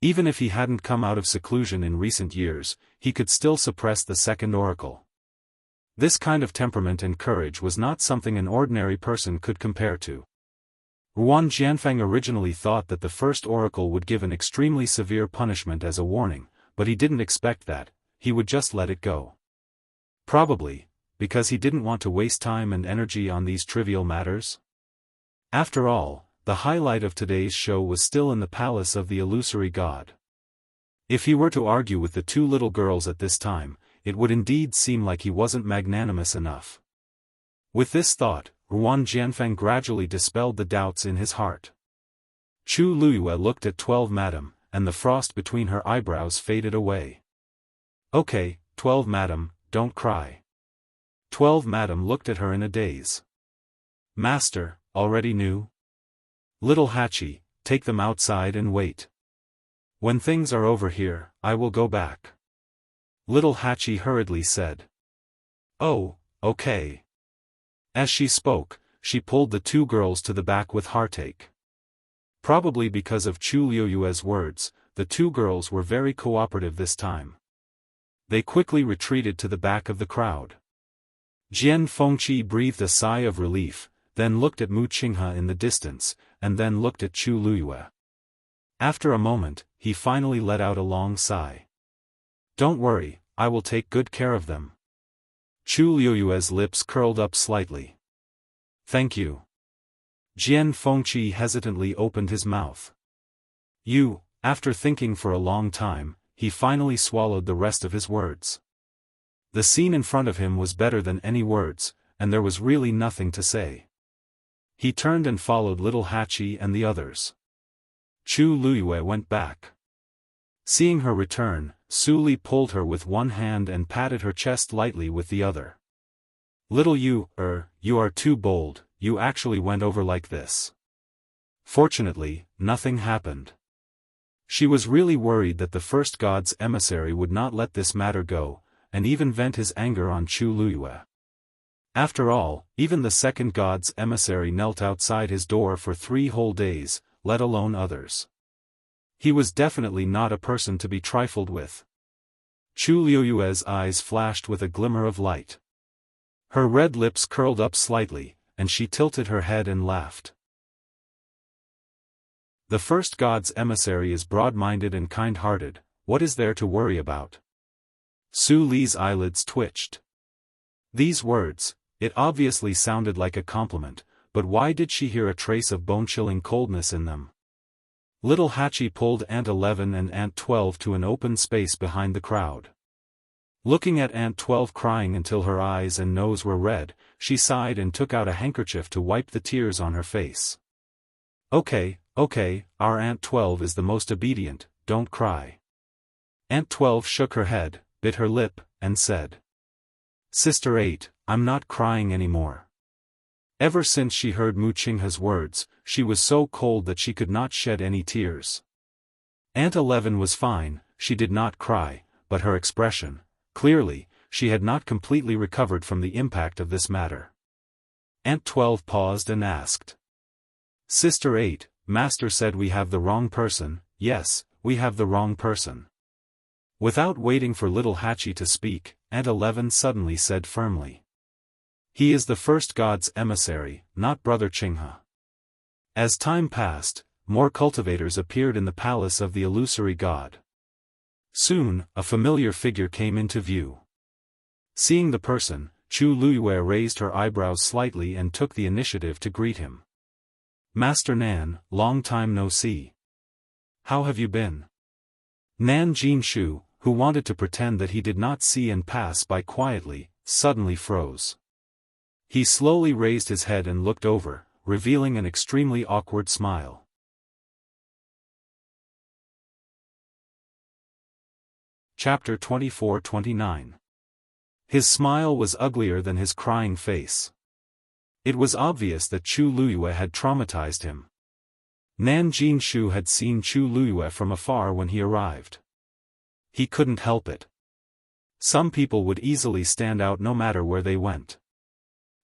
S1: Even if he hadn't come out of seclusion in recent years, he could still suppress the second oracle. This kind of temperament and courage was not something an ordinary person could compare to. Ruan Jianfeng originally thought that the first oracle would give an extremely severe punishment as a warning, but he didn't expect that. He would just let it go. Probably, because he didn't want to waste time and energy on these trivial matters? After all, the highlight of today's show was still in the palace of the illusory god. If he were to argue with the two little girls at this time, it would indeed seem like he wasn't magnanimous enough. With this thought, Ruan Jianfeng gradually dispelled the doubts in his heart. Chu Luyue looked at 12 Madam, and the frost between her eyebrows faded away. Okay, 12 Madam, don't cry. 12 Madam looked at her in a daze. Master, already knew? Little Hachi, take them outside and wait. When things are over here, I will go back. Little Hachi hurriedly said. Oh, okay. As she spoke, she pulled the two girls to the back with heartache. Probably because of Chu Liyue's words, the two girls were very cooperative this time. They quickly retreated to the back of the crowd. Jian Fengqi breathed a sigh of relief, then looked at Mu Qinghe in the distance, and then looked at Chu Liyue. After a moment, he finally let out a long sigh. Don't worry, I will take good care of them. Chu Liyue's lips curled up slightly. Thank you. Jian Fengqi hesitantly opened his mouth. After thinking for a long time, he finally swallowed the rest of his words. The scene in front of him was better than any words, and there was really nothing to say. He turned and followed little Hachi and the others. Chu Liyue went back. Seeing her return, Su Li pulled her with one hand and patted her chest lightly with the other. Little you are too bold, you actually went over like this. Fortunately, nothing happened. She was really worried that the first god's emissary would not let this matter go, and even vent his anger on Chu Liyue. After all, even the second god's emissary knelt outside his door for 3 whole days, let alone others. He was definitely not a person to be trifled with. Chu Liyue's eyes flashed with a glimmer of light. Her red lips curled up slightly, and she tilted her head and laughed. The first god's emissary is broad-minded and kind-hearted, what is there to worry about? Su Li's eyelids twitched. These words, it obviously sounded like a compliment, but why did she hear a trace of bone-chilling coldness in them? Little Hachi pulled Aunt 11 and Aunt 12 to an open space behind the crowd. Looking at Aunt 12 crying until her eyes and nose were red, she sighed and took out a handkerchief to wipe the tears on her face. Okay, our Aunt 12 is the most obedient, don't cry. Aunt 12 shook her head, bit her lip, and said. Sister 8, I'm not crying anymore. Ever since she heard Mu Qinghe's words, she was so cold that she could not shed any tears. Aunt 11 was fine, she did not cry, but her expression, clearly, she had not completely recovered from the impact of this matter. Aunt 12 paused and asked. Sister 8, Master said we have the wrong person. Yes, we have the wrong person. Without waiting for little Hachi to speak, Aunt 11 suddenly said firmly. He is the first god's emissary, not Brother Qinghe. As time passed, more cultivators appeared in the palace of the illusory god. Soon, a familiar figure came into view. Seeing the person, Chu Liyue raised her eyebrows slightly and took the initiative to greet him. Master Nan, long time no see. How have you been? Nan Jinshu, who wanted to pretend that he did not see and pass by quietly, suddenly froze. He slowly raised his head and looked over, revealing an extremely awkward smile. Chapter 24-29. His smile was uglier than his crying face. It was obvious that Chu Liyue had traumatized him. Nan Jinshu had seen Chu Liyue from afar when he arrived. He couldn't help it. Some people would easily stand out no matter where they went.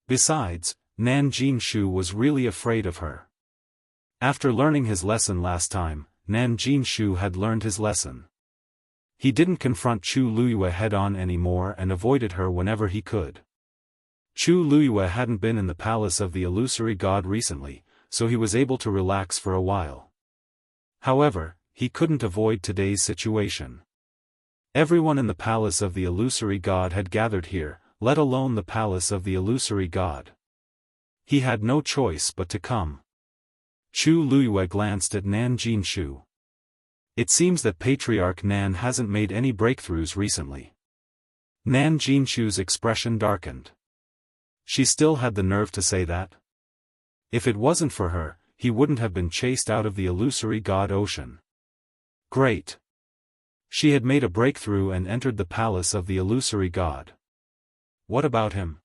S1: Besides, Nan Jinshu was really afraid of her. After learning his lesson last time, Nan Jinshu had learned his lesson. He didn't confront Chu Liyue head-on anymore and avoided her whenever he could. Chu Liyue hadn't been in the palace of the illusory god recently, so he was able to relax for a while. However, he couldn't avoid today's situation. Everyone in the palace of the illusory god had gathered here, let alone the palace of the illusory god. He had no choice but to come. Chu Luiyue glanced at Nan Jinshu. It seems that Patriarch Nan hasn't made any breakthroughs recently. Nan Jinshu's expression darkened. She still had the nerve to say that? If it wasn't for her, he wouldn't have been chased out of the illusory god ocean. Great. She had made a breakthrough and entered the palace of the illusory god. What about him?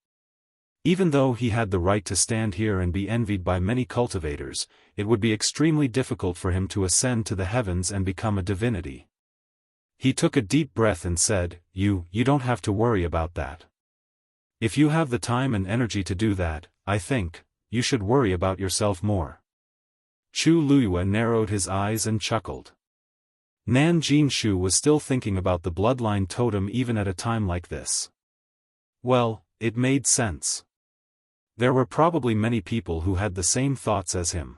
S1: Even though he had the right to stand here and be envied by many cultivators, it would be extremely difficult for him to ascend to the heavens and become a divinity. He took a deep breath and said, You don't have to worry about that. If you have the time and energy to do that, I think, you should worry about yourself more. Chu Luiyue narrowed his eyes and chuckled. Nan Jinshu was still thinking about the bloodline totem even at a time like this. Well, it made sense. There were probably many people who had the same thoughts as him.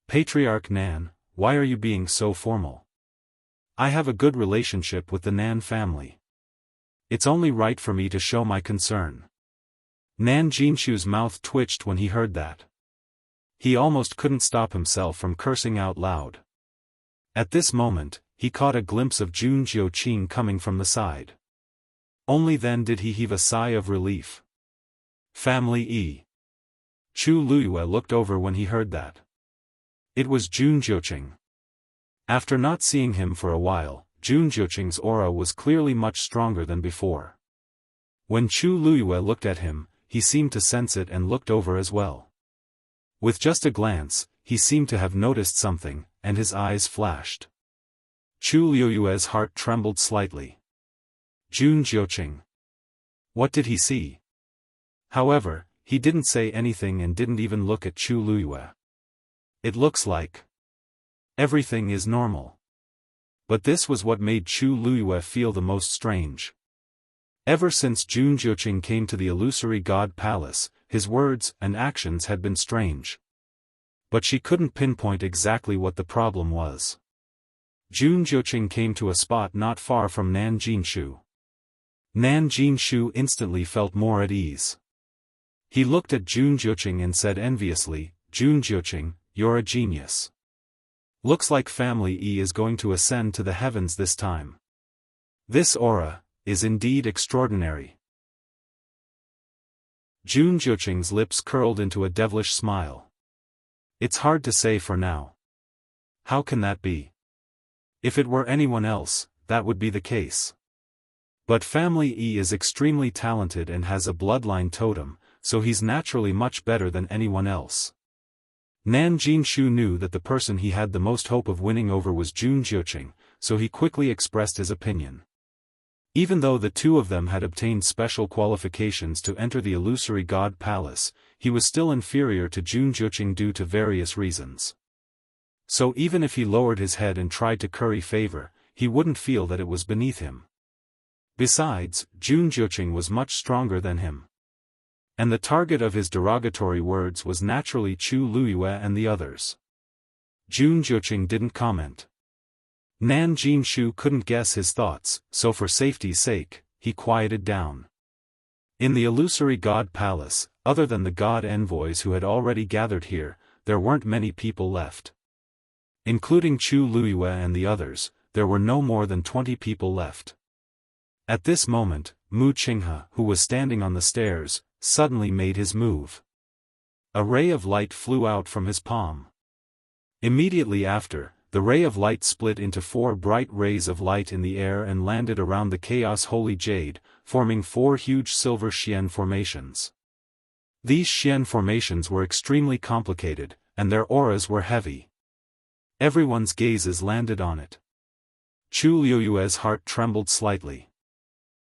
S1: Patriarch Nan, why are you being so formal? I have a good relationship with the Nan family. It's only right for me to show my concern. Nan Jinshu's mouth twitched when he heard that. He almost couldn't stop himself from cursing out loud. At this moment, he caught a glimpse of Jun Jiuqing coming from the side. Only then did he heave a sigh of relief. Family E. Chu Luiyue looked over when he heard that. It was Jun Jiuqing. After not seeing him for a while, Jun Jiuqing's aura was clearly much stronger than before. When Chu Luiyue looked at him, he seemed to sense it and looked over as well. With just a glance, he seemed to have noticed something, and his eyes flashed. Chu Luiyue's heart trembled slightly. Jun Jiuqing. What did he see? However, he didn't say anything and didn't even look at Chu Luiyue. It looks like everything is normal. But this was what made Chu Luiyue feel the most strange. Ever since Jun Jiuqing came to the illusory god palace, his words and actions had been strange. But she couldn't pinpoint exactly what the problem was. Jun Jiuqing came to a spot not far from Nan Jinshu. Nan Jinshu instantly felt more at ease. He looked at Jun Jiuqing and said enviously, Jun Jiuqing, you're a genius. Looks like Family E is going to ascend to the heavens this time. This aura is indeed extraordinary. Jun Jiuqing's lips curled into a devilish smile. It's hard to say for now. How can that be? If it were anyone else, that would be the case. But Family E is extremely talented and has a bloodline totem, so he's naturally much better than anyone else. Nan Jinshu knew that the person he had the most hope of winning over was Jun Jiuqing, so he quickly expressed his opinion. Even though the two of them had obtained special qualifications to enter the illusory god palace, he was still inferior to Jun Jiuqing due to various reasons. So even if he lowered his head and tried to curry favor, he wouldn't feel that it was beneath him. Besides, Jun Jiuqing was much stronger than him. And the target of his derogatory words was naturally Chu Luiyue and the others. Jun Jiuqing didn't comment. Nan Jinshu couldn't guess his thoughts, so for safety's sake, he quieted down. In the illusory god palace, other than the god envoys who had already gathered here, there weren't many people left. Including Chu Luiyue and the others, there were no more than 20 people left. At this moment, Mu Qinghe, who was standing on the stairs, suddenly made his move. A ray of light flew out from his palm. Immediately after, the ray of light split into 4 bright rays of light in the air and landed around the Chaos Holy Jade, forming 4 huge silver Xian formations. These Xian formations were extremely complicated, and their auras were heavy. Everyone's gazes landed on it. Chu Luiyue's heart trembled slightly.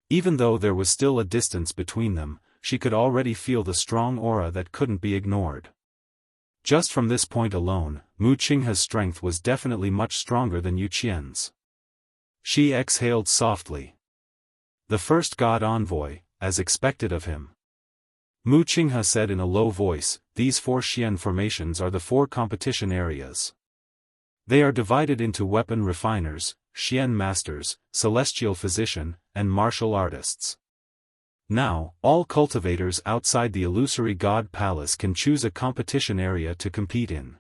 S1: Even though there was still a distance between them, she could already feel the strong aura that couldn't be ignored. Just from this point alone, Mu Qinghe's strength was definitely much stronger than Yu Qian's. She exhaled softly. The first god envoy, as expected of him. Mu Qinghe said in a low voice, these 4 Xian formations are the 4 competition areas. They are divided into weapon refiners, Xian masters, celestial physician, and martial artists. Now, all cultivators outside the illusory god palace can choose a competition area to compete in.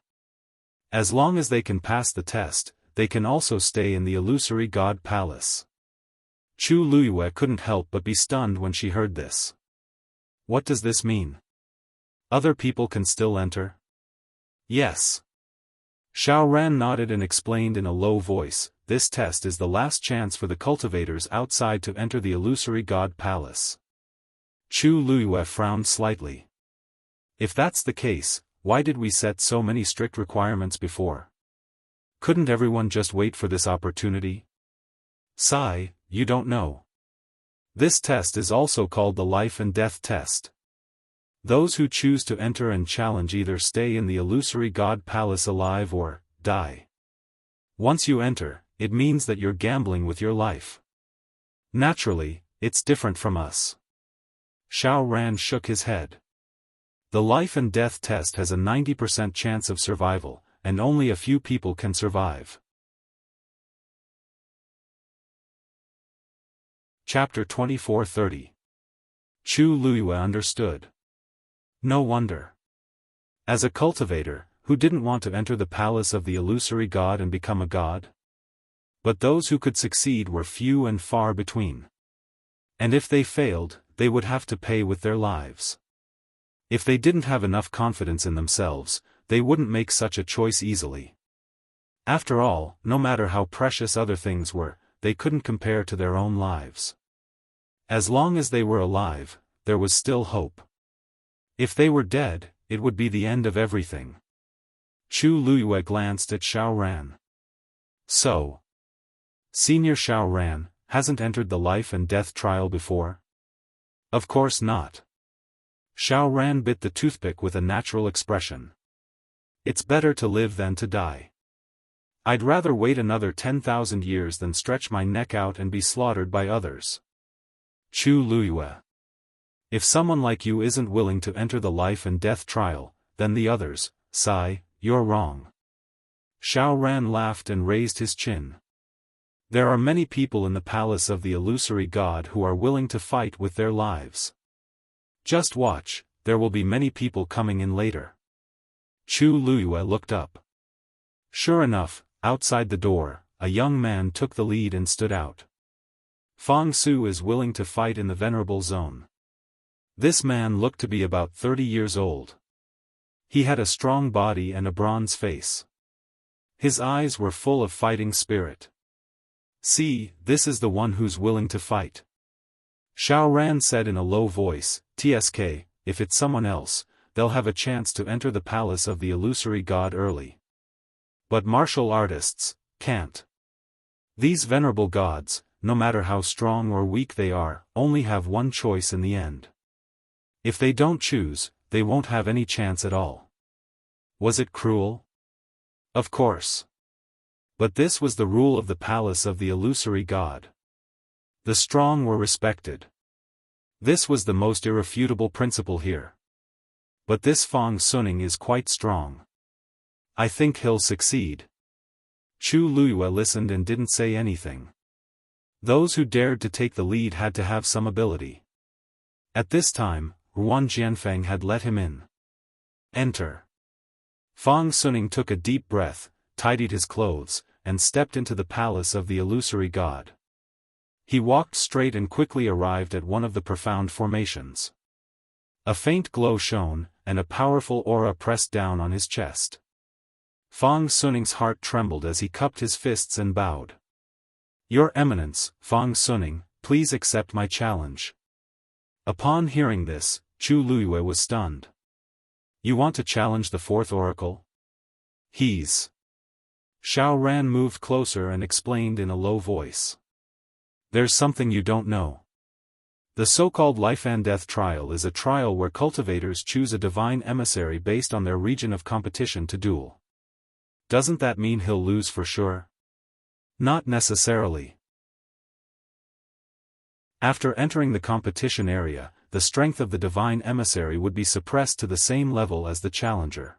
S1: As long as they can pass the test, they can also stay in the illusory god palace. Chu Luiyue couldn't help but be stunned when she heard this. What does this mean? Other people can still enter? Yes. Xiaofan nodded and explained in a low voice, this test is the last chance for the cultivators outside to enter the illusory god palace. Chu Luiyue frowned slightly. If that's the case, why did we set so many strict requirements before? Couldn't everyone just wait for this opportunity? Sigh, you don't know. This test is also called the life and death test. Those who choose to enter and challenge either stay in the illusory god palace alive or die. Once you enter, it means that you're gambling with your life. Naturally, it's different from us. Xiaofan shook his head. The life and death test has a 90% chance of survival, and only a few people can survive. Chapter 24:30. Chu Luiyue understood. No wonder. As a cultivator, who didn't want to enter the palace of the illusory god and become a god? But those who could succeed were few and far between. And if they failed, they would have to pay with their lives. If they didn't have enough confidence in themselves, they wouldn't make such a choice easily. After all, no matter how precious other things were, they couldn't compare to their own lives. As long as they were alive, there was still hope. If they were dead, it would be the end of everything. Chu Luiyue glanced at Xiaofan. So, Senior Xiaofan hasn't entered the life and death trial before? Of course not. Xiaofan bit the toothpick with a natural expression. It's better to live than to die. I'd rather wait another 10,000 years than stretch my neck out and be slaughtered by others. Chu Luiyue. If someone like you isn't willing to enter the life and death trial, then the others, sigh, you're wrong. Xiaofan laughed and raised his chin. There are many people in the palace of the illusory god who are willing to fight with their lives. Just watch, there will be many people coming in later. Chu Luiyue looked up. Sure enough, outside the door, a young man took the lead and stood out. Fang Su is willing to fight in the venerable zone. This man looked to be about 30 years old. He had a strong body and a bronze face. His eyes were full of fighting spirit. See, this is the one who's willing to fight. Xiaofan said in a low voice, TSK, if it's someone else, they'll have a chance to enter the palace of the illusory god early. But martial artists can't. These venerable gods, no matter how strong or weak they are, only have one choice in the end. If they don't choose, they won't have any chance at all. Was it cruel? Of course. But this was the rule of the palace of the illusory god. The strong were respected. This was the most irrefutable principle here. But this Fang Suning is quite strong. I think he'll succeed. Chu Luiyue listened and didn't say anything. Those who dared to take the lead had to have some ability. At this time, Ruan Jianfeng had let him in. Enter. Fang Suning took a deep breath, tidied his clothes, and stepped into the palace of the illusory god. He walked straight and quickly arrived at one of the profound formations. A faint glow shone, and a powerful aura pressed down on his chest. Fang Suning's heart trembled as he cupped his fists and bowed. Your Eminence, Fang Suning, please accept my challenge. Upon hearing this, Chu Luiyue was stunned. You want to challenge the fourth oracle? He's. Xiaofan moved closer and explained in a low voice. There's something you don't know. The so-called life and death trial is a trial where cultivators choose a divine emissary based on their region of competition to duel. Doesn't that mean he'll lose for sure? Not necessarily. After entering the competition area, the strength of the divine emissary would be suppressed to the same level as the challenger.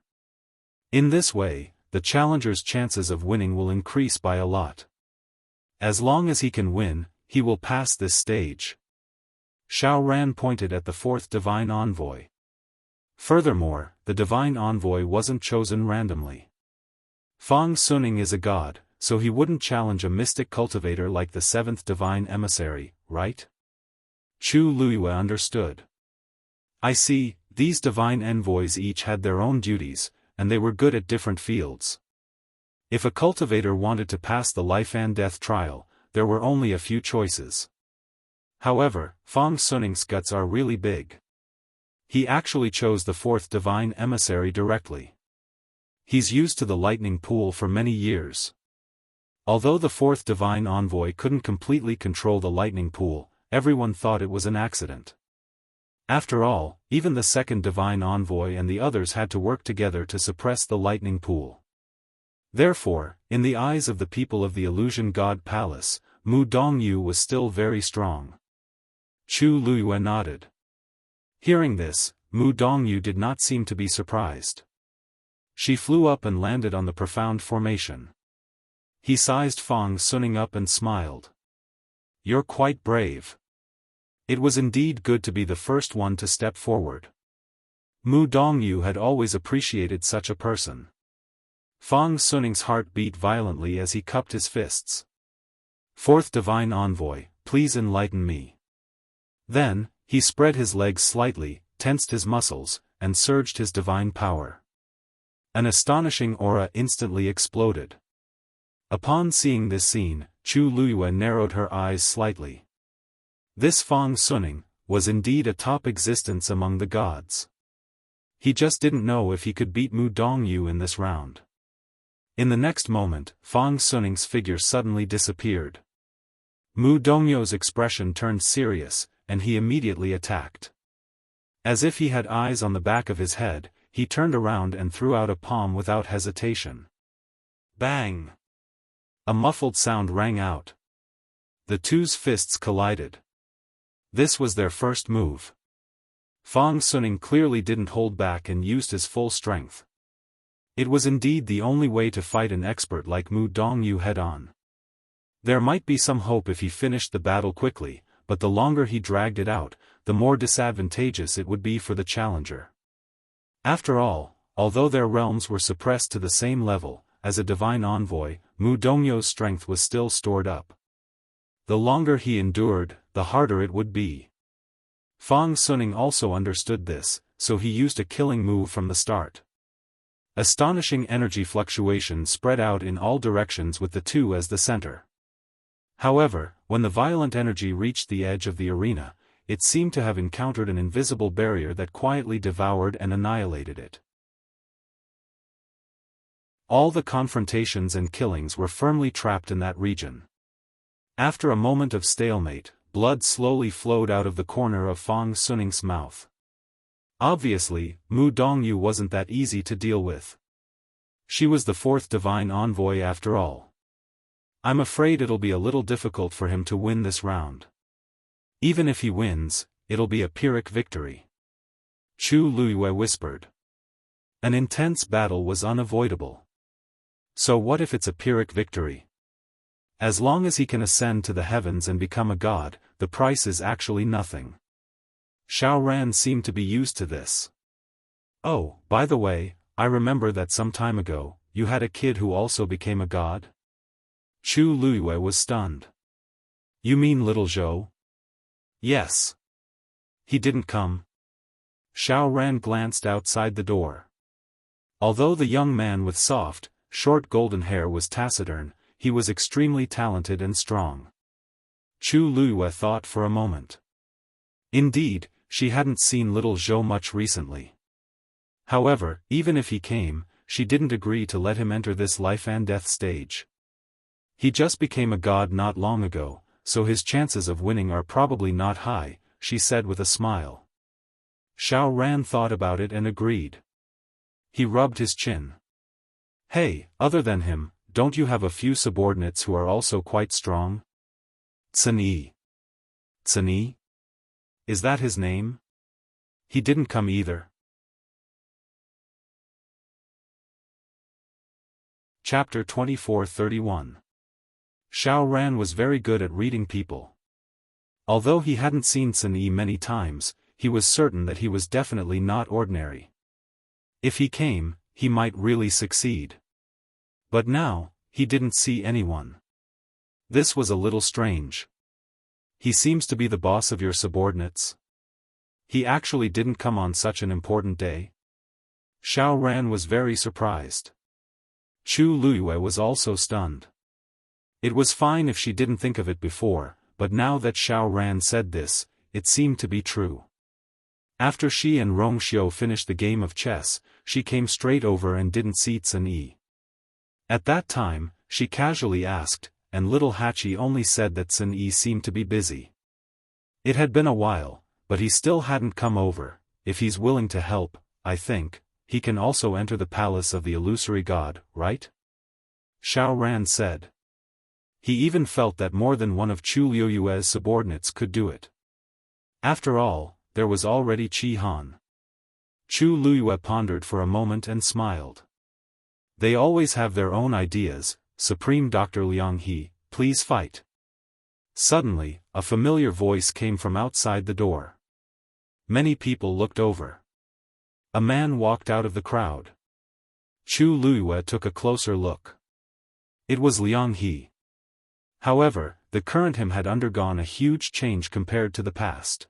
S1: In this way, the challenger's chances of winning will increase by a lot. As long as he can win, he will pass this stage. Xiaofan pointed at the fourth divine envoy. Furthermore, the divine envoy wasn't chosen randomly. Fang Suning is a god, so he wouldn't challenge a mystic cultivator like the seventh divine emissary, right? Chu Luiyue understood. I see, these divine envoys each had their own duties, and they were good at different fields. If a cultivator wanted to pass the life and death trial, there were only a few choices. However, Fang Suning's guts are really big. He actually chose the fourth divine emissary directly. He's used to the lightning pool for many years. Although the fourth divine envoy couldn't completely control the lightning pool, everyone thought it was an accident. After all, even the second divine envoy and the others had to work together to suppress the lightning pool. Therefore, in the eyes of the people of the illusion god palace, Mu Dongyu was still very strong. Chu Luiyue nodded. Hearing this, Mu Dongyu did not seem to be surprised. She flew up and landed on the profound formation. He sized Fang Suning up and smiled. You're quite brave. It was indeed good to be the first one to step forward. Mu Dongyu had always appreciated such a person. Fang Suning's heart beat violently as he cupped his fists. Fourth divine envoy, please enlighten me. Then, he spread his legs slightly, tensed his muscles, and surged his divine power. An astonishing aura instantly exploded. Upon seeing this scene, Chu Luiyue narrowed her eyes slightly. This Fang Suning was indeed a top existence among the gods. He just didn't know if he could beat Mu Dongyu in this round. In the next moment, Fang Suning's figure suddenly disappeared. Mu Dongyu's expression turned serious, and he immediately attacked. As if he had eyes on the back of his head, he turned around and threw out a palm without hesitation. Bang! A muffled sound rang out. The two's fists collided. This was their first move. Fang Suning clearly didn't hold back and used his full strength. It was indeed the only way to fight an expert like Mu Dongyu head-on. There might be some hope if he finished the battle quickly, but the longer he dragged it out, the more disadvantageous it would be for the challenger. After all, although their realms were suppressed to the same level, as a divine envoy, Mu Dongyu's strength was still stored up. The longer he endured, the harder it would be. Fang Suning also understood this, so he used a killing move from the start. Astonishing energy fluctuations spread out in all directions with the two as the center. However, when the violent energy reached the edge of the arena, it seemed to have encountered an invisible barrier that quietly devoured and annihilated it. All the confrontations and killings were firmly trapped in that region. After a moment of stalemate, blood slowly flowed out of the corner of Fang Suning's mouth. Obviously, Mu Dongyu wasn't that easy to deal with. She was the fourth divine envoy after all. I'm afraid it'll be a little difficult for him to win this round. Even if he wins, it'll be a Pyrrhic victory. Chu Luiyue whispered. An intense battle was unavoidable. So what if it's a Pyrrhic victory? As long as he can ascend to the heavens and become a god, the price is actually nothing. Xiaofan seemed to be used to this. Oh, by the way, I remember that some time ago, you had a kid who also became a god? Chu Luiyue was stunned. You mean little Zhou? Yes. He didn't come. Xiaofan glanced outside the door. Although the young man with soft, short golden hair was taciturn, he was extremely talented and strong. Chu Luiyue thought for a moment. Indeed, she hadn't seen little Zhou much recently. However, even if he came, she didn't agree to let him enter this life and death stage. He just became a god not long ago, so his chances of winning are probably not high, she said with a smile. Xiaofan thought about it and agreed. He rubbed his chin. Hey, other than him, don't you have a few subordinates who are also quite strong? Tsini. Tsini? Is that his name? He didn't come either. Chapter 24-31. Xiaofan was very good at reading people. Although he hadn't seen Sun Yi many times, he was certain that he was definitely not ordinary. If he came, he might really succeed. But now, he didn't see anyone. This was a little strange. He seems to be the boss of your subordinates. He actually didn't come on such an important day? Xiaofan was very surprised. Chu Luyue was also stunned. It was fine if she didn't think of it before, but now that Xiaofan said this, it seemed to be true. After she and Rongxiu finished the game of chess, she came straight over and didn't see Sun Yi. At that time, she casually asked, and little Hachi only said that Sun Yi seemed to be busy. It had been a while, but he still hadn't come over. If he's willing to help, I think, he can also enter the palace of the illusory god, right? Xiaofan said. He even felt that more than one of Chu Liyue's subordinates could do it. After all, there was already Qi Han. Chu Liyue pondered for a moment and smiled. They always have their own ideas. Supreme Dr. Liang He, please fight. Suddenly, a familiar voice came from outside the door. Many people looked over. A man walked out of the crowd. Chu Liyue took a closer look. It was Liang He. However, the current him had undergone a huge change compared to the past.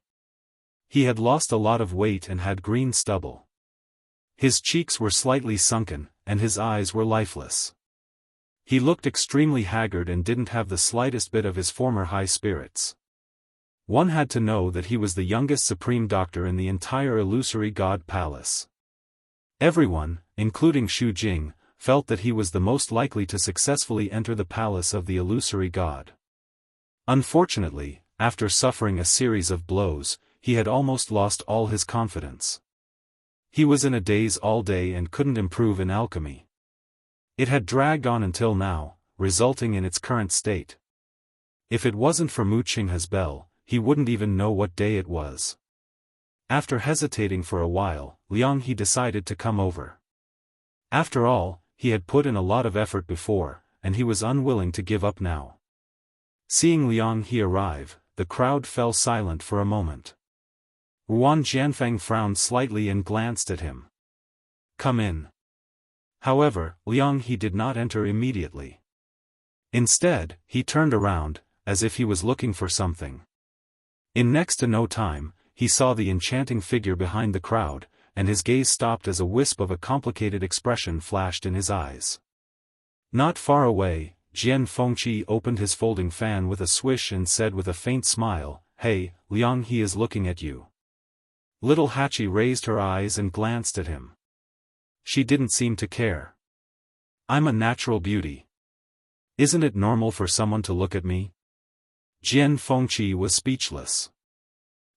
S1: He had lost a lot of weight and had green stubble. His cheeks were slightly sunken, and his eyes were lifeless. He looked extremely haggard and didn't have the slightest bit of his former high spirits. One had to know that he was the youngest supreme doctor in the entire illusory god palace. Everyone, including Xu Jing, felt that he was the most likely to successfully enter the palace of the illusory god. Unfortunately, after suffering a series of blows, he had almost lost all his confidence. He was in a daze all day and couldn't improve in alchemy. It had dragged on until now, resulting in its current state. If it wasn't for Mu Qinghe's bell, he wouldn't even know what day it was. After hesitating for a while, Liang He decided to come over. After all, he had put in a lot of effort before, and he was unwilling to give up now. Seeing Liang He arrive, the crowd fell silent for a moment. Ruan Jianfeng frowned slightly and glanced at him. Come in. However, Liang He did not enter immediately. Instead, he turned around, as if he was looking for something. In next to no time, he saw the enchanting figure behind the crowd, and his gaze stopped as a wisp of a complicated expression flashed in his eyes. Not far away, Jian Fengqi opened his folding fan with a swish and said with a faint smile, "Hey, Liang He is looking at you." Little Hachi raised her eyes and glanced at him. She didn't seem to care. I'm a natural beauty. Isn't it normal for someone to look at me? Jian Fengqi was speechless.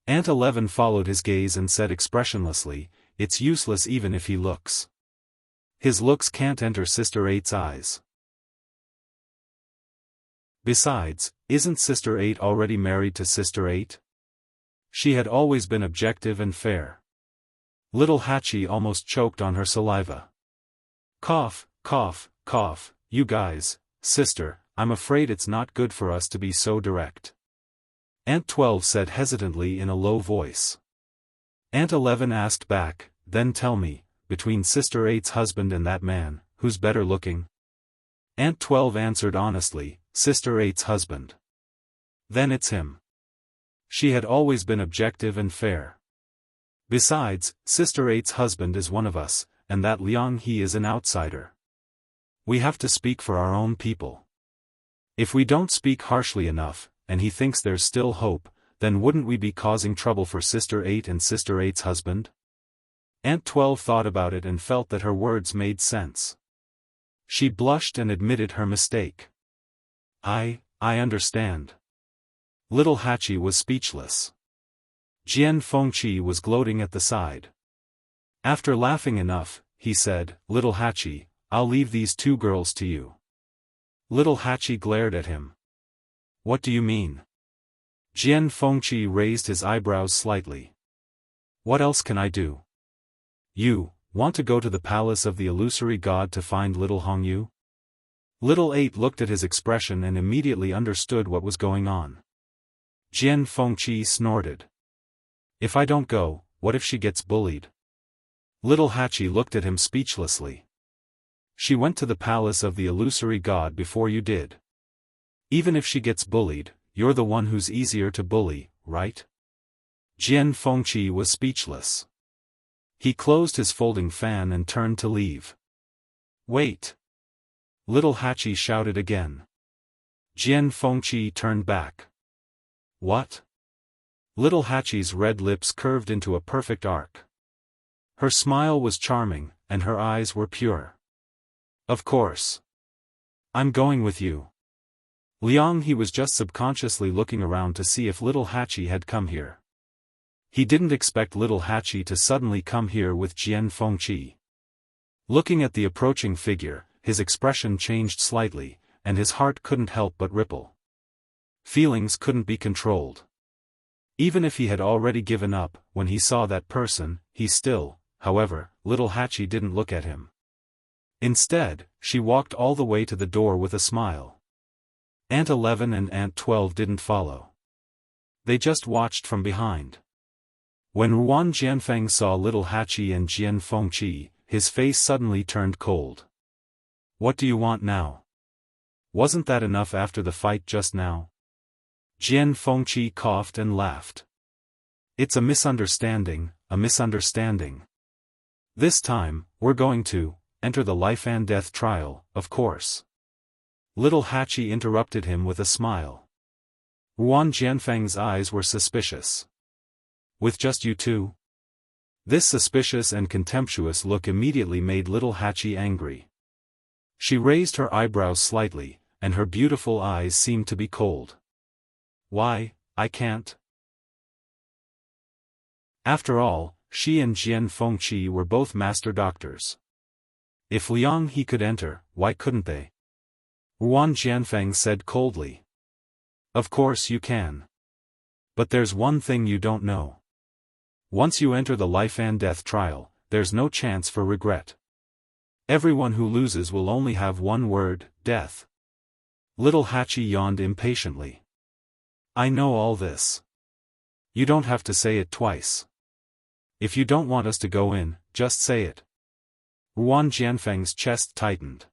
S1: Aunt 11 followed his gaze and said expressionlessly, "It's useless even if he looks. His looks can't enter Sister 8's eyes. Besides, isn't Sister 8 already married to Sister 8? She had always been objective and fair." Little Hachi almost choked on her saliva. Cough, cough, cough, you guys, sister, I'm afraid it's not good for us to be so direct. Aunt 12 said hesitantly in a low voice. Aunt 11 asked back, then tell me, between Sister 8's husband and that man, who's better looking? Aunt 12 answered honestly, Sister 8's husband. Then it's him. She had always been objective and fair. Besides, Sister 8's husband is one of us, and that Liang He is an outsider. We have to speak for our own people. If we don't speak harshly enough, and he thinks there's still hope, then wouldn't we be causing trouble for Sister 8 and Sister 8's husband? Aunt 12 thought about it and felt that her words made sense. She blushed and admitted her mistake. I understand. Little Hachi was speechless. Jian Fengqi was gloating at the side. After laughing enough, he said, Little Hachi, I'll leave these two girls to you. Little Hachi glared at him. What do you mean? Jian Fengqi raised his eyebrows slightly. What else can I do? You want to go to the palace of the illusory god to find little Hongyu? Little 8 looked at his expression and immediately understood what was going on. Jian Fengqi snorted. If I don't go, what if she gets bullied? Little Hachi looked at him speechlessly. She went to the palace of the illusory god before you did. Even if she gets bullied, you're the one who's easier to bully, right? Jian Fengqi was speechless. He closed his folding fan and turned to leave. Wait! Little Hachi shouted again. Jian Fengqi turned back. What? Little Hachi's red lips curved into a perfect arc. Her smile was charming, and her eyes were pure. Of course. I'm going with you. Liang he was just subconsciously looking around to see if Little Hachi had come here. He didn't expect Little Hachi to suddenly come here with Jian Fengqi. Looking at the approaching figure, his expression changed slightly, and his heart couldn't help but ripple. Feelings couldn't be controlled. Even if he had already given up, when he saw that person, however, Little Hachi didn't look at him. Instead, she walked all the way to the door with a smile. Aunt 11 and Aunt 12 didn't follow. They just watched from behind. When Ruan Jianfeng saw Little Hachi and Jian Fengqi, his face suddenly turned cold. What do you want now? Wasn't that enough after the fight just now? Jian Fengqi coughed and laughed. It's a misunderstanding, a misunderstanding. This time, we're going to enter the life and death trial, of course. Little Hachi interrupted him with a smile. Ruan Jianfeng's eyes were suspicious. With just you two? This suspicious and contemptuous look immediately made Little Hachi angry. She raised her eyebrows slightly, and her beautiful eyes seemed to be cold. Why, I can't. After all, she and Jian Fengqi were both master doctors. If Liang he could enter, why couldn't they? Ruan Jianfeng said coldly. Of course you can. But there's one thing you don't know. Once you enter the life and death trial, there's no chance for regret. Everyone who loses will only have one word, death. Little Hachi yawned impatiently. I know all this. You don't have to say it twice. If you don't want us to go in, just say it. Ruan Jianfeng's chest tightened.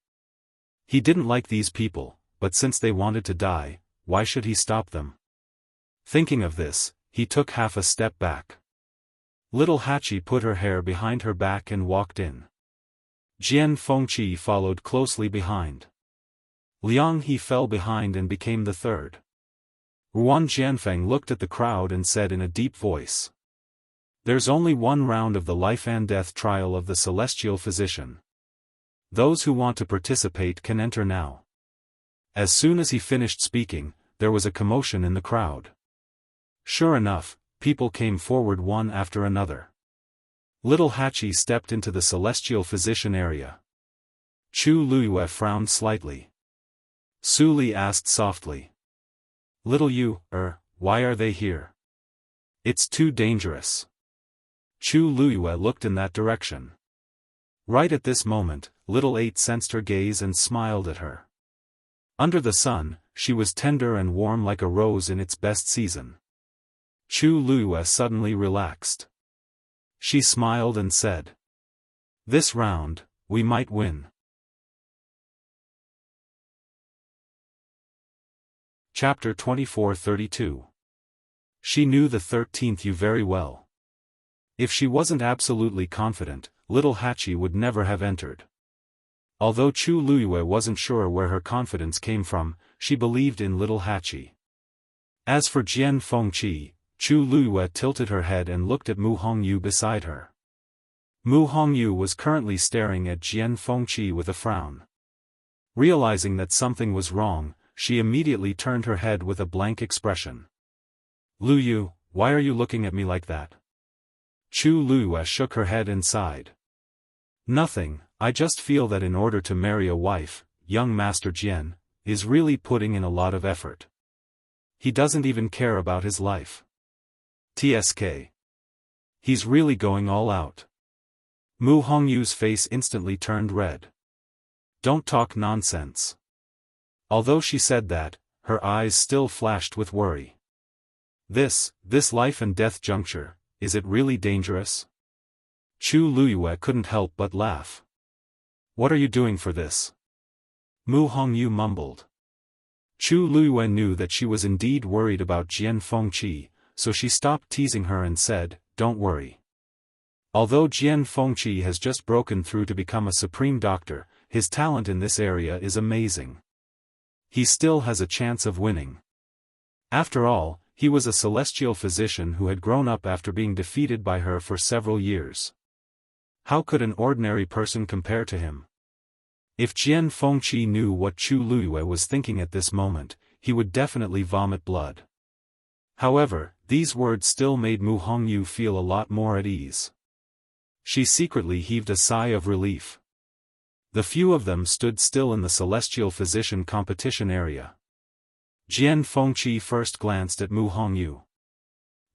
S1: He didn't like these people, but since they wanted to die, why should he stop them? Thinking of this, he took half a step back. Little Hachi put her hair behind her back and walked in. Jian Fengqi followed closely behind. Liang he fell behind and became the third. Ruan Jianfeng looked at the crowd and said in a deep voice. There's only one round of the life and death trial of the celestial physician. Those who want to participate can enter now. As soon as he finished speaking, there was a commotion in the crowd. Sure enough, people came forward one after another. Little Hachi stepped into the celestial physician area. Chu Luiyue frowned slightly. Su Li asked softly. Little Yu, why are they here? It's too dangerous. Chu Luiyue looked in that direction. Right at this moment, Little 8 sensed her gaze and smiled at her. Under the sun, she was tender and warm like a rose in its best season. Chu Luiyue suddenly relaxed. She smiled and said. This round, we might win. Chapter 24-32. She knew the 13th Yu very well. If she wasn't absolutely confident, Little Hachi would never have entered. Although Chu Luiyue wasn't sure where her confidence came from, she believed in Little Hachi. As for Jian Fengqi, Chu Luiyue tilted her head and looked at Mu Hongyu beside her. Mu Hongyu was currently staring at Jian Fengqi with a frown. Realizing that something was wrong, she immediately turned her head with a blank expression. Lu Yu, why are you looking at me like that? Chu Luiyue shook her head and sighed. Nothing, I just feel that in order to marry a wife, young Master Jian is really putting in a lot of effort. He doesn't even care about his life. TSK. He's really going all out. Mu Hongyu's face instantly turned red. Don't talk nonsense. Although she said that, her eyes still flashed with worry. This life and death juncture, is it really dangerous? Chu Luyue couldn't help but laugh. What are you doing for this? Mu Hongyu mumbled. Chu Luyue knew that she was indeed worried about Jian Fengqi, so she stopped teasing her and said, "Don't worry. Although Jian Fengqi has just broken through to become a supreme doctor, his talent in this area is amazing. He still has a chance of winning. After all, he was a celestial physician who had grown up after being defeated by her for several years. How could an ordinary person compare to him?" If Jian Fengqi knew what Chu Luyue was thinking at this moment, he would definitely vomit blood. However, these words still made Mu Hongyu feel a lot more at ease. She secretly heaved a sigh of relief. The few of them stood still in the celestial physician competition area. Jian Fengqi first glanced at Mu Hongyu.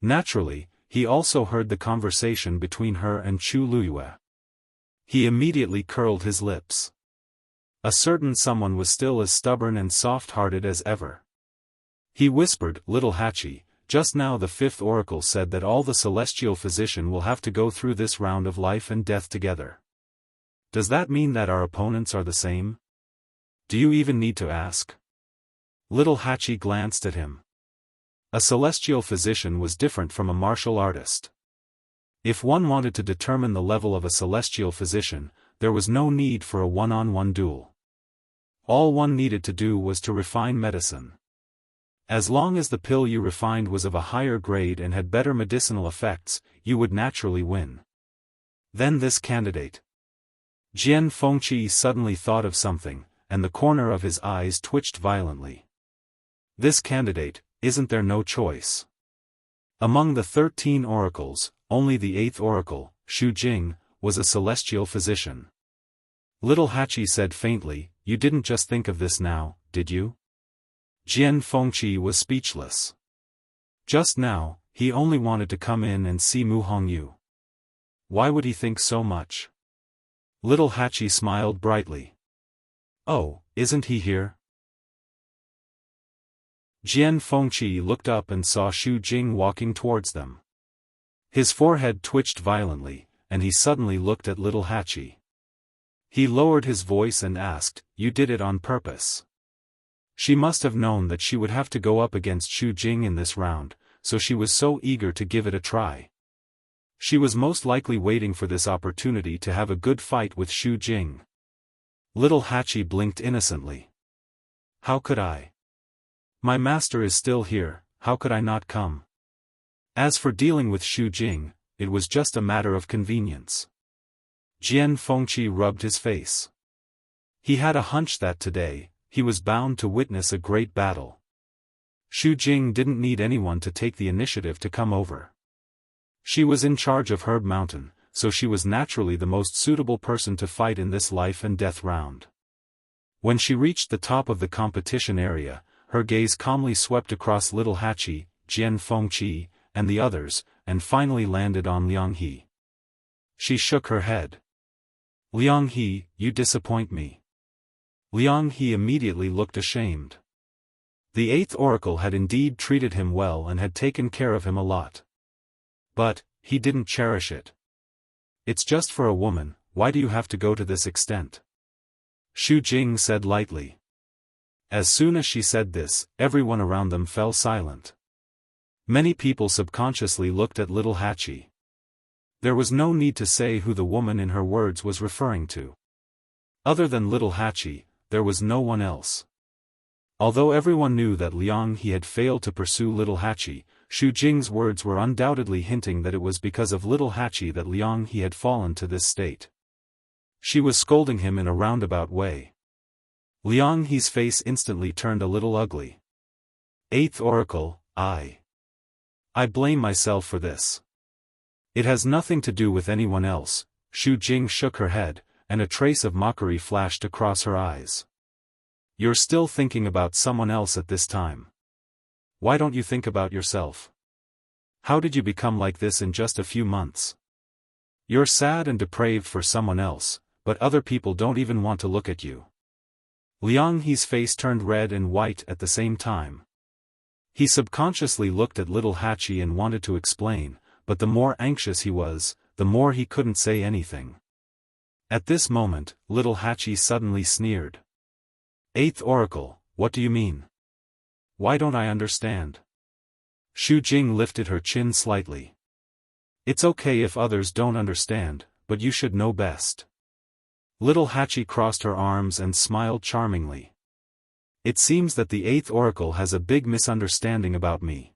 S1: Naturally, he also heard the conversation between her and Chu Luyue. He immediately curled his lips. A certain someone was still as stubborn and soft-hearted as ever. He whispered, "Little Hachi, just now the fifth oracle said that all the celestial physician will have to go through this round of life and death together. Does that mean that our opponents are the same? Do you even need to ask?" Little Hachi glanced at him. A celestial physician was different from a martial artist. If one wanted to determine the level of a celestial physician, there was no need for a one-on-one duel. All one needed to do was to refine medicine. As long as the pill you refined was of a higher grade and had better medicinal effects, you would naturally win. Then this candidate. Jian Fengqi suddenly thought of something, and the corner of his eyes twitched violently. This candidate, isn't there no choice? Among the 13 oracles, only the 8th oracle, Shu Jing, was a celestial physician. Little Hachi said faintly, "You didn't just think of this now, did you?" Jian Fengqi was speechless. Just now, he only wanted to come in and see Mu Hongyu. Why would he think so much? Little Hachi smiled brightly. "Oh, isn't he here?" Jian Fengqi looked up and saw Shu Jing walking towards them. His forehead twitched violently, and he suddenly looked at Little Hachi. He lowered his voice and asked, "You did it on purpose?" She must have known that she would have to go up against Shu Jing in this round, so she was so eager to give it a try. She was most likely waiting for this opportunity to have a good fight with Shu Jing. Little Hachi blinked innocently. "How could I? My master is still here, how could I not come?" As for dealing with Shu Jing, it was just a matter of convenience. Jian Fengqi rubbed his face. He had a hunch that today, he was bound to witness a great battle. Shu Jing didn't need anyone to take the initiative to come over. She was in charge of Herb Mountain, so she was naturally the most suitable person to fight in this life and death round. When she reached the top of the competition area, her gaze calmly swept across Little Hachi, Jian Fengqi, and the others, and finally landed on Liang He. She shook her head. "Liang He, you disappoint me." Liang He immediately looked ashamed. The 8th oracle had indeed treated him well and had taken care of him a lot. But, he didn't cherish it. "It's just for a woman, why do you have to go to this extent?" Shu Jing said lightly. As soon as she said this, everyone around them fell silent. Many people subconsciously looked at Little Hachi. There was no need to say who the woman in her words was referring to. Other than Little Hachi, there was no one else. Although everyone knew that Liang He had failed to pursue Little Hachi, Shu Jing's words were undoubtedly hinting that it was because of Little Hachi that Liang He had fallen to this state. She was scolding him in a roundabout way. Liang He's face instantly turned a little ugly. "8th oracle, I blame myself for this. It has nothing to do with anyone else." Shu Jing shook her head, and a trace of mockery flashed across her eyes. "You're still thinking about someone else at this time. Why don't you think about yourself? How did you become like this in just a few months? You're sad and depraved for someone else, but other people don't even want to look at you." Liang He's face turned red and white at the same time. He subconsciously looked at little Hachi and wanted to explain, but the more anxious he was, the more he couldn't say anything. At this moment, little Hachi suddenly sneered. "Eighth Oracle, what do you mean? Why don't I understand?" Xu Jing lifted her chin slightly. "It's okay if others don't understand, but you should know best." Little Hachi crossed her arms and smiled charmingly. "It seems that the Eighth Oracle has a big misunderstanding about me.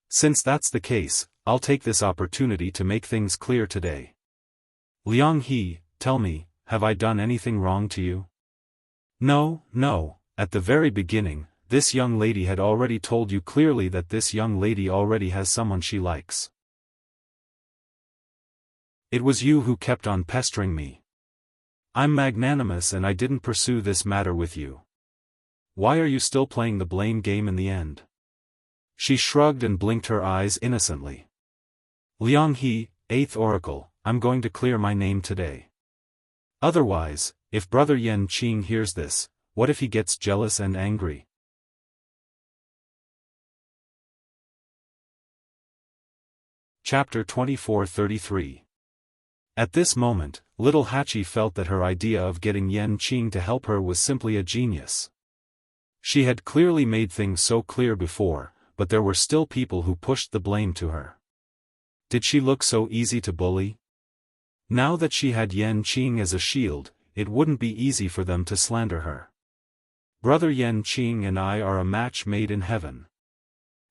S1: Since that's the case, I'll take this opportunity to make things clear today. Liang He, tell me, have I done anything wrong to you?" No, at the very beginning, this young lady had already told you clearly that this young lady already has someone she likes. It was you who kept on pestering me. I'm magnanimous and I didn't pursue this matter with you. Why are you still playing the blame game in the end?" She shrugged and blinked her eyes innocently. "Liang He, Eighth Oracle, I'm going to clear my name today. Otherwise, if Brother Yan Qing hears this, what if he gets jealous and angry?" Chapter 24:33. At this moment, little Hachi felt that her idea of getting Yan Qing to help her was simply a genius. She had clearly made things so clear before, but there were still people who pushed the blame to her. Did she look so easy to bully? Now that she had Yan Qing as a shield, it wouldn't be easy for them to slander her. Brother Yan Qing and I are a match made in heaven.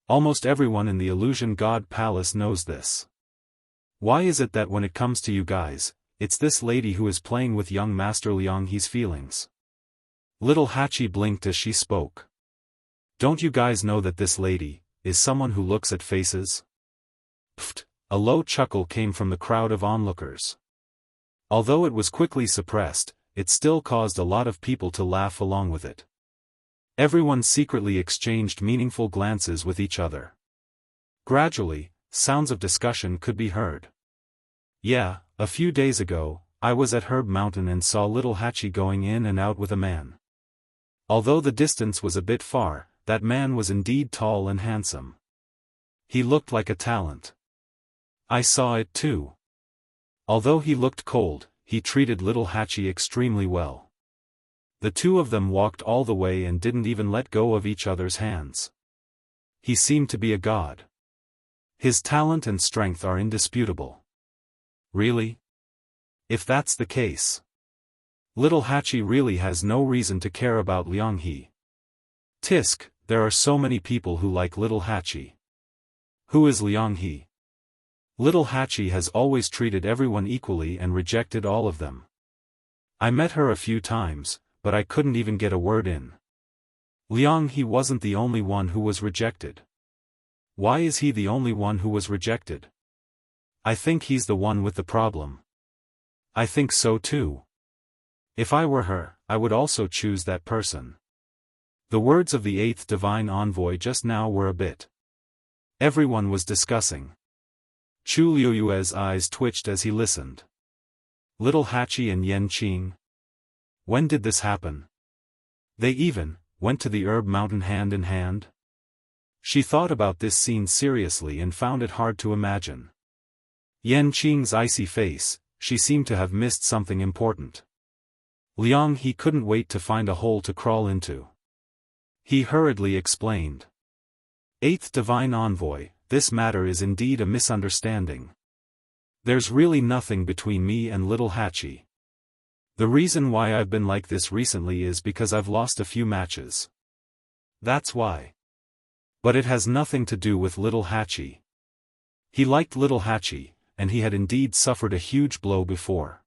S1: Almost everyone in the Illusion God Palace knows this. Why is it that when it comes to you guys, it's this lady who is playing with young Master Liang He's feelings? Little Hachi blinked as she spoke. Don't you guys know that this lady is someone who looks at faces? Pfft, a low chuckle came from the crowd of onlookers. Although it was quickly suppressed, it still caused a lot of people to laugh along with it. Everyone secretly exchanged meaningful glances with each other. Gradually, sounds of discussion could be heard. "Yeah, a few days ago, I was at Herb Mountain and saw little Hachi going in and out with a man. Although the distance was a bit far, that man was indeed tall and handsome. He looked like a talent. I saw it too. Although he looked cold, he treated little Hachi extremely well. The two of them walked all the way and didn't even let go of each other's hands. He seemed to be a god. His talent and strength are indisputable." "Really? If that's the case, little Hachi really has no reason to care about Liang He. Tisk, there are so many people who like little Hachi. Who is Liang He? Little Hachi has always treated everyone equally and rejected all of them. I met her a few times, but I couldn't even get a word in. Liang He wasn't the only one who was rejected. Why is he the only one who was rejected? I think he's the one with the problem." "I think so too. If I were her, I would also choose that person." The words of the eighth divine envoy just now were a bit. Everyone was discussing. Chu Liuyue's eyes twitched as he listened. Little Hachi and Yan Qing. When did this happen? They even went to the Herb Mountain hand in hand? She thought about this scene seriously and found it hard to imagine. Yan Qing's icy face, she seemed to have missed something important. Liang He couldn't wait to find a hole to crawl into. He hurriedly explained. "Eighth Divine Envoy, this matter is indeed a misunderstanding. There's really nothing between me and little Hachi. The reason why I've been like this recently is because I've lost a few matches. That's why. But it has nothing to do with little Hachi. He liked little Hachi, and he had indeed suffered a huge blow before.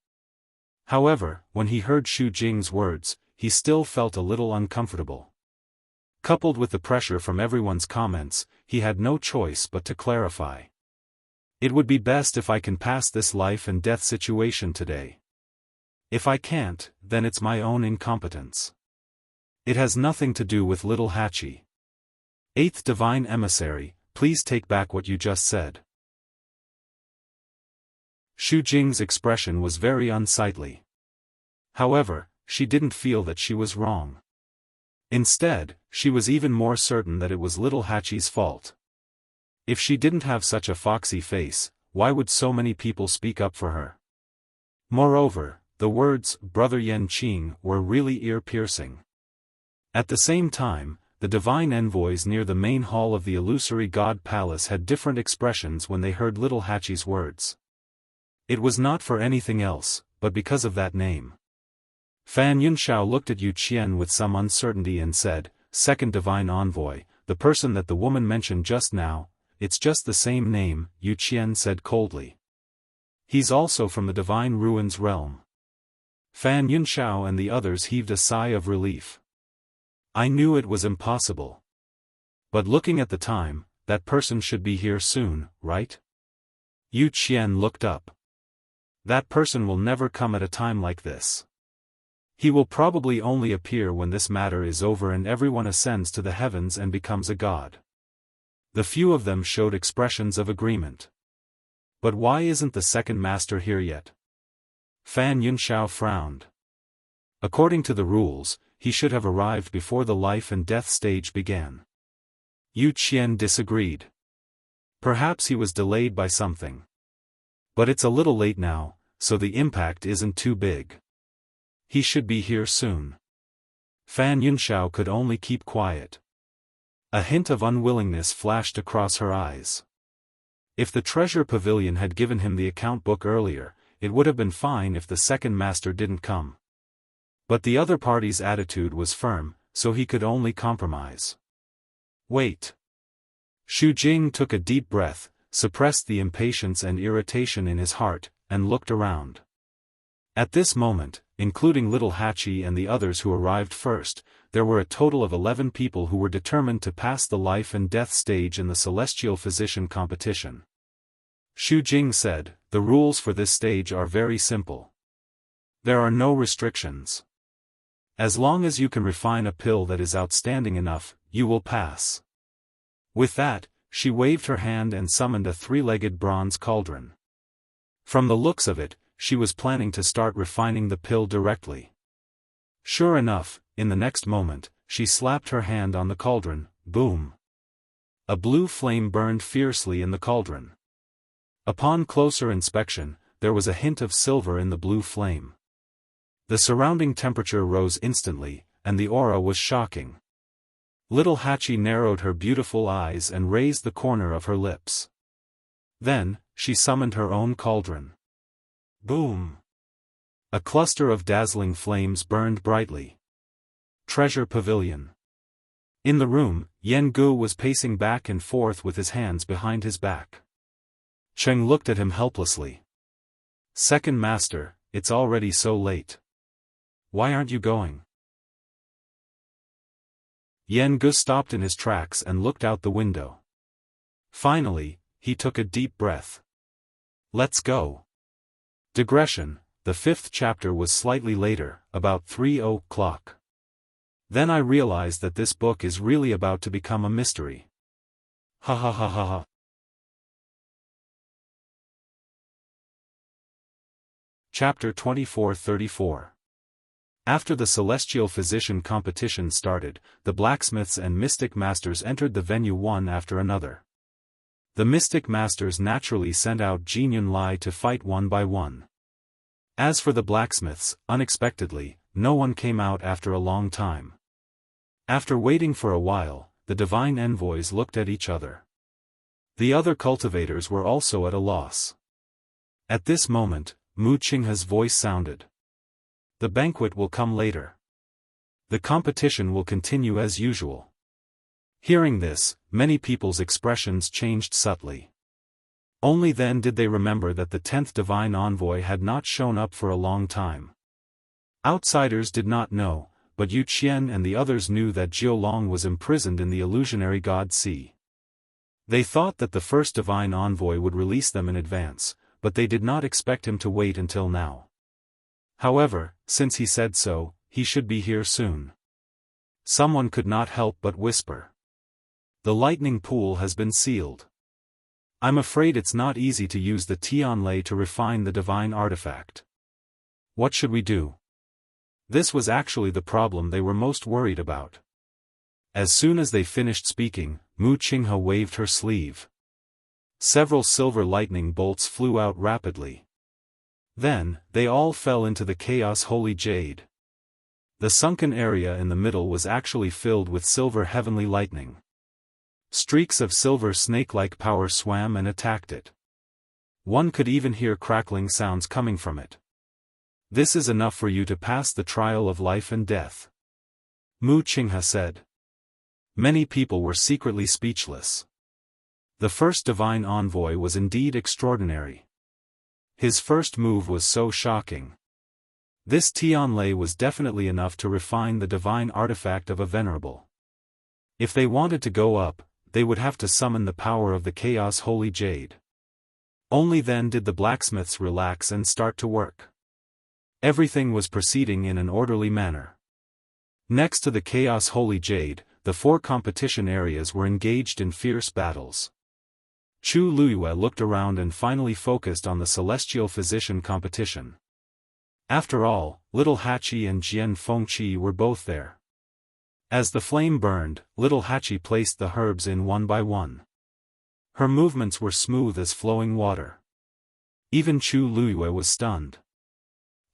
S1: However, when he heard Xu Jing's words, he still felt a little uncomfortable. Coupled with the pressure from everyone's comments, he had no choice but to clarify. It would be best if I can pass this life and death situation today. If I can't, then it's my own incompetence. It has nothing to do with little Hachi. Eighth Divine Emissary, please take back what you just said." Xu Jing's expression was very unsightly. However, she didn't feel that she was wrong. Instead, she was even more certain that it was little Hachi's fault. If she didn't have such a foxy face, why would so many people speak up for her? Moreover, the words, "Brother Yan Qing," were really ear-piercing. At the same time, the divine envoys near the main hall of the illusory god palace had different expressions when they heard little Hachi's words. It was not for anything else, but because of that name. Fan Yunxiao looked at Yu Qian with some uncertainty and said, "Second divine envoy, the person that the woman mentioned just now, it's just the same name," Yu Qian said coldly. "He's also from the divine ruins realm." Fan Yunxiao and the others heaved a sigh of relief. I knew it was impossible. But looking at the time, that person should be here soon, right? Yu Qian looked up. That person will never come at a time like this. He will probably only appear when this matter is over and everyone ascends to the heavens and becomes a god. The few of them showed expressions of agreement. But why isn't the second master here yet? Fan Yunxiao frowned. According to the rules, he should have arrived before the life and death stage began. Yu Qian disagreed. Perhaps he was delayed by something. But it's a little late now, so the impact isn't too big. He should be here soon. Fan Yunxiao could only keep quiet. A hint of unwillingness flashed across her eyes. If the treasure pavilion had given him the account book earlier, it would have been fine if the second master didn't come. But the other party's attitude was firm, so he could only compromise. Wait. Xu Jing took a deep breath, suppressed the impatience and irritation in his heart, and looked around. At this moment, including little Hachi and the others who arrived first, there were a total of 11 people who were determined to pass the life and death stage in the Celestial Physician competition. Xu Jing said, "The rules for this stage are very simple. There are no restrictions. As long as you can refine a pill that is outstanding enough, you will pass." With that, she waved her hand and summoned a three-legged bronze cauldron. From the looks of it, she was planning to start refining the pill directly. Sure enough, in the next moment, she slapped her hand on the cauldron, boom. A blue flame burned fiercely in the cauldron. Upon closer inspection, there was a hint of silver in the blue flame. The surrounding temperature rose instantly, and the aura was shocking. Little Hachi narrowed her beautiful eyes and raised the corner of her lips. Then, she summoned her own cauldron. Boom! A cluster of dazzling flames burned brightly. Treasure Pavilion. In the room, Yen Gu was pacing back and forth with his hands behind his back. Cheng looked at him helplessly. "Second Master, it's already so late. Why aren't you going?" Yen Gu stopped in his tracks and looked out the window. Finally, he took a deep breath. "Let's go." Digression, the 5th chapter was slightly later, about 3:00. Then I realized that this book is really about to become a mystery. Ha ha ha ha ha. Chapter 24-34. After the Celestial Physician competition started, the blacksmiths and mystic masters entered the venue one after another. The mystic masters naturally sent out Jin Yunlai to fight one by one. As for the blacksmiths, unexpectedly, no one came out after a long time. After waiting for a while, the divine envoys looked at each other. The other cultivators were also at a loss. At this moment, Mu Qinghe's voice sounded. "The banquet will come later. The competition will continue as usual." Hearing this, many people's expressions changed subtly. Only then did they remember that the 10th divine envoy had not shown up for a long time. Outsiders did not know, but Yu Qian and the others knew that Jiulong was imprisoned in the illusionary god sea. They thought that the first divine envoy would release them in advance, but they did not expect him to wait until now. However, since he said so, he should be here soon. Someone could not help but whisper. "The lightning pool has been sealed. I'm afraid it's not easy to use the Tianlei to refine the divine artifact. What should we do?" This was actually the problem they were most worried about. As soon as they finished speaking, Mu Qinghe waved her sleeve. Several silver lightning bolts flew out rapidly. Then, they all fell into the chaos holy jade. The sunken area in the middle was actually filled with silver heavenly lightning. Streaks of silver snake-like power swam and attacked it. One could even hear crackling sounds coming from it. This is enough for you to pass the trial of life and death, Mu Qinghe said. Many people were secretly speechless. The first divine envoy was indeed extraordinary. His first move was so shocking. This Tianlei was definitely enough to refine the divine artifact of a venerable. If they wanted to go up, they would have to summon the power of the Chaos Holy Jade. Only then did the blacksmiths relax and start to work. Everything was proceeding in an orderly manner. Next to the Chaos Holy Jade, the 4 competition areas were engaged in fierce battles. Chu Luiyue looked around and finally focused on the Celestial Physician competition. After all, Little Hachi and Jian Fengqi were both there. As the flame burned, Little Hachi placed the herbs in one by one. Her movements were smooth as flowing water. Even Chu Luiyue was stunned.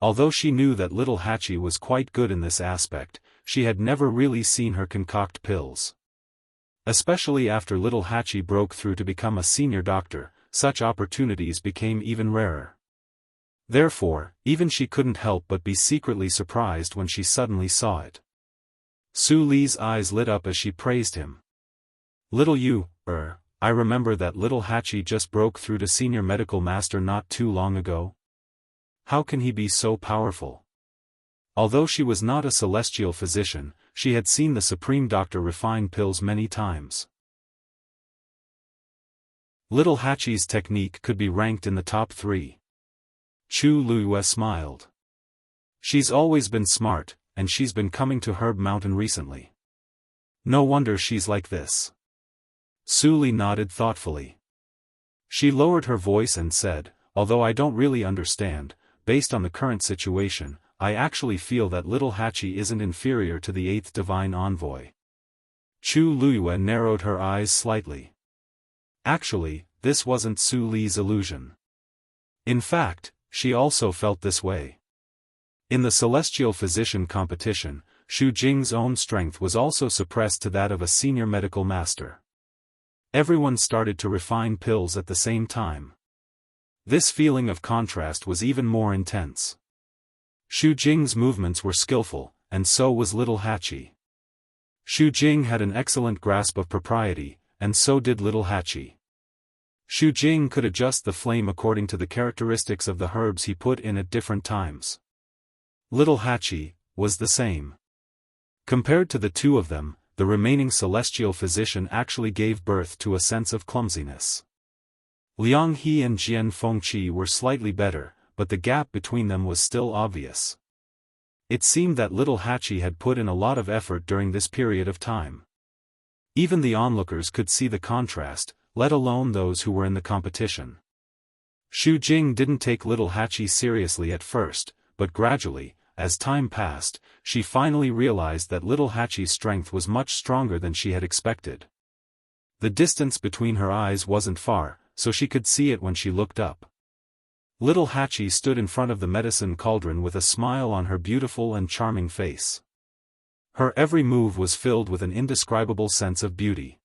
S1: Although she knew that Little Hachi was quite good in this aspect, she had never really seen her concoct pills. Especially after Little Hachi broke through to become a senior doctor, such opportunities became even rarer. Therefore, even she couldn't help but be secretly surprised when she suddenly saw it. Su Li's eyes lit up as she praised him. Little you, I remember that Little Hachi just broke through to Senior Medical Master not too long ago. How can he be so powerful? Although she was not a celestial physician, she had seen the Supreme Doctor refine pills many times. Little Hachi's technique could be ranked in the top 3. Chu Luiyue smiled. She's always been smart, and she's been coming to Herb Mountain recently. No wonder she's like this. Su Li nodded thoughtfully. She lowered her voice and said, although I don't really understand, based on the current situation, I actually feel that Little Hachi isn't inferior to the 8th Divine Envoy. Chu Luiyue narrowed her eyes slightly. Actually, this wasn't Su Li's illusion. In fact, she also felt this way. In the Celestial Physician competition, Xu Jing's own strength was also suppressed to that of a senior medical master. Everyone started to refine pills at the same time. This feeling of contrast was even more intense. Xu Jing's movements were skillful, and so was Little Hachi. Xu Jing had an excellent grasp of propriety, and so did Little Hachi. Xu Jing could adjust the flame according to the characteristics of the herbs he put in at different times. Little Hachi was the same. Compared to the two of them, the remaining celestial physician actually gave birth to a sense of clumsiness. Liang He and Jian Fengqi were slightly better, but the gap between them was still obvious. It seemed that Little Hachi had put in a lot of effort during this period of time. Even the onlookers could see the contrast, let alone those who were in the competition. Xu Jing didn't take Little Hachi seriously at first, but gradually, as time passed, she finally realized that Little Hachi's strength was much stronger than she had expected. The distance between her eyes wasn't far, so she could see it when she looked up. Little Hachi stood in front of the medicine cauldron with a smile on her beautiful and charming face. Her every move was filled with an indescribable sense of beauty.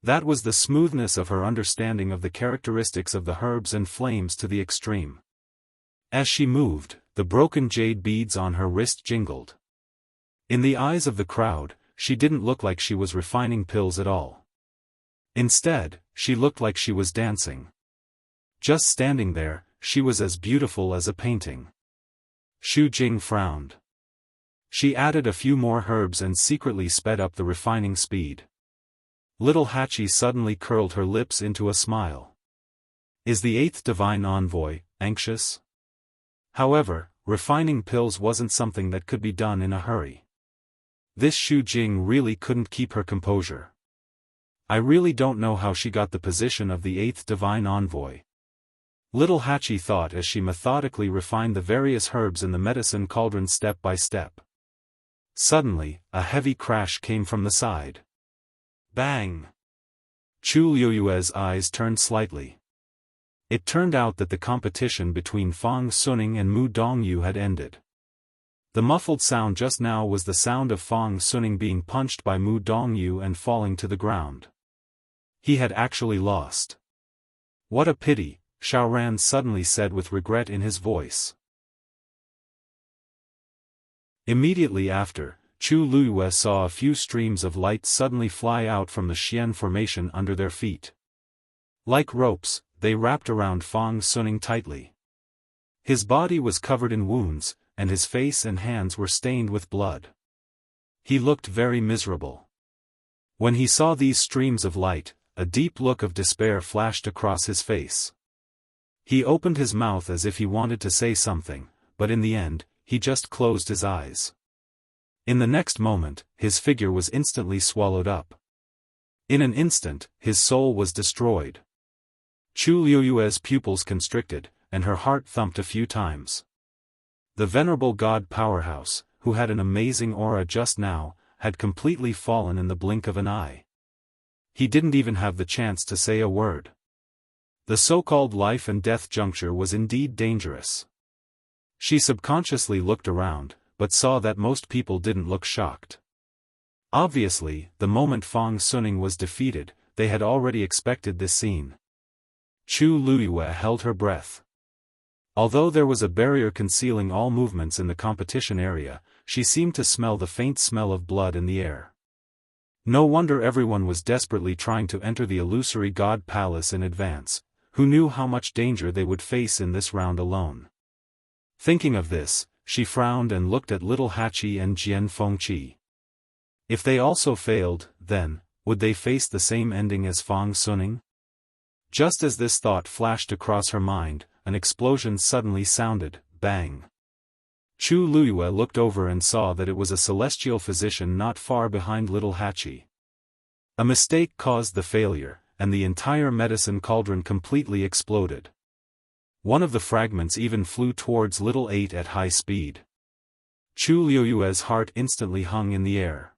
S1: That was the smoothness of her understanding of the characteristics of the herbs and flames to the extreme. As she moved, the broken jade beads on her wrist jingled. In the eyes of the crowd, she didn't look like she was refining pills at all. Instead, she looked like she was dancing. Just standing there, she was as beautiful as a painting. Xu Jing frowned. She added a few more herbs and secretly sped up the refining speed. Little Hachi suddenly curled her lips into a smile. Is the 8th Divine Envoy anxious? However, refining pills wasn't something that could be done in a hurry. This Xu Jing really couldn't keep her composure. I really don't know how she got the position of the 8th Divine Envoy. Little Hachi thought as she methodically refined the various herbs in the medicine cauldron step by step. Suddenly, a heavy crash came from the side. Bang! Chu Liuyue's eyes turned slightly. It turned out that the competition between Fang Suning and Mu Dongyu had ended. The muffled sound just now was the sound of Fang Suning being punched by Mu Dongyu and falling to the ground. He had actually lost. What a pity, Xiaoran suddenly said with regret in his voice. Immediately after, Chu Luyue saw a few streams of light suddenly fly out from the Xian formation under their feet. Like ropes, they wrapped around Fang Suning tightly. His body was covered in wounds, and his face and hands were stained with blood. He looked very miserable. When he saw these streams of light, a deep look of despair flashed across his face. He opened his mouth as if he wanted to say something, but in the end, he just closed his eyes. In the next moment, his figure was instantly swallowed up. In an instant, his soul was destroyed. Chu Liuyue's pupils constricted, and her heart thumped a few times. The venerable god powerhouse, who had an amazing aura just now, had completely fallen in the blink of an eye. He didn't even have the chance to say a word. The so-called life and death juncture was indeed dangerous. She subconsciously looked around, but saw that most people didn't look shocked. Obviously, the moment Fang Suning was defeated, they had already expected this scene. Chu Luyue held her breath. Although there was a barrier concealing all movements in the competition area, she seemed to smell the faint smell of blood in the air. No wonder everyone was desperately trying to enter the illusory god palace in advance, who knew how much danger they would face in this round alone. Thinking of this, she frowned and looked at little Hachi and Jian Fengqi. If they also failed, then, would they face the same ending as Fang Suning? Just as this thought flashed across her mind, an explosion suddenly sounded, bang. Chu Luyue looked over and saw that it was a celestial physician not far behind little Hachi. A mistake caused the failure, and the entire medicine cauldron completely exploded. One of the fragments even flew towards little 8 at high speed. Chu Liuyue's heart instantly hung in the air.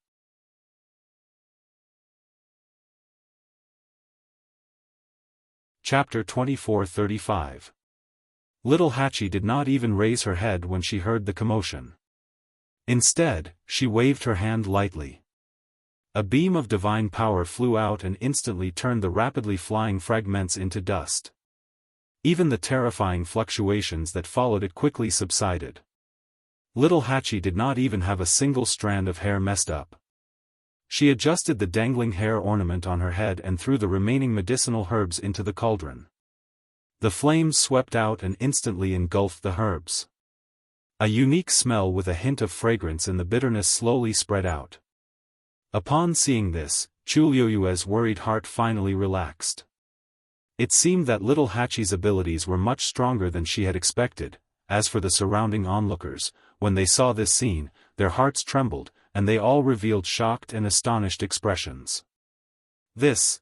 S1: Chapter 24:35. Little Hachi did not even raise her head when she heard the commotion. Instead, she waved her hand lightly. A beam of divine power flew out and instantly turned the rapidly flying fragments into dust. Even the terrifying fluctuations that followed it quickly subsided. Little Hachi did not even have a single strand of hair messed up. She adjusted the dangling hair ornament on her head and threw the remaining medicinal herbs into the cauldron. The flames swept out and instantly engulfed the herbs. A unique smell with a hint of fragrance in the bitterness slowly spread out. Upon seeing this, Chu Liuyue's worried heart finally relaxed. It seemed that little Hachi's abilities were much stronger than she had expected. As for the surrounding onlookers, when they saw this scene, their hearts trembled, and they all revealed shocked and astonished expressions. This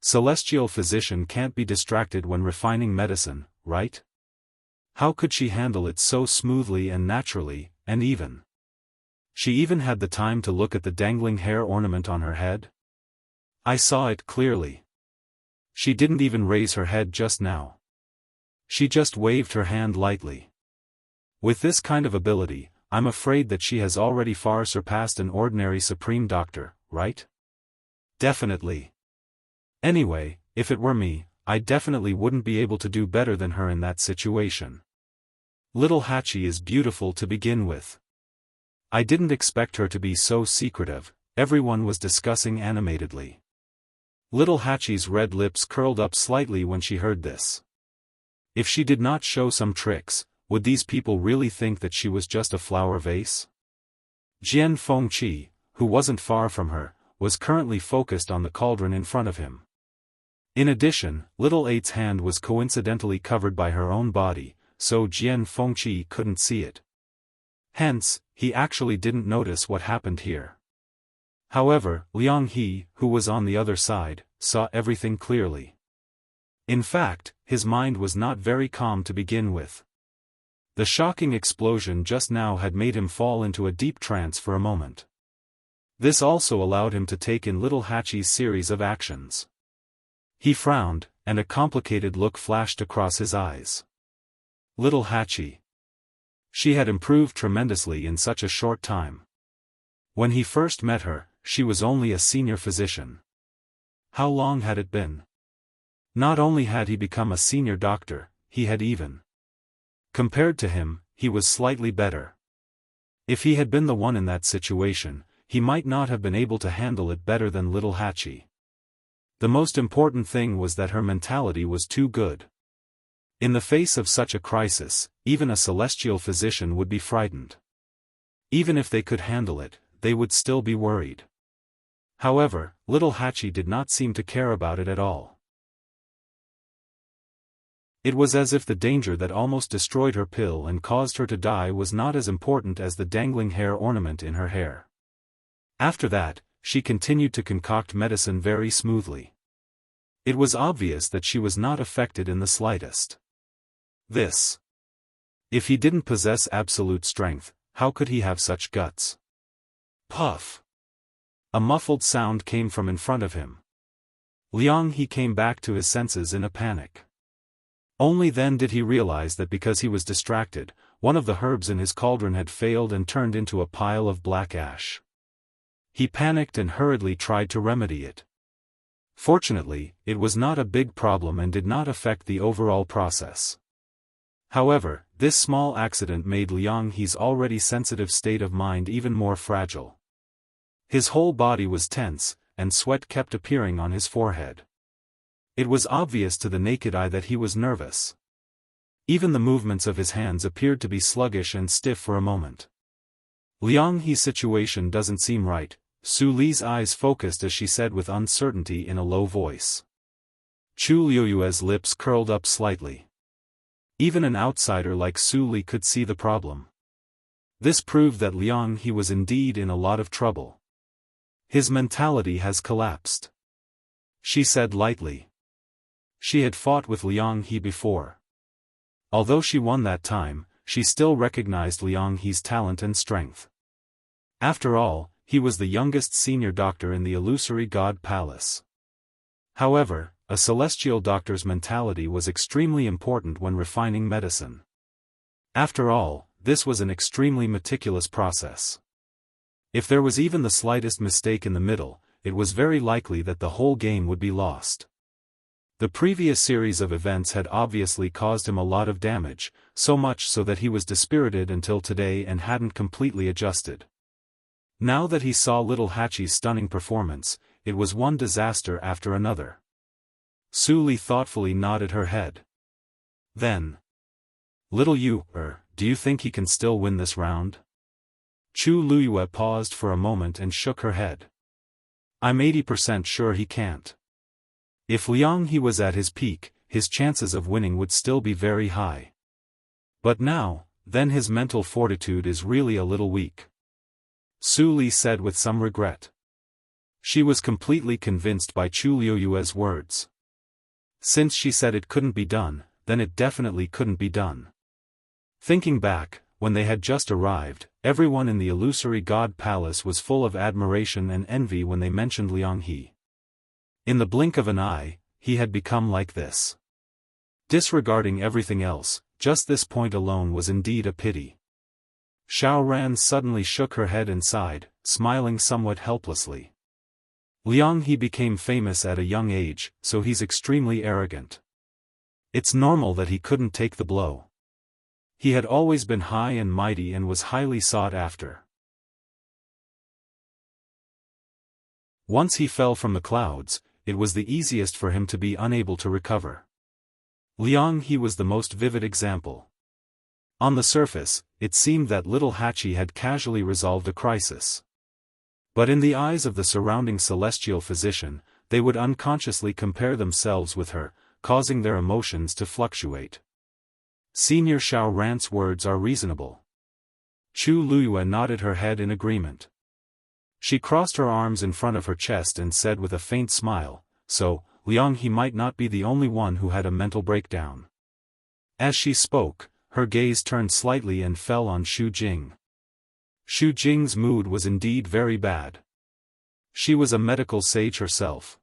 S1: celestial physician can't be distracted when refining medicine, right? How could she handle it so smoothly and naturally, and even? She even had the time to look at the dangling hair ornament on her head? I saw it clearly. She didn't even raise her head just now. She just waved her hand lightly. With this kind of ability, I'm afraid that she has already far surpassed an ordinary supreme doctor, right? Definitely. Anyway, if it were me, I definitely wouldn't be able to do better than her in that situation. Little Hachi is beautiful to begin with. I didn't expect her to be so secretive, everyone was discussing animatedly. Little Hachi's red lips curled up slightly when she heard this. If she did not show some tricks, would these people really think that she was just a flower vase? Jian Fengqi, who wasn't far from her, was currently focused on the cauldron in front of him. In addition, little 8's hand was coincidentally covered by her own body, so Jian Fengqi couldn't see it. Hence, he actually didn't notice what happened here. However, Liang He, who was on the other side, saw everything clearly. In fact, his mind was not very calm to begin with. The shocking explosion just now had made him fall into a deep trance for a moment. This also allowed him to take in little Hachi's series of actions. He frowned, and a complicated look flashed across his eyes. Little Hachi. She had improved tremendously in such a short time. When he first met her, she was only a senior physician. How long had it been? Not only had he become a senior doctor, he had even. Compared to him, he was slightly better. If he had been the one in that situation, he might not have been able to handle it better than little Hachi. The most important thing was that her mentality was too good. In the face of such a crisis, even a celestial physician would be frightened. Even if they could handle it, they would still be worried. However, little Hachi did not seem to care about it at all. It was as if the danger that almost destroyed her pill and caused her to die was not as important as the dangling hair ornament in her hair. After that, she continued to concoct medicine very smoothly. It was obvious that she was not affected in the slightest. This. If he didn't possess absolute strength, how could he have such guts? Puff. A muffled sound came from in front of him. Liang He came back to his senses in a panic. Only then did he realize that because he was distracted, one of the herbs in his cauldron had failed and turned into a pile of black ash. He panicked and hurriedly tried to remedy it. Fortunately, it was not a big problem and did not affect the overall process. However, this small accident made Liang He's already sensitive state of mind even more fragile. His whole body was tense, and sweat kept appearing on his forehead. It was obvious to the naked eye that he was nervous. Even the movements of his hands appeared to be sluggish and stiff for a moment. Liang He's situation doesn't seem right, Su Li's eyes focused as she said with uncertainty in a low voice. Chu Liuyue's lips curled up slightly. Even an outsider like Su Li could see the problem. This proved that Liang He was indeed in a lot of trouble. His mentality has collapsed. She said lightly. She had fought with Liang He before. Although she won that time, she still recognized Liang He's talent and strength. After all, he was the youngest senior doctor in the illusory god palace. However, a celestial doctor's mentality was extremely important when refining medicine. After all, this was an extremely meticulous process. If there was even the slightest mistake in the middle, it was very likely that the whole game would be lost. The previous series of events had obviously caused him a lot of damage, so much so that he was dispirited until today and hadn't completely adjusted. Now that he saw little Hachi's stunning performance, it was one disaster after another. Su Li thoughtfully nodded her head. Then. Little Yu, do you think he can still win this round? Chu Luyue paused for a moment and shook her head. I'm 80% sure he can't. If Liang He was at his peak, his chances of winning would still be very high. But now, then his mental fortitude is really a little weak. Su Li said with some regret. She was completely convinced by Chu Liuyue's words. Since she said it couldn't be done, then it definitely couldn't be done. Thinking back, when they had just arrived, everyone in the illusory god palace was full of admiration and envy when they mentioned Liang He. In the blink of an eye, he had become like this. Disregarding everything else, just this point alone was indeed a pity. Xiao Ran suddenly shook her head and sighed, smiling somewhat helplessly. Liang He became famous at a young age, so he's extremely arrogant. It's normal that he couldn't take the blow. He had always been high and mighty and was highly sought after. Once he fell from the clouds, it was the easiest for him to be unable to recover. Liang He was the most vivid example. On the surface, it seemed that little Hachi had casually resolved a crisis. But in the eyes of the surrounding celestial physician, they would unconsciously compare themselves with her, causing their emotions to fluctuate. Senior Xiao Ran's words are reasonable. Chu Luyue nodded her head in agreement. She crossed her arms in front of her chest and said with a faint smile, so, Liang He might not be the only one who had a mental breakdown. As she spoke, her gaze turned slightly and fell on Xu Jing. Xu Jing's mood was indeed very bad. She was a medical sage herself.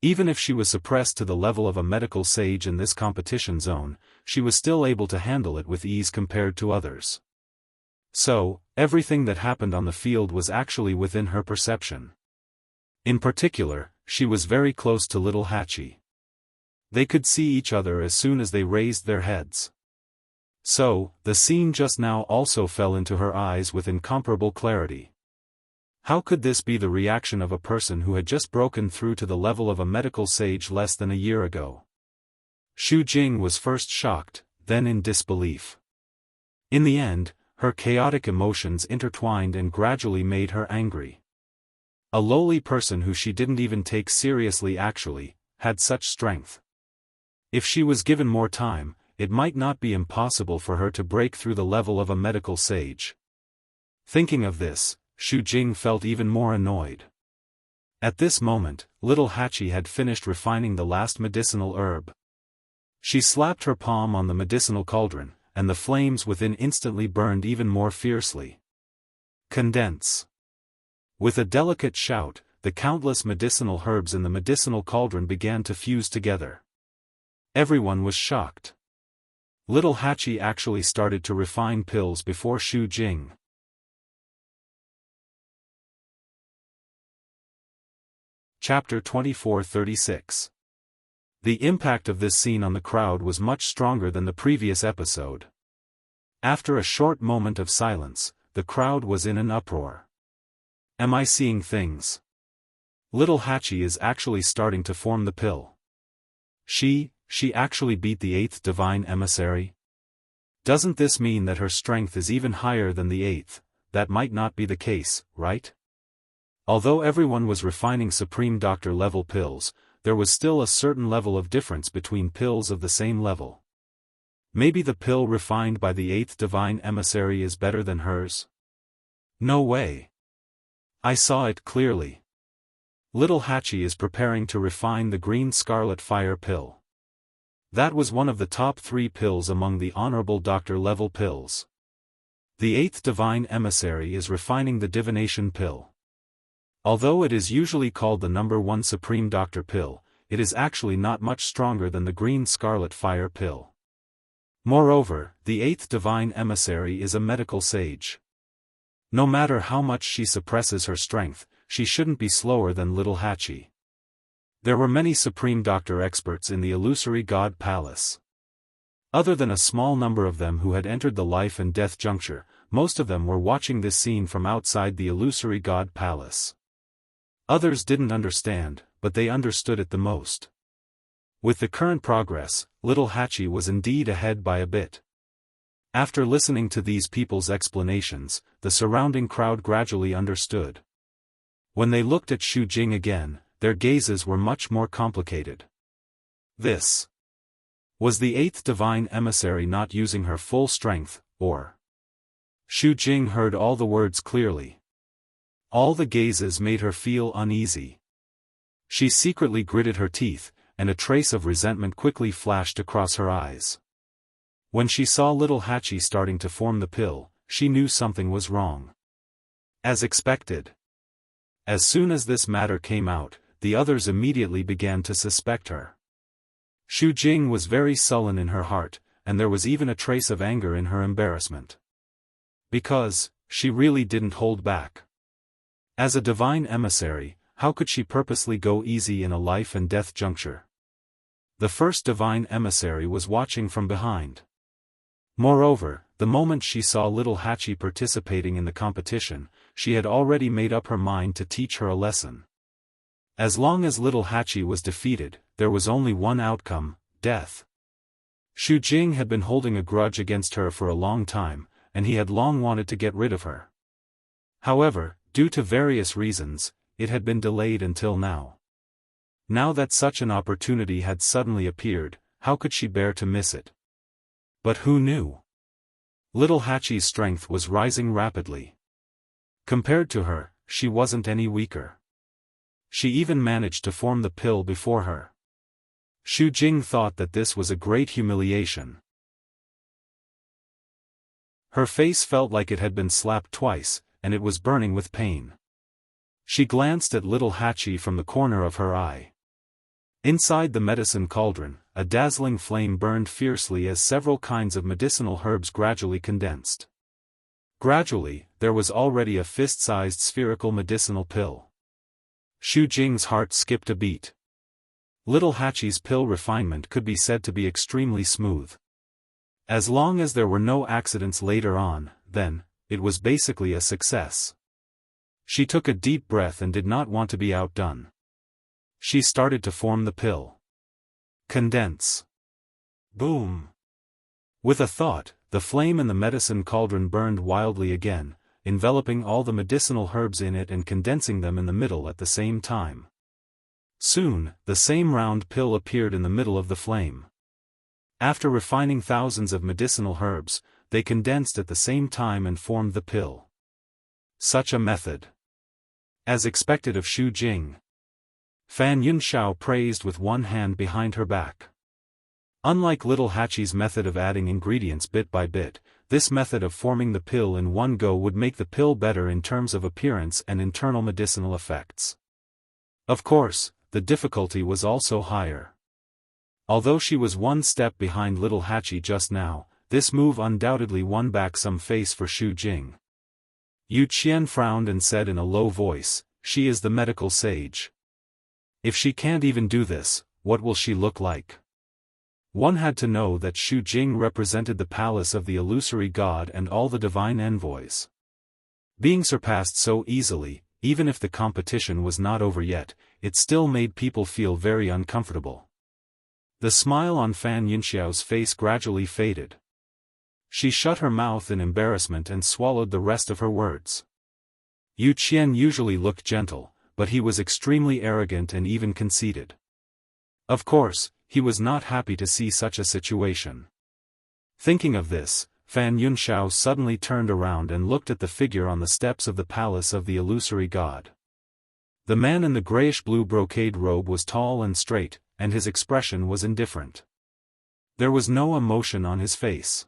S1: Even if she was suppressed to the level of a medical sage in this competition zone, she was still able to handle it with ease compared to others. So, everything that happened on the field was actually within her perception. In particular, she was very close to little Hachi. They could see each other as soon as they raised their heads. So, the scene just now also fell into her eyes with incomparable clarity. How could this be the reaction of a person who had just broken through to the level of a medical sage less than a year ago? Xu Jing was first shocked, then in disbelief. In the end, her chaotic emotions intertwined and gradually made her angry. A lowly person who she didn't even take seriously actually had such strength. If she was given more time, it might not be impossible for her to break through the level of a medical sage. Thinking of this, Xu Jing felt even more annoyed. At this moment, little Hachi had finished refining the last medicinal herb. She slapped her palm on the medicinal cauldron, and the flames within instantly burned even more fiercely. Condense. With a delicate shout, the countless medicinal herbs in the medicinal cauldron began to fuse together. Everyone was shocked. Little Hachi actually started to refine pills before Xu Jing. Chapter 24-36. The impact of this scene on the crowd was much stronger than the previous episode. After a short moment of silence, the crowd was in an uproar. Am I seeing things? Little Hachi is actually starting to form the pill. She actually beat the 8th divine emissary? Doesn't this mean that her strength is even higher than the 8th? That might not be the case, right? Although everyone was refining Supreme Doctor level pills, there was still a certain level of difference between pills of the same level. Maybe the pill refined by the 8th divine emissary is better than hers? No way. I saw it clearly. Little Hachi is preparing to refine the green scarlet fire pill. That was one of the top 3 pills among the honorable doctor level pills. The 8th divine emissary is refining the divination pill. Although it is usually called the number 1 Supreme Doctor pill, it is actually not much stronger than the green scarlet fire pill. Moreover, the 8th divine emissary is a medical sage. No matter how much she suppresses her strength, she shouldn't be slower than little Hachi. There were many Supreme Doctor experts in the illusory God Palace. Other than a small number of them who had entered the life and death juncture, most of them were watching this scene from outside the illusory God Palace. Others didn't understand, but they understood it the most. With the current progress, little Hachi was indeed ahead by a bit. After listening to these people's explanations, the surrounding crowd gradually understood. When they looked at Xu Jing again, their gazes were much more complicated. This was the 8th divine emissary not using her full strength, or? Xu Jing heard all the words clearly. All the gazes made her feel uneasy. She secretly gritted her teeth, and a trace of resentment quickly flashed across her eyes. When she saw little Hachi starting to form the pill, she knew something was wrong. As expected. As soon as this matter came out, the others immediately began to suspect her. Xu Jing was very sullen in her heart, and there was even a trace of anger in her embarrassment. Because, she really didn't hold back. As a divine emissary, how could she purposely go easy in a life and death juncture? The first divine emissary was watching from behind. Moreover, the moment she saw little Hachi participating in the competition, she had already made up her mind to teach her a lesson. As long as little Hachi was defeated, there was only one outcome, death. Xu Jing had been holding a grudge against her for a long time, and he had long wanted to get rid of her. However, due to various reasons, it had been delayed until now. Now that such an opportunity had suddenly appeared, how could she bear to miss it? But who knew? Little Hachi's strength was rising rapidly. Compared to her, she wasn't any weaker. She even managed to form the pill before her. Xu Jing thought that this was a great humiliation. Her face felt like it had been slapped twice, and it was burning with pain. She glanced at little Hachi from the corner of her eye. Inside the medicine cauldron, a dazzling flame burned fiercely as several kinds of medicinal herbs gradually condensed. Gradually, there was already a fist-sized spherical medicinal pill. Xu Jing's heart skipped a beat. Little Hachi's pill refinement could be said to be extremely smooth. As long as there were no accidents later on, then, it was basically a success. She took a deep breath and did not want to be outdone. She started to form the pill. Condense. Boom. With a thought, the flame in the medicine cauldron burned wildly again, enveloping all the medicinal herbs in it and condensing them in the middle at the same time. Soon, the same round pill appeared in the middle of the flame. After refining thousands of medicinal herbs, they condensed at the same time and formed the pill. Such a method. As expected of Xu Jing. Fan Yunxiao praised with one hand behind her back. Unlike little Hachi's method of adding ingredients bit by bit, this method of forming the pill in one go would make the pill better in terms of appearance and internal medicinal effects. Of course, the difficulty was also higher. Although she was one step behind little Hachi just now, this move undoubtedly won back some face for Xu Jing. Yu Qian frowned and said in a low voice, "She is the medical sage. If she can't even do this, what will she look like?" One had to know that Xu Jing represented the palace of the illusory god and all the divine envoys. Being surpassed so easily, even if the competition was not over yet, it still made people feel very uncomfortable. The smile on Fan Yunxiao's face gradually faded. She shut her mouth in embarrassment and swallowed the rest of her words. Yu Qian usually looked gentle, but he was extremely arrogant and even conceited. Of course, he was not happy to see such a situation. Thinking of this, Fan Yunxiao suddenly turned around and looked at the figure on the steps of the palace of the illusory god. The man in the grayish-blue brocade robe was tall and straight, and his expression was indifferent. There was no emotion on his face.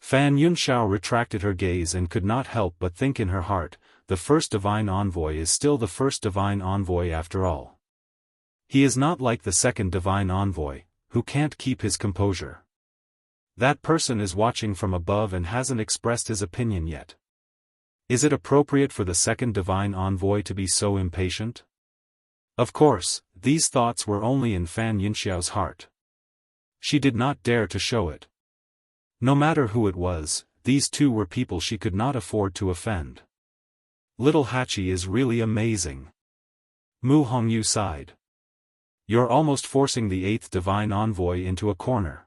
S1: Fan Yunxiao retracted her gaze and could not help but think in her heart, the first divine envoy is still the first divine envoy after all. He is not like the second divine envoy, who can't keep his composure. That person is watching from above and hasn't expressed his opinion yet. Is it appropriate for the second divine envoy to be so impatient? Of course, these thoughts were only in Fan Yunxiao's heart. She did not dare to show it. No matter who it was, these two were people she could not afford to offend. Little Hachi is really amazing. Mu Hongyu sighed. You're almost forcing the eighth divine envoy into a corner.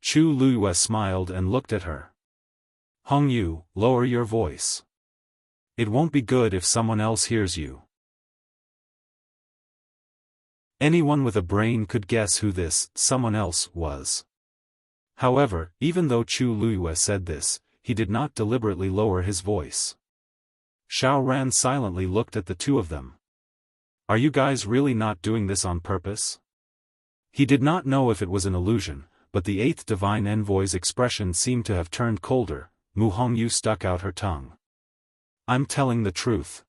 S1: Chu Luyue smiled and looked at her. Hongyu, lower your voice. It won't be good if someone else hears you. Anyone with a brain could guess who this someone else was. However, even though Chu Luyue said this, he did not deliberately lower his voice. Xiao Ran silently looked at the two of them. Are you guys really not doing this on purpose? He did not know if it was an illusion, but the eighth divine envoy's expression seemed to have turned colder. Mu Hongyu stuck out her tongue. I'm telling the truth.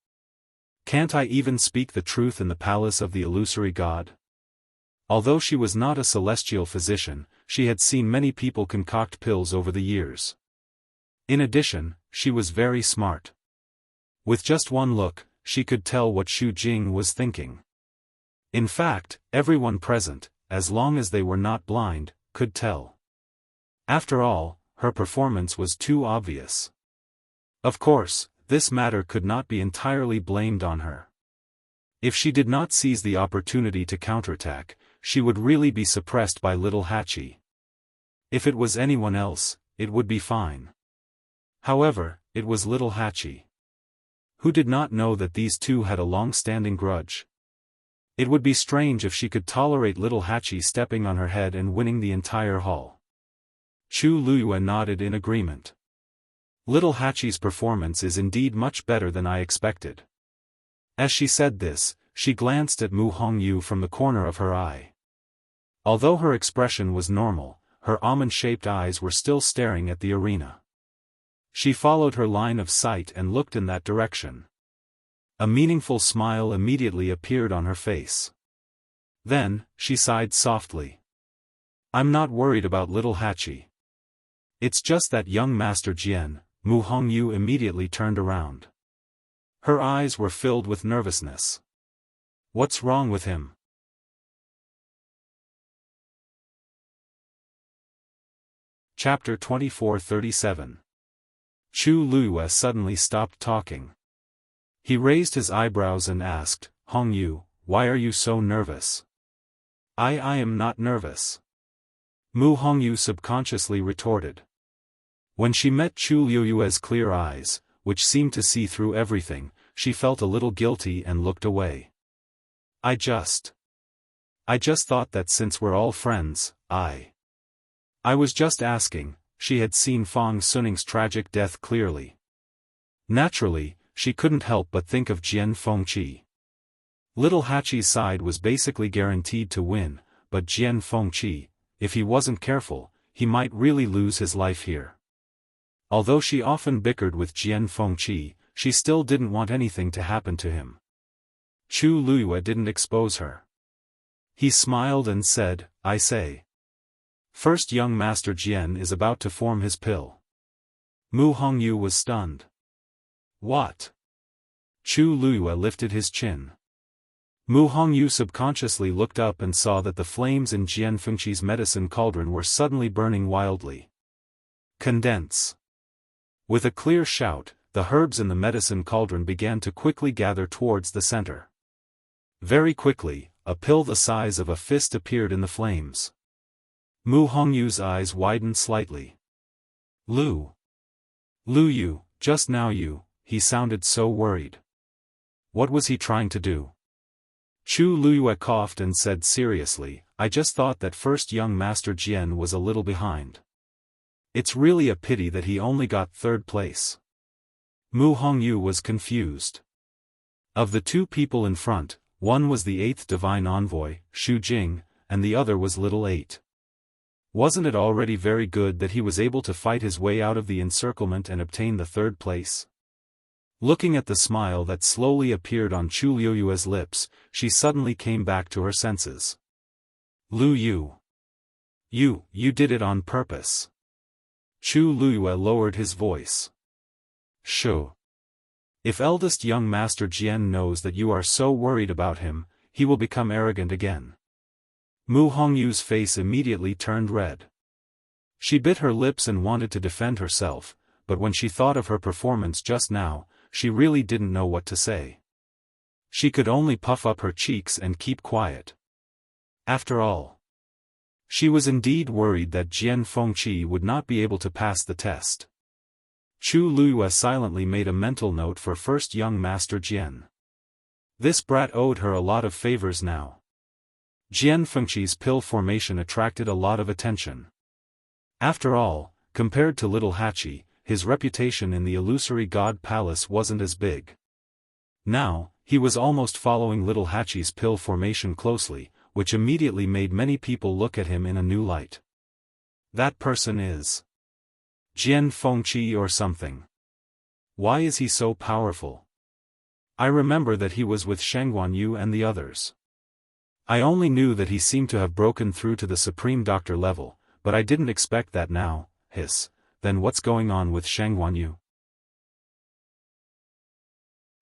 S1: Can't I even speak the truth in the palace of the illusory god? Although she was not a celestial physician, she had seen many people concoct pills over the years. In addition, she was very smart. With just one look, she could tell what Xu Jing was thinking. In fact, everyone present, as long as they were not blind, could tell. After all, her performance was too obvious. Of course, this matter could not be entirely blamed on her. If she did not seize the opportunity to counterattack, she would really be suppressed by little Hachi. If it was anyone else, it would be fine. However, it was little Hachi. Who did not know that these two had a long-standing grudge? It would be strange if she could tolerate little Hachi stepping on her head and winning the entire hall. Chu Luyue nodded in agreement. Little Hachi's performance is indeed much better than I expected. As she said this, she glanced at Mu Hongyu from the corner of her eye. Although her expression was normal, her almond-shaped eyes were still staring at the arena. She followed her line of sight and looked in that direction. A meaningful smile immediately appeared on her face. Then, she sighed softly. I'm not worried about little Hachi. It's just that young Master Jian. Mu Hongyu immediately turned around. Her eyes were filled with nervousness. What's wrong with him? Chapter 24:37. Chu Luiyue suddenly stopped talking. He raised his eyebrows and asked, Hongyu, why are you so nervous? I am not nervous. Mu Hongyu subconsciously retorted. When she met Chu Luiyue's clear eyes, which seemed to see through everything, she felt a little guilty and looked away. I just thought that since we're all friends, I was just asking. She had seen Fang Suning's tragic death clearly. Naturally, she couldn't help but think of Jian Fengqi. Little Hachi's side was basically guaranteed to win, but Jian Fengqi, if he wasn't careful, he might really lose his life here. Although she often bickered with Jian Fengqi, she still didn't want anything to happen to him. Chu Luiyue didn't expose her. He smiled and said, I say. First young Master Jian is about to form his pill. Mu Hongyu was stunned. What? Chu Luiyue lifted his chin. Mu Hongyu subconsciously looked up and saw that the flames in Jian Fengqi's medicine cauldron were suddenly burning wildly. Condense. With a clear shout, the herbs in the medicine cauldron began to quickly gather towards the center. Very quickly, a pill the size of a fist appeared in the flames. Mu Hongyu's eyes widened slightly. Yu, just now he sounded so worried. What was he trying to do? Chu Luiyue coughed and said seriously, I just thought that first young Master Jian was a little behind. It's really a pity that he only got third place. Mu Hongyu was confused. Of the two people in front, one was the 8th divine envoy, Xu Jing, and the other was Little 8. Wasn't it already very good that he was able to fight his way out of the encirclement and obtain the third place? Looking at the smile that slowly appeared on Chu Luiyue's lips, she suddenly came back to her senses. You did it on purpose. Chu Luiyue lowered his voice. Sure. If eldest young Master Jian knows that you are so worried about him, he will become arrogant again. Mu Hongyu's face immediately turned red. She bit her lips and wanted to defend herself, but when she thought of her performance just now, she really didn't know what to say. She could only puff up her cheeks and keep quiet. After all, she was indeed worried that Jian Fengqi would not be able to pass the test. Chu Luiyue silently made a mental note for first young Master Jian. This brat owed her a lot of favors now. Jian Fengqi's pill formation attracted a lot of attention. After all, compared to Little Hachi, his reputation in the illusory god palace wasn't as big. Now, he was almost following Little Hachi's pill formation closely, which immediately made many people look at him in a new light. That person is Jian Fengqi or something. Why is he so powerful? I remember that he was with Shengguanyu and the others. I only knew that he seemed to have broken through to the Supreme Doctor level, but I didn't expect that now. Then what's going on with Shengguanyu?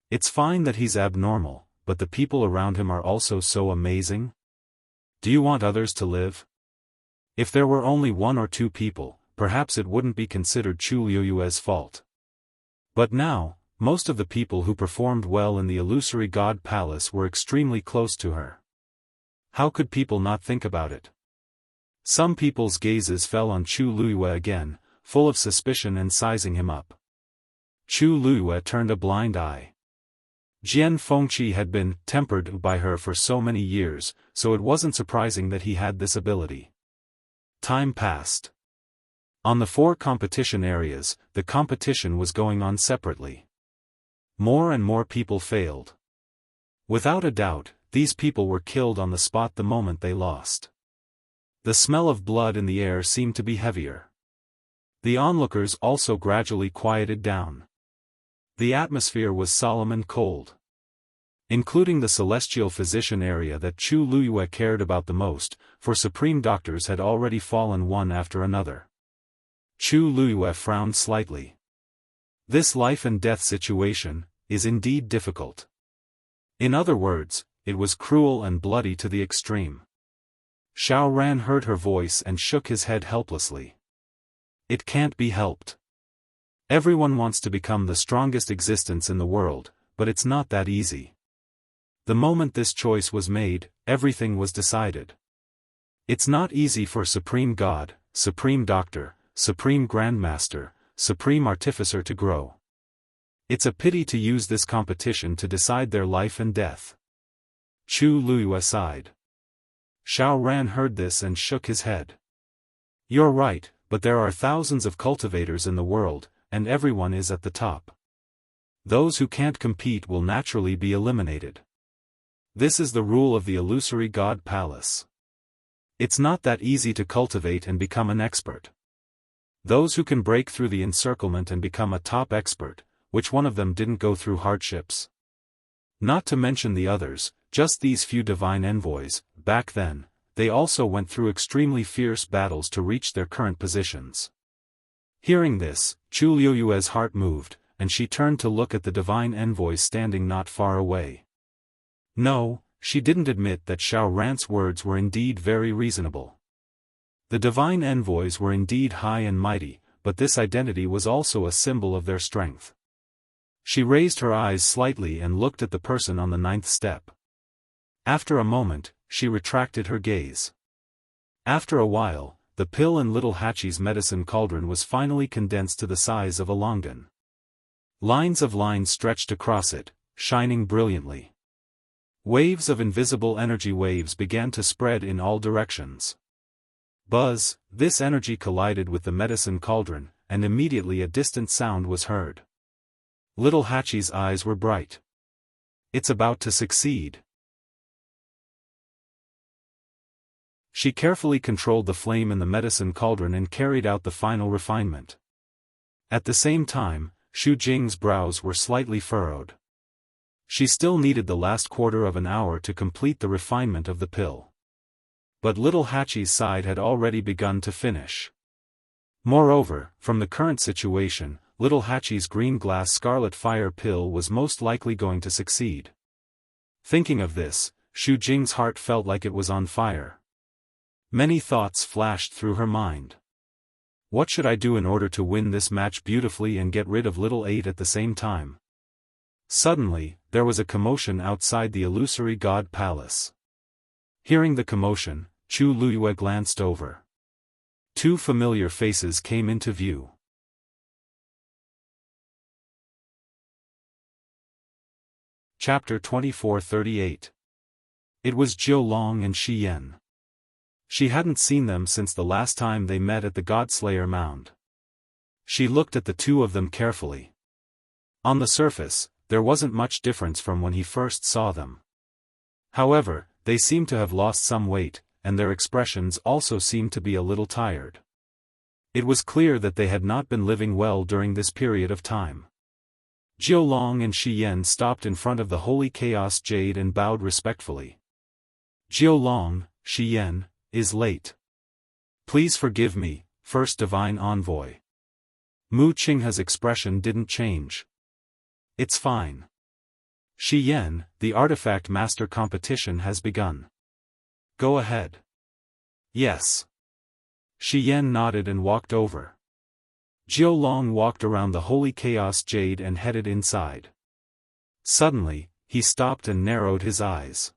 S1: It's fine that he's abnormal, but the people around him are also so amazing. Do you want others to live? If there were only 1 or 2 people, perhaps it wouldn't be considered Chu Luiyue's fault. But now, most of the people who performed well in the illusory god palace were extremely close to her. How could people not think about it? Some people's gazes fell on Chu Luiyue again, full of suspicion and sizing him up. Chu Luiyue turned a blind eye. Jian Fengqi had been tempered by her for so many years, so it wasn't surprising that he had this ability. Time passed. On the 4 competition areas, the competition was going on separately. More and more people failed. Without a doubt, these people were killed on the spot the moment they lost. The smell of blood in the air seemed to be heavier. The onlookers also gradually quieted down. The atmosphere was solemn and cold. Including the celestial physician area that Chu Luyue cared about the most, for supreme doctors had already fallen one after another. Chu Luyue frowned slightly. This life and death situation is indeed difficult. In other words, it was cruel and bloody to the extreme. Xiao Ran heard her voice and shook his head helplessly. It can't be helped. Everyone wants to become the strongest existence in the world, but it's not that easy. The moment this choice was made, everything was decided. It's not easy for Supreme God, Supreme Doctor, Supreme Grandmaster, Supreme Artificer to grow. It's a pity to use this competition to decide their life and death. Chu Luyue sighed. Xiao Ran heard this and shook his head. You're right, but there are thousands of cultivators in the world, and everyone is at the top. Those who can't compete will naturally be eliminated. This is the rule of the illusory God Palace. It's not that easy to cultivate and become an expert. Those who can break through the encirclement and become a top expert, which one of them didn't go through hardships? Not to mention the others, just these few divine envoys, back then, they also went through extremely fierce battles to reach their current positions. Hearing this, Chu Luyue's heart moved, and she turned to look at the divine envoys standing not far away. No, she didn't admit that Xiao Ran's words were indeed very reasonable. The divine envoys were indeed high and mighty, but this identity was also a symbol of their strength. She raised her eyes slightly and looked at the person on the 9th step. After a moment, she retracted her gaze. After a while, the pill in little Hachi's medicine cauldron was finally condensed to the size of a longan. Lines of lines stretched across it, shining brilliantly. Waves of invisible energy waves began to spread in all directions. Buzz, this energy collided with the medicine cauldron, and immediately a distant sound was heard. Little Hachi's eyes were bright. It's about to succeed. She carefully controlled the flame in the medicine cauldron and carried out the final refinement. At the same time, Xu Jing's brows were slightly furrowed. She still needed the last quarter of an hour to complete the refinement of the pill. But little Hachi's side had already begun to finish. Moreover, from the current situation, little Hachi's green glass scarlet fire pill was most likely going to succeed. Thinking of this, Xu Jing's heart felt like it was on fire. Many thoughts flashed through her mind. What should I do in order to win this match beautifully and get rid of little 8 at the same time? Suddenly, there was a commotion outside the illusory God Palace. Hearing the commotion, Chu Luyue glanced over. 2 familiar faces came into view. Chapter 2438. It was Jiu Long and Shi Yan. She hadn't seen them since the last time they met at the Godslayer Mound. She looked at the two of them carefully. On the surface, there wasn't much difference from when he first saw them. However, they seemed to have lost some weight, and their expressions also seemed to be a little tired. It was clear that they had not been living well during this period of time. Jiu Long and Shi Yan stopped in front of the Holy Chaos Jade and bowed respectfully. Jiu Long, Shi Yan, is late. Please forgive me, First Divine Envoy. Mu Qinghe's expression didn't change. It's fine. Shi Yan, the artifact master competition has begun. Go ahead. Yes. Shi Yan nodded and walked over. Jiu Long walked around the Holy Chaos Jade and headed inside. Suddenly, he stopped and narrowed his eyes.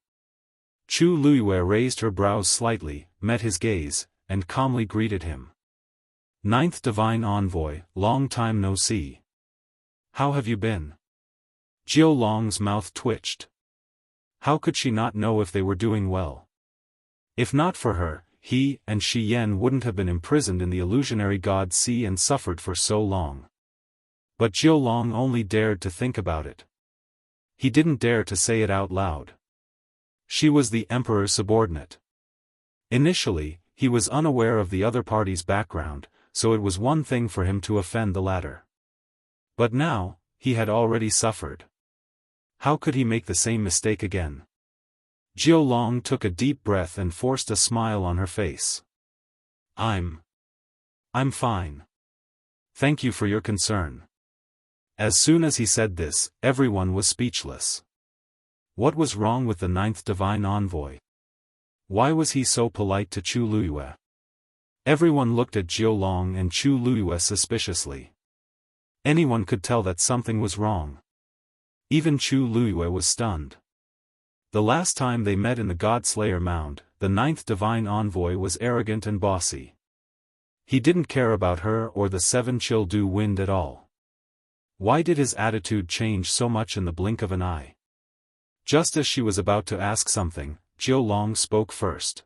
S1: Chu Luyue raised her brows slightly, met his gaze, and calmly greeted him. 9th Divine Envoy, long time no see. How have you been? Jiu Long's mouth twitched. How could she not know if they were doing well? If not for her, he and Shi Yan wouldn't have been imprisoned in the illusionary god sea and suffered for so long. But Jiu Long only dared to think about it. He didn't dare to say it out loud. She was the emperor's subordinate. Initially, he was unaware of the other party's background, so it was one thing for him to offend the latter. But now, he had already suffered. How could he make the same mistake again? Jiu Long took a deep breath and forced a smile on her face. I'm fine. Thank you for your concern. As soon as he said this, everyone was speechless. What was wrong with the ninth divine envoy? Why was he so polite to Chu Luyue? Everyone looked at Jiu Long and Chu Luyue suspiciously. Anyone could tell that something was wrong. Even Chu Luyue was stunned. The last time they met in the God-Slayer Mound, the ninth divine envoy was arrogant and bossy. He didn't care about her or the seven chill dew wind at all. Why did his attitude change so much in the blink of an eye? Just as she was about to ask something, Jiu Long spoke first.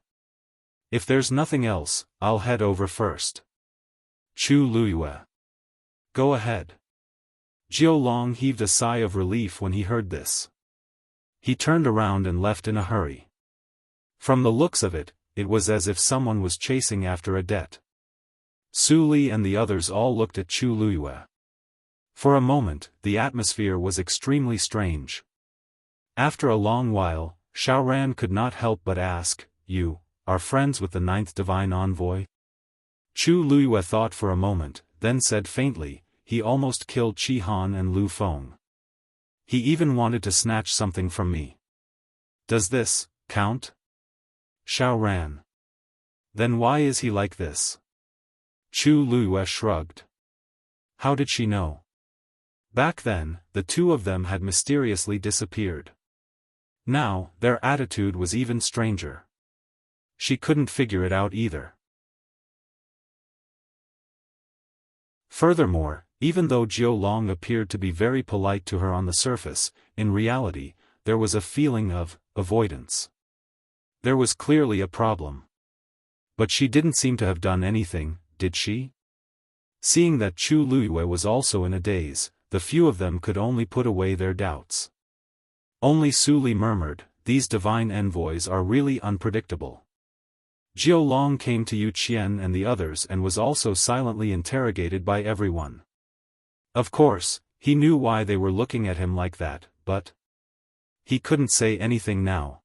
S1: If there's nothing else, I'll head over first. Chu Luyue. Go ahead. Jiu Long heaved a sigh of relief when he heard this. He turned around and left in a hurry. From the looks of it, it was as if someone was chasing after a debt. Su Li and the others all looked at Chu Luyue. For a moment, the atmosphere was extremely strange. After a long while, Xiaofan could not help but ask, "You are friends with the ninth divine envoy?" Chu Luyue thought for a moment, then said faintly, "He almost killed Qi Han and Lu Feng. He even wanted to snatch something from me. Does this count?" Xiaofan. Then why is he like this? Chu Luyue shrugged. How did she know? Back then, the two of them had mysteriously disappeared. Now, their attitude was even stranger. She couldn't figure it out either. Furthermore, even though Jiu Long appeared to be very polite to her on the surface, in reality, there was a feeling of avoidance. There was clearly a problem. But she didn't seem to have done anything, did she? Seeing that Chu Luyue was also in a daze, the few of them could only put away their doubts. Only Su Li murmured, "These divine envoys are really unpredictable." Jiu Long came to Yu Qian and the others and was also silently interrogated by everyone. Of course, he knew why they were looking at him like that, but he couldn't say anything now.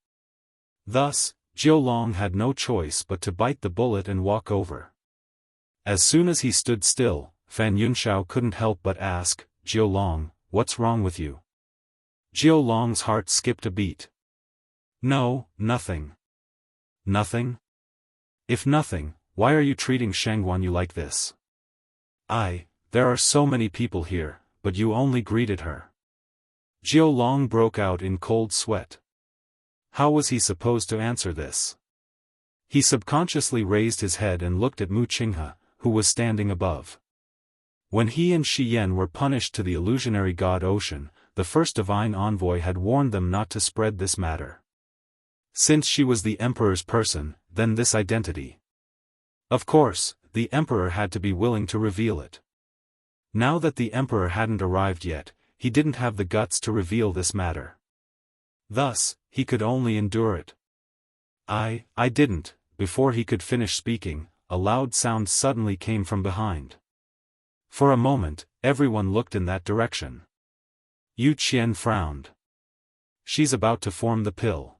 S1: Thus, Jiu Long had no choice but to bite the bullet and walk over. As soon as he stood still, Fan Yunxiao couldn't help but ask, "Jiu Long, what's wrong with you?" Jiu Long's heart skipped a beat. "No, nothing." "Nothing? If nothing, why are you treating Sheng Guanyu like this?" There are so many people here, but you only greeted her." Jiu Long broke out in cold sweat. How was he supposed to answer this? He subconsciously raised his head and looked at Mu Qinghe, who was standing above. When he and Shi Yan were punished to the illusionary god Ocean, the first divine envoy had warned them not to spread this matter. Since she was the emperor's person, then this identity. Of course, the emperor had to be willing to reveal it. Now that the emperor hadn't arrived yet, he didn't have the guts to reveal this matter. Thus, he could only endure it. I didn't." Before he could finish speaking, a loud sound suddenly came from behind. For a moment, everyone looked in that direction. Yu Qian frowned. She's about to form the pill.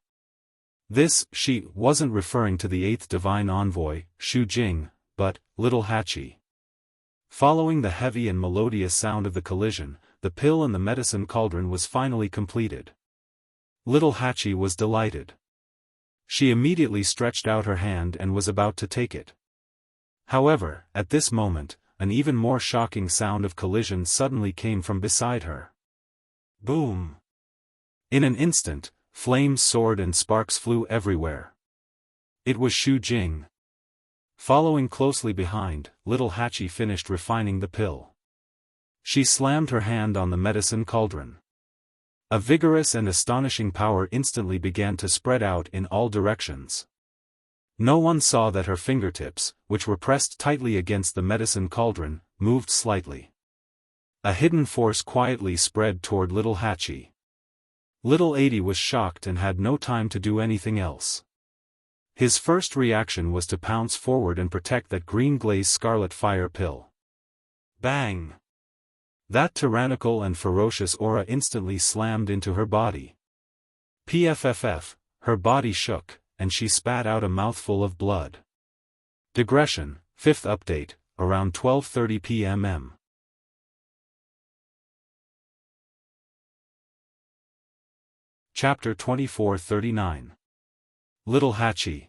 S1: This, she wasn't referring to the eighth divine envoy, Shu Jing, but Little Hachi. Following the heavy and melodious sound of the collision, the pill in the medicine cauldron was finally completed. Little Hachi was delighted. She immediately stretched out her hand and was about to take it. However, at this moment, an even more shocking sound of collision suddenly came from beside her. Boom! In an instant, flames soared and sparks flew everywhere. It was Shu Jing. Following closely behind, Little Hachi finished refining the pill. She slammed her hand on the medicine cauldron. A vigorous and astonishing power instantly began to spread out in all directions. No one saw that her fingertips, which were pressed tightly against the medicine cauldron, moved slightly. A hidden force quietly spread toward Little Hachi. Little Adi was shocked and had no time to do anything else. His first reaction was to pounce forward and protect that green glazed scarlet fire pill. Bang! That tyrannical and ferocious aura instantly slammed into her body. Pfff, her body shook, and she spat out a mouthful of blood. Digression, 5th update, around 12:30 p.m. Chapter 2439. Little Hachi.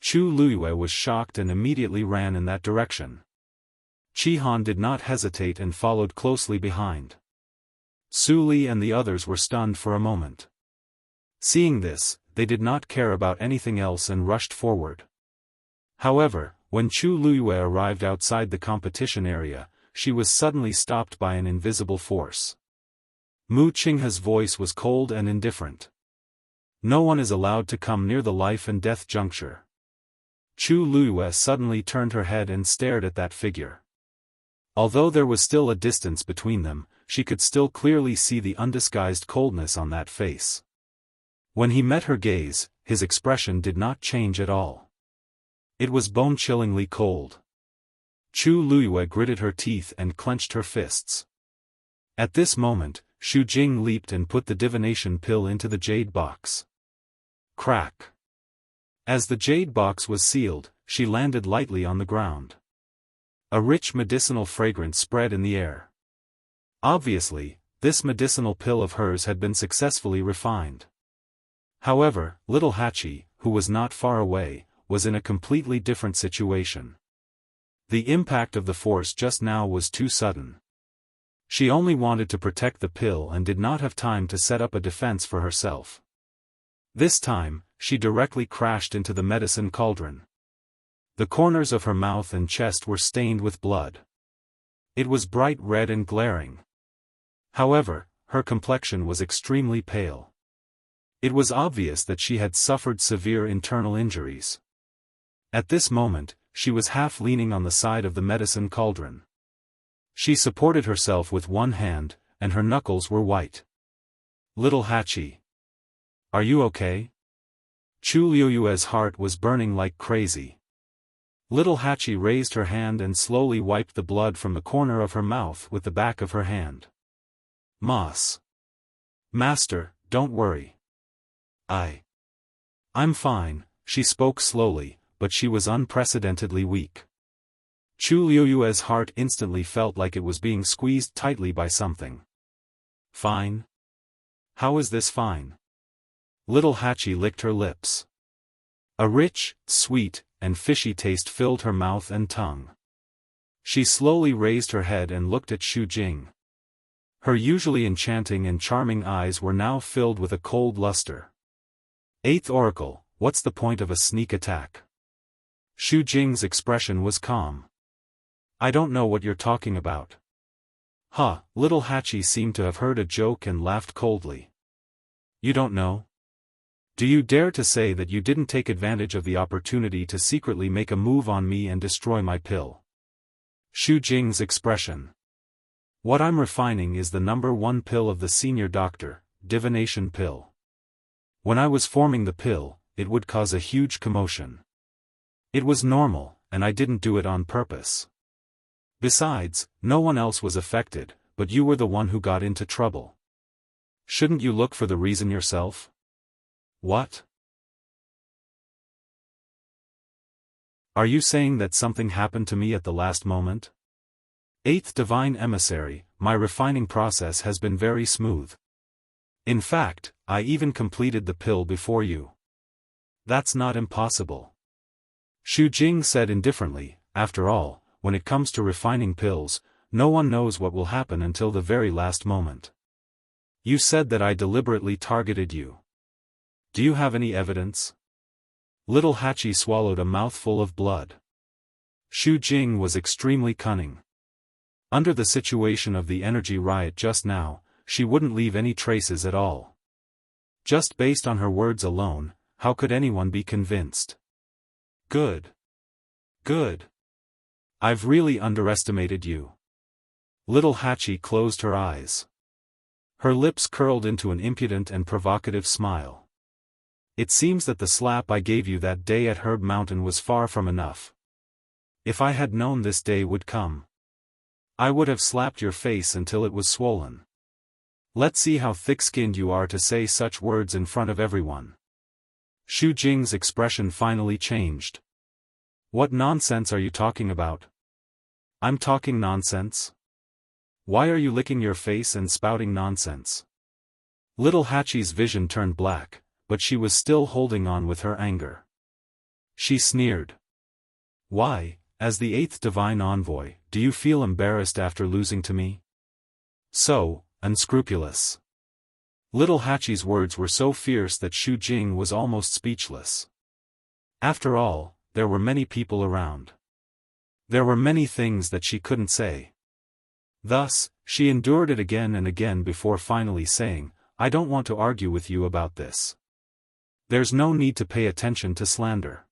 S1: Chu Luiyue was shocked and immediately ran in that direction. Qihan did not hesitate and followed closely behind. Su Li and the others were stunned for a moment. Seeing this, they did not care about anything else and rushed forward. However, when Chu Luiyue arrived outside the competition area, she was suddenly stopped by an invisible force. Mu Qinghe's voice was cold and indifferent. No one is allowed to come near the life and death juncture. Chu Luiyue suddenly turned her head and stared at that figure. Although there was still a distance between them, she could still clearly see the undisguised coldness on that face. When he met her gaze, his expression did not change at all. It was bone-chillingly cold. Chu Luiyue gritted her teeth and clenched her fists. At this moment, Xu Jing leaped and put the divination pill into the jade box. Crack! As the jade box was sealed, she landed lightly on the ground. A rich medicinal fragrance spread in the air. Obviously, this medicinal pill of hers had been successfully refined. However, little Hachi, who was not far away, was in a completely different situation. The impact of the force just now was too sudden. She only wanted to protect the pill and did not have time to set up a defense for herself. This time, she directly crashed into the medicine cauldron. The corners of her mouth and chest were stained with blood. It was bright red and glaring. However, her complexion was extremely pale. It was obvious that she had suffered severe internal injuries. At this moment, she was half leaning on the side of the medicine cauldron. She supported herself with one hand, and her knuckles were white. Little Hachi. Are you okay? Chu Luiyue's heart was burning like crazy. Little Hachi raised her hand and slowly wiped the blood from the corner of her mouth with the back of her hand. Moss. Master, don't worry. I'm fine, she spoke slowly, but she was unprecedentedly weak. Chu Luiyue's heart instantly felt like it was being squeezed tightly by something. Fine? How is this fine? Little Hachi licked her lips. A rich, sweet, and fishy taste filled her mouth and tongue. She slowly raised her head and looked at Xu Jing. Her usually enchanting and charming eyes were now filled with a cold luster. 8th Oracle, what's the point of a sneak attack? Xu Jing's expression was calm. I don't know what you're talking about. Little Hachi seemed to have heard a joke and laughed coldly. You don't know? Do you dare to say that you didn't take advantage of the opportunity to secretly make a move on me and destroy my pill? Xu Jing's expression. What I'm refining is the number 1 pill of the senior doctor, divination pill. When I was forming the pill, it would cause a huge commotion. It was normal, and I didn't do it on purpose. Besides, no one else was affected, but you were the one who got into trouble. Shouldn't you look for the reason yourself? What? Are you saying that something happened to me at the last moment? 8th Divine Emissary, my refining process has been very smooth. In fact, I even completed the pill before you. That's not impossible. Xu Jing said indifferently, after all, when it comes to refining pills, no one knows what will happen until the very last moment. You said that I deliberately targeted you. Do you have any evidence? Little Hachi swallowed a mouthful of blood. Xu Jing was extremely cunning. Under the situation of the energy riot just now, she wouldn't leave any traces at all. Just based on her words alone, how could anyone be convinced? Good. Good. I've really underestimated you. Little Hachi closed her eyes. Her lips curled into an impudent and provocative smile. It seems that the slap I gave you that day at Herb Mountain was far from enough. If I had known this day would come, I would have slapped your face until it was swollen. Let's see how thick-skinned you are to say such words in front of everyone. Xu Jing's expression finally changed. What nonsense are you talking about? I'm talking nonsense? Why are you licking your face and spouting nonsense? Little Hachi's vision turned black, but she was still holding on with her anger. She sneered. Why, as the 8th divine envoy, do you feel embarrassed after losing to me? So unscrupulous. Little Hachi's words were so fierce that Xu Jing was almost speechless. After all, there were many people around. There were many things that she couldn't say. Thus, she endured it again and again before finally saying, I don't want to argue with you about this. There's no need to pay attention to slander.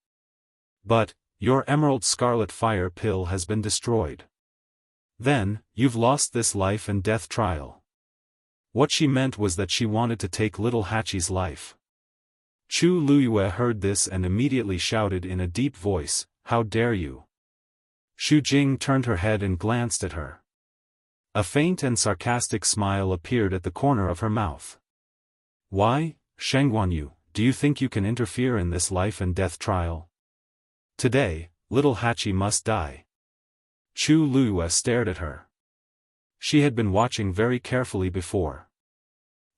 S1: But, your Emerald Scarlet Fire pill has been destroyed. Then, you've lost this life and death trial. What she meant was that she wanted to take little Hachi's life. Chu Luyue heard this and immediately shouted in a deep voice, How dare you? Xu Jing turned her head and glanced at her. A faint and sarcastic smile appeared at the corner of her mouth. Why, Shengguanyu, do you think you can interfere in this life and death trial? Today, little Hachi must die. Chu Luyue stared at her. She had been watching very carefully before.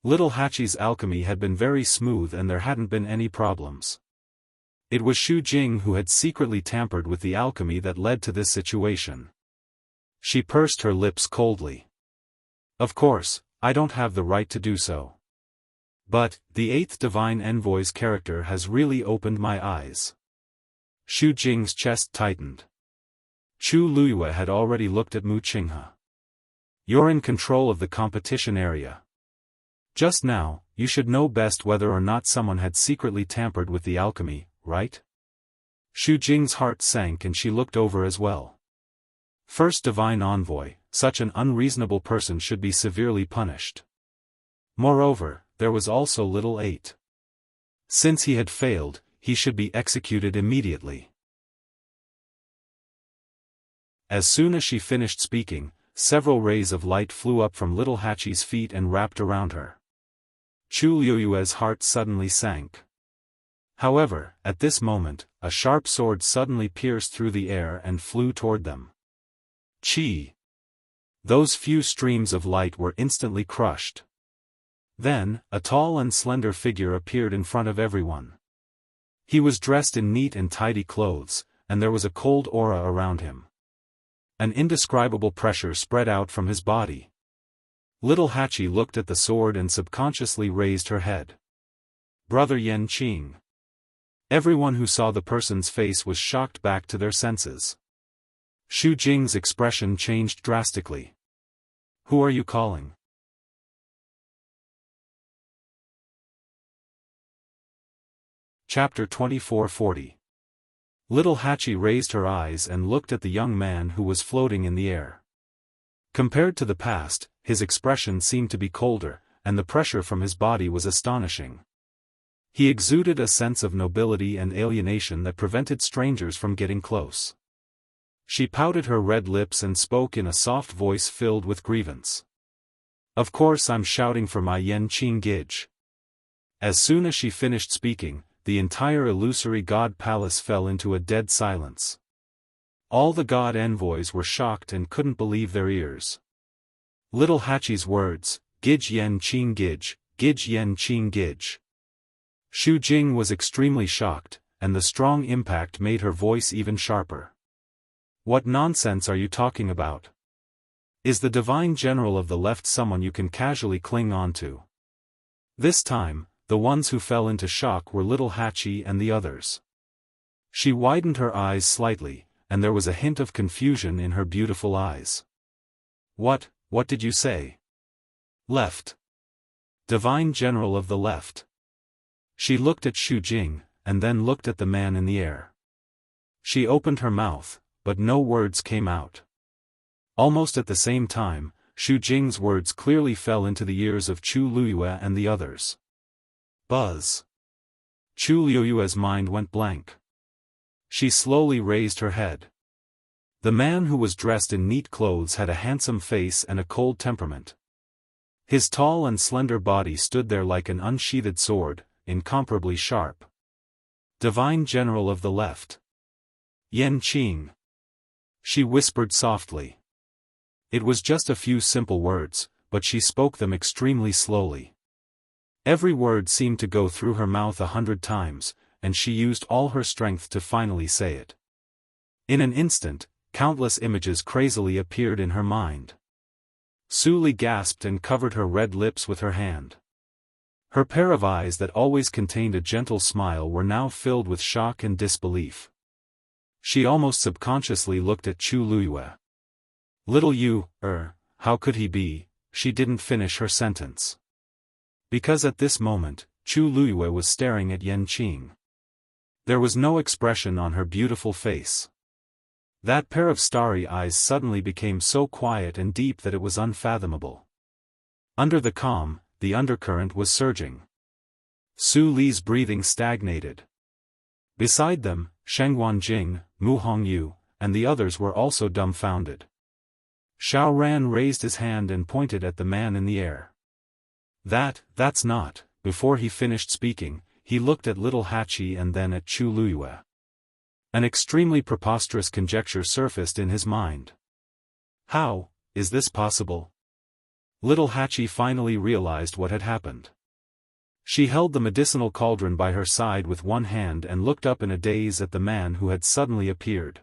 S1: Little Hachi's alchemy had been very smooth and there hadn't been any problems. It was Xu Jing who had secretly tampered with the alchemy that led to this situation. She pursed her lips coldly. Of course, I don't have the right to do so. But, the 8th divine envoy's character has really opened my eyes. Xu Jing's chest tightened. Chu Luyue had already looked at Mu Qinghe. You're in control of the competition area. Just now, you should know best whether or not someone had secretly tampered with the alchemy, right? Xu Jing's heart sank and she looked over as well. First divine envoy, such an unreasonable person should be severely punished. Moreover, there was also little 8. Since he had failed, he should be executed immediately. As soon as she finished speaking, several rays of light flew up from little Hachi's feet and wrapped around her. Chu Luyue's heart suddenly sank. However, at this moment, a sharp sword suddenly pierced through the air and flew toward them. Chi! Those few streams of light were instantly crushed. Then, a tall and slender figure appeared in front of everyone. He was dressed in neat and tidy clothes, and there was a cold aura around him. An indescribable pressure spread out from his body. Little Hachi looked at the sword and subconsciously raised her head. Brother Yan Qing. Everyone who saw the person's face was shocked back to their senses. Xu Jing's expression changed drastically. Who are you calling? Chapter 2440. Little Hachi raised her eyes and looked at the young man who was floating in the air. Compared to the past, his expression seemed to be colder, and the pressure from his body was astonishing. He exuded a sense of nobility and alienation that prevented strangers from getting close. She pouted her red lips and spoke in a soft voice filled with grievance. Of course I'm shouting for my Yan Qing Gij. As soon as she finished speaking, the entire illusory god palace fell into a dead silence. All the god envoys were shocked and couldn't believe their ears. Little Hachi's words, Gij Yan Qing Gij, Gij Yan Qing Gij. Xu Jing was extremely shocked, and the strong impact made her voice even sharper. What nonsense are you talking about? Is the divine general of the left someone you can casually cling on to? This time, the ones who fell into shock were little Hachi and the others. She widened her eyes slightly, and there was a hint of confusion in her beautiful eyes. What did you say? Left. Divine general of the left. She looked at Xu Jing, and then looked at the man in the air. She opened her mouth, but no words came out. Almost at the same time, Xu Jing's words clearly fell into the ears of Chu Luyue and the others. Buzz. Chu Liuyue's mind went blank. She slowly raised her head. The man who was dressed in neat clothes had a handsome face and a cold temperament. His tall and slender body stood there like an unsheathed sword, incomparably sharp. Divine General of the Left. Yan Qing. She whispered softly. It was just a few simple words, but she spoke them extremely slowly. Every word seemed to go through her mouth 100 times, and she used all her strength to finally say it. In an instant, countless images crazily appeared in her mind. Su Li gasped and covered her red lips with her hand. Her pair of eyes that always contained a gentle smile were now filled with shock and disbelief. She almost subconsciously looked at Chu Liyue. Little Yu, how could he be? She didn't finish her sentence. Because at this moment, Chu Liyue was staring at Yan Qing. There was no expression on her beautiful face. That pair of starry eyes suddenly became so quiet and deep that it was unfathomable. Under the calm, the undercurrent was surging. Su Li's breathing stagnated. Beside them, Sheng Wanjing, Mu Hongyu, and the others were also dumbfounded. Xiao Ran raised his hand and pointed at the man in the air. That's not. Before he finished speaking, he looked at little Hachi and then at Chu Liyue. An extremely preposterous conjecture surfaced in his mind. How is this possible? Little Hachi finally realized what had happened. She held the medicinal cauldron by her side with one hand and looked up in a daze at the man who had suddenly appeared.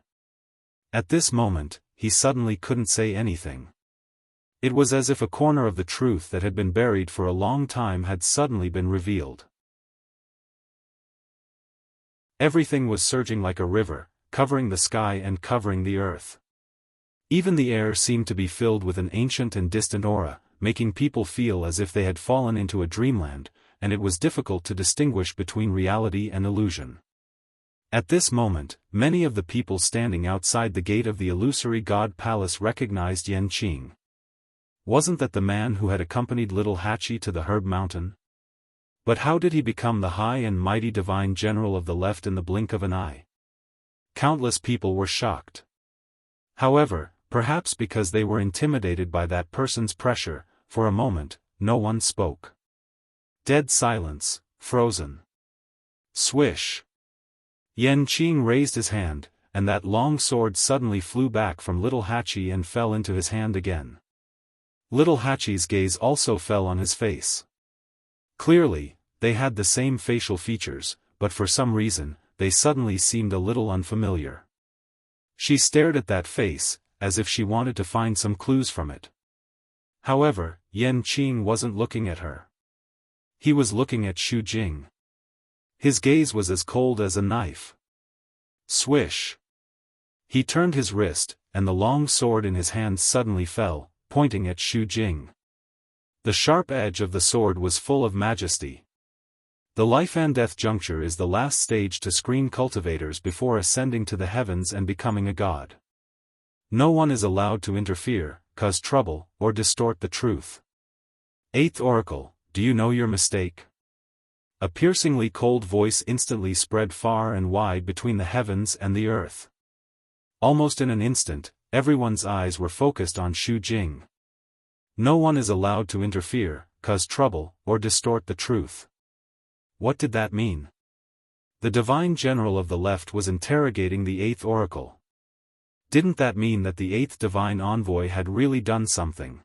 S1: At this moment, he suddenly couldn't say anything. It was as if a corner of the truth that had been buried for a long time had suddenly been revealed. Everything was surging like a river, covering the sky and covering the earth. Even the air seemed to be filled with an ancient and distant aura, making people feel as if they had fallen into a dreamland, and it was difficult to distinguish between reality and illusion. At this moment, many of the people standing outside the gate of the illusory god palace recognized Yan Qing. Wasn't that the man who had accompanied little Hachi to the herb mountain? But how did he become the high and mighty divine general of the left in the blink of an eye? Countless people were shocked. However, perhaps because they were intimidated by that person's pressure, for a moment, no one spoke. Dead silence, frozen. Swish! Yan Qing raised his hand, and that long sword suddenly flew back from little Hachi and fell into his hand again. Little Hachi's gaze also fell on his face. Clearly, they had the same facial features, but for some reason, they suddenly seemed a little unfamiliar. She stared at that face, as if she wanted to find some clues from it. However, Yan Qing wasn't looking at her. He was looking at Xu Jing. His gaze was as cold as a knife. Swish! He turned his wrist, and the long sword in his hand suddenly fell, pointing at Xu Jing. The sharp edge of the sword was full of majesty. The life and death juncture is the last stage to screen cultivators before ascending to the heavens and becoming a god. No one is allowed to interfere, cause trouble, or distort the truth. Eighth Oracle, do you know your mistake? A piercingly cold voice instantly spread far and wide between the heavens and the earth. Almost in an instant, everyone's eyes were focused on Xu Jing. No one is allowed to interfere, cause trouble, or distort the truth. What did that mean? The divine general of the left was interrogating the eighth oracle. Didn't that mean that the eighth divine envoy had really done something?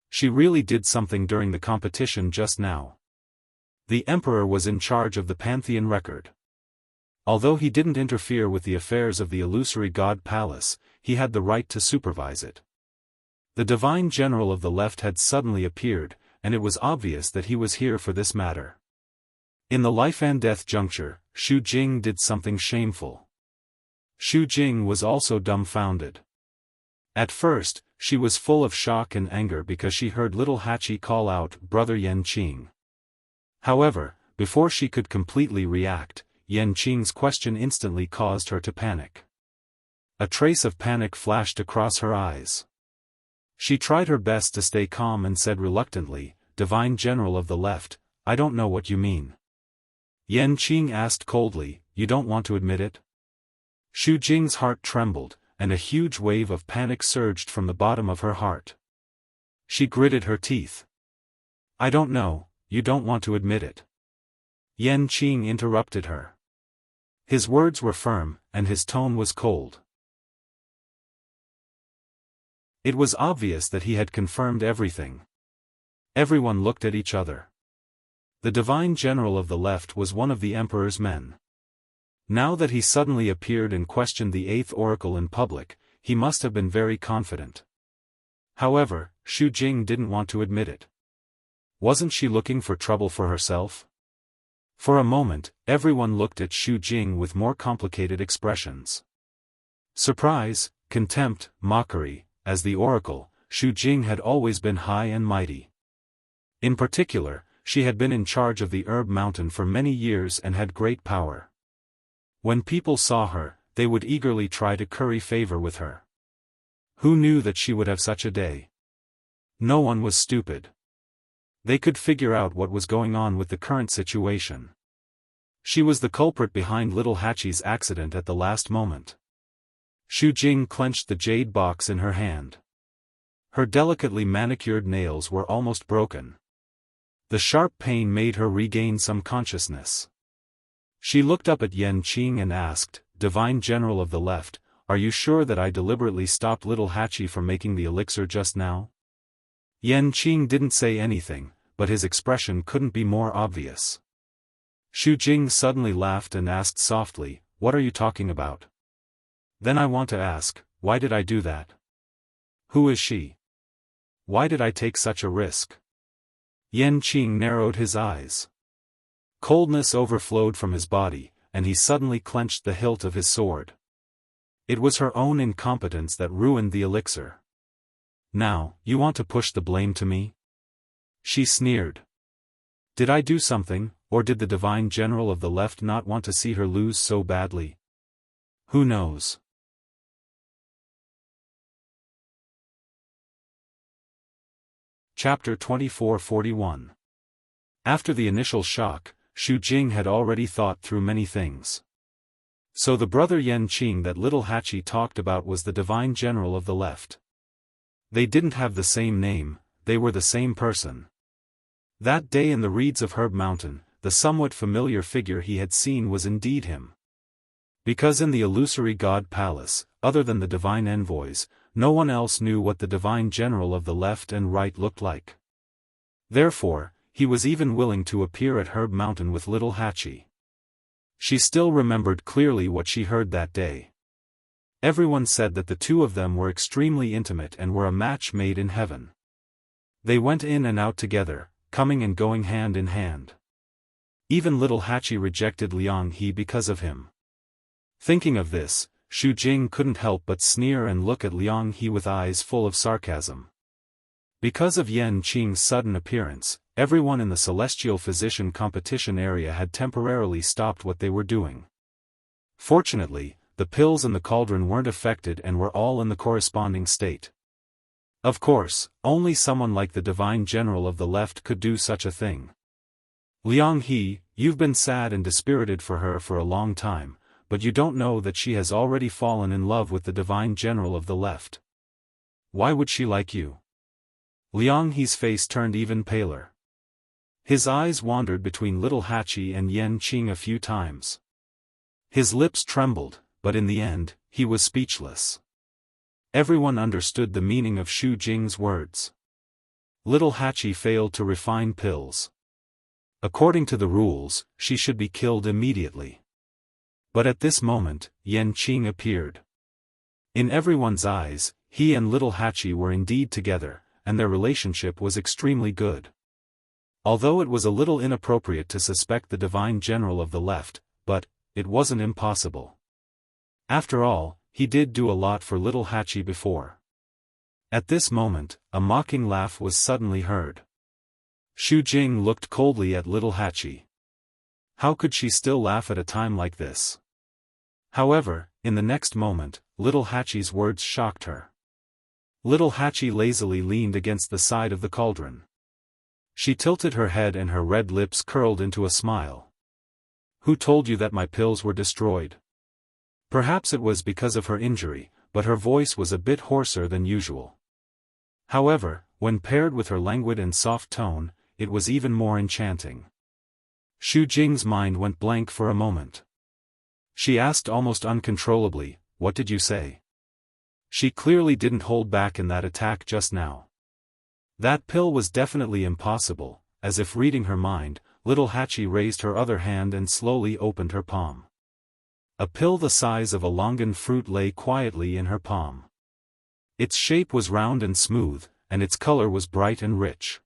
S1: She really did something during the competition just now. The emperor was in charge of the Pantheon record. Although he didn't interfere with the affairs of the illusory god palace, he had the right to supervise it. The divine general of the left had suddenly appeared, and it was obvious that he was here for this matter. In the life and death juncture, Xu Jing did something shameful. Xu Jing was also dumbfounded. At first, she was full of shock and anger because she heard little Hachi call out, "Brother Yan Qing." However, before she could completely react, Yan Qing's question instantly caused her to panic. A trace of panic flashed across her eyes. She tried her best to stay calm and said reluctantly, "Divine General of the Left, I don't know what you mean." Yan Qing asked coldly, you don't want to admit it? Xu Jing's heart trembled, and a huge wave of panic surged from the bottom of her heart. She gritted her teeth. I don't know, you don't want to admit it. Yan Qing interrupted her. His words were firm, and his tone was cold. It was obvious that he had confirmed everything. Everyone looked at each other. The divine general of the left was one of the emperor's men. Now that he suddenly appeared and questioned the eighth oracle in public, he must have been very confident. However, Xu Jing didn't want to admit it. Wasn't she looking for trouble for herself? For a moment, everyone looked at Xu Jing with more complicated expressions. Surprise, contempt, mockery. As the oracle, Xu Jing had always been high and mighty. In particular, she had been in charge of the Herb Mountain for many years and had great power. When people saw her, they would eagerly try to curry favor with her. Who knew that she would have such a day? No one was stupid. They could figure out what was going on with the current situation. She was the culprit behind little Hachi's accident at the last moment. Xu Jing clenched the jade box in her hand. Her delicately manicured nails were almost broken. The sharp pain made her regain some consciousness. She looked up at Yan Qing and asked, Divine General of the Left, are you sure that I deliberately stopped little Hachi from making the elixir just now? Yan Qing didn't say anything, but his expression couldn't be more obvious. Xu Jing suddenly laughed and asked softly, what are you talking about? Then I want to ask, why did I do that? Who is she? Why did I take such a risk? Yan Qing narrowed his eyes. Coldness overflowed from his body, and he suddenly clenched the hilt of his sword. It was her own incompetence that ruined the elixir. Now, you want to push the blame to me? She sneered. Did I do something, or did the divine general of the left not want to see her lose so badly? Who knows? Chapter 2441. After the initial shock, Xu Jing had already thought through many things. So the brother Yan Qing that little Hachi talked about was the divine general of the left. They didn't have the same name, they were the same person. That day in the reeds of Herb Mountain, the somewhat familiar figure he had seen was indeed him. Because in the illusory god palace, other than the divine envoys, no one else knew what the divine general of the left and right looked like. Therefore, he was even willing to appear at Herb Mountain with little Hachi. She still remembered clearly what she heard that day. Everyone said that the two of them were extremely intimate and were a match made in heaven. They went in and out together, coming and going hand in hand. Even little Hachi rejected Liang He because of him. Thinking of this, Xu Jing couldn't help but sneer and look at Liang He with eyes full of sarcasm. Because of Yan Qing's sudden appearance, everyone in the celestial physician competition area had temporarily stopped what they were doing. Fortunately, the pills in the cauldron weren't affected and were all in the corresponding state. Of course, only someone like the divine general of the left could do such a thing. Liang He, you've been sad and dispirited for her for a long time, but you don't know that she has already fallen in love with the divine general of the left. Why would she like you? Liang He's face turned even paler. His eyes wandered between little Hachi and Yan Qing a few times. His lips trembled, but in the end, he was speechless. Everyone understood the meaning of Xu Jing's words. Little Hachi failed to refine pills. According to the rules, she should be killed immediately. But at this moment, Yan Qing appeared. In everyone's eyes, he and little Hachi were indeed together, and their relationship was extremely good. Although it was a little inappropriate to suspect the divine general of the left, but it wasn't impossible. After all, he did do a lot for little Hachi before. At this moment, a mocking laugh was suddenly heard. Xu Jing looked coldly at little Hachi. How could she still laugh at a time like this? However, in the next moment, little Hachi's words shocked her. Little Hachi lazily leaned against the side of the cauldron. She tilted her head and her red lips curled into a smile. Who told you that my pills were destroyed? Perhaps it was because of her injury, but her voice was a bit hoarser than usual. However, when paired with her languid and soft tone, it was even more enchanting. Xu Jing's mind went blank for a moment. She asked almost uncontrollably, "What did you say?" She clearly didn't hold back in that attack just now. That pill was definitely impossible. As if reading her mind, little Hachi raised her other hand and slowly opened her palm. A pill the size of a longan fruit lay quietly in her palm. Its shape was round and smooth, and its color was bright and rich.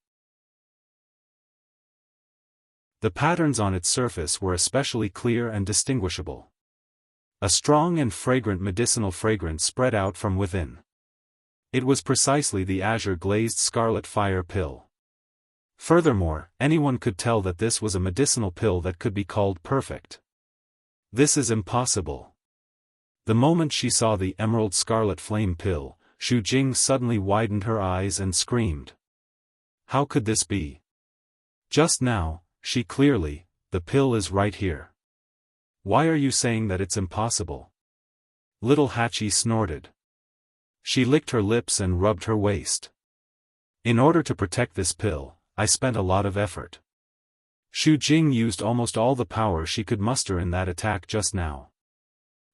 S1: The patterns on its surface were especially clear and distinguishable. A strong and fragrant medicinal fragrance spread out from within. It was precisely the azure-glazed scarlet fire pill. Furthermore, anyone could tell that this was a medicinal pill that could be called perfect. This is impossible. The moment she saw the emerald scarlet flame pill, Xu Jing suddenly widened her eyes and screamed. How could this be? Just now, the pill is right here. Why are you saying that it's impossible? Little Hachi snorted. She licked her lips and rubbed her waist. In order to protect this pill, I spent a lot of effort. Xu Jing used almost all the power she could muster in that attack just now.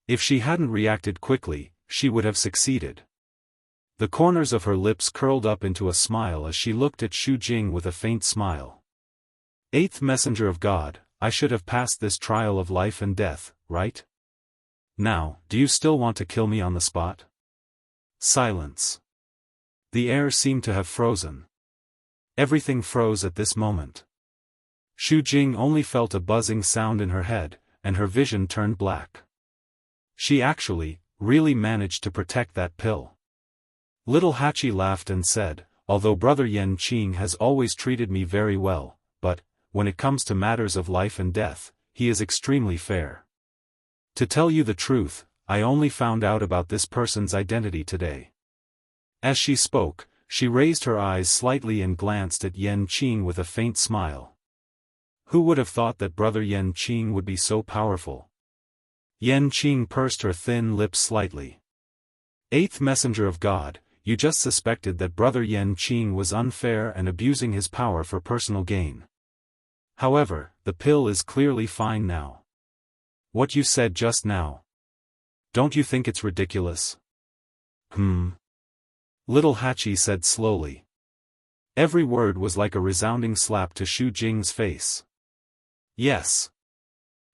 S1: If she hadn't reacted quickly, she would have succeeded. The corners of her lips curled up into a smile as she looked at Xu Jing with a faint smile. Eighth messenger of God, I should have passed this trial of life and death, right? Now, do you still want to kill me on the spot? Silence. The air seemed to have frozen. Everything froze at this moment. Xu Jing only felt a buzzing sound in her head, and her vision turned black. She really managed to protect that pill. Little Hachi laughed and said, although Brother Yan Qing has always treated me very well, but, when it comes to matters of life and death, he is extremely fair. To tell you the truth, I only found out about this person's identity today. As she spoke, she raised her eyes slightly and glanced at Yan Qing with a faint smile. Who would have thought that Brother Yan Qing would be so powerful? Yan Qing pursed her thin lips slightly. Eighth messenger of God, you just suspected that Brother Yan Qing was unfair and abusing his power for personal gain. However, the pill is clearly fine now. What you said just now. Don't you think it's ridiculous? Little Hachi said slowly. Every word was like a resounding slap to Xu Jing's face. Yes.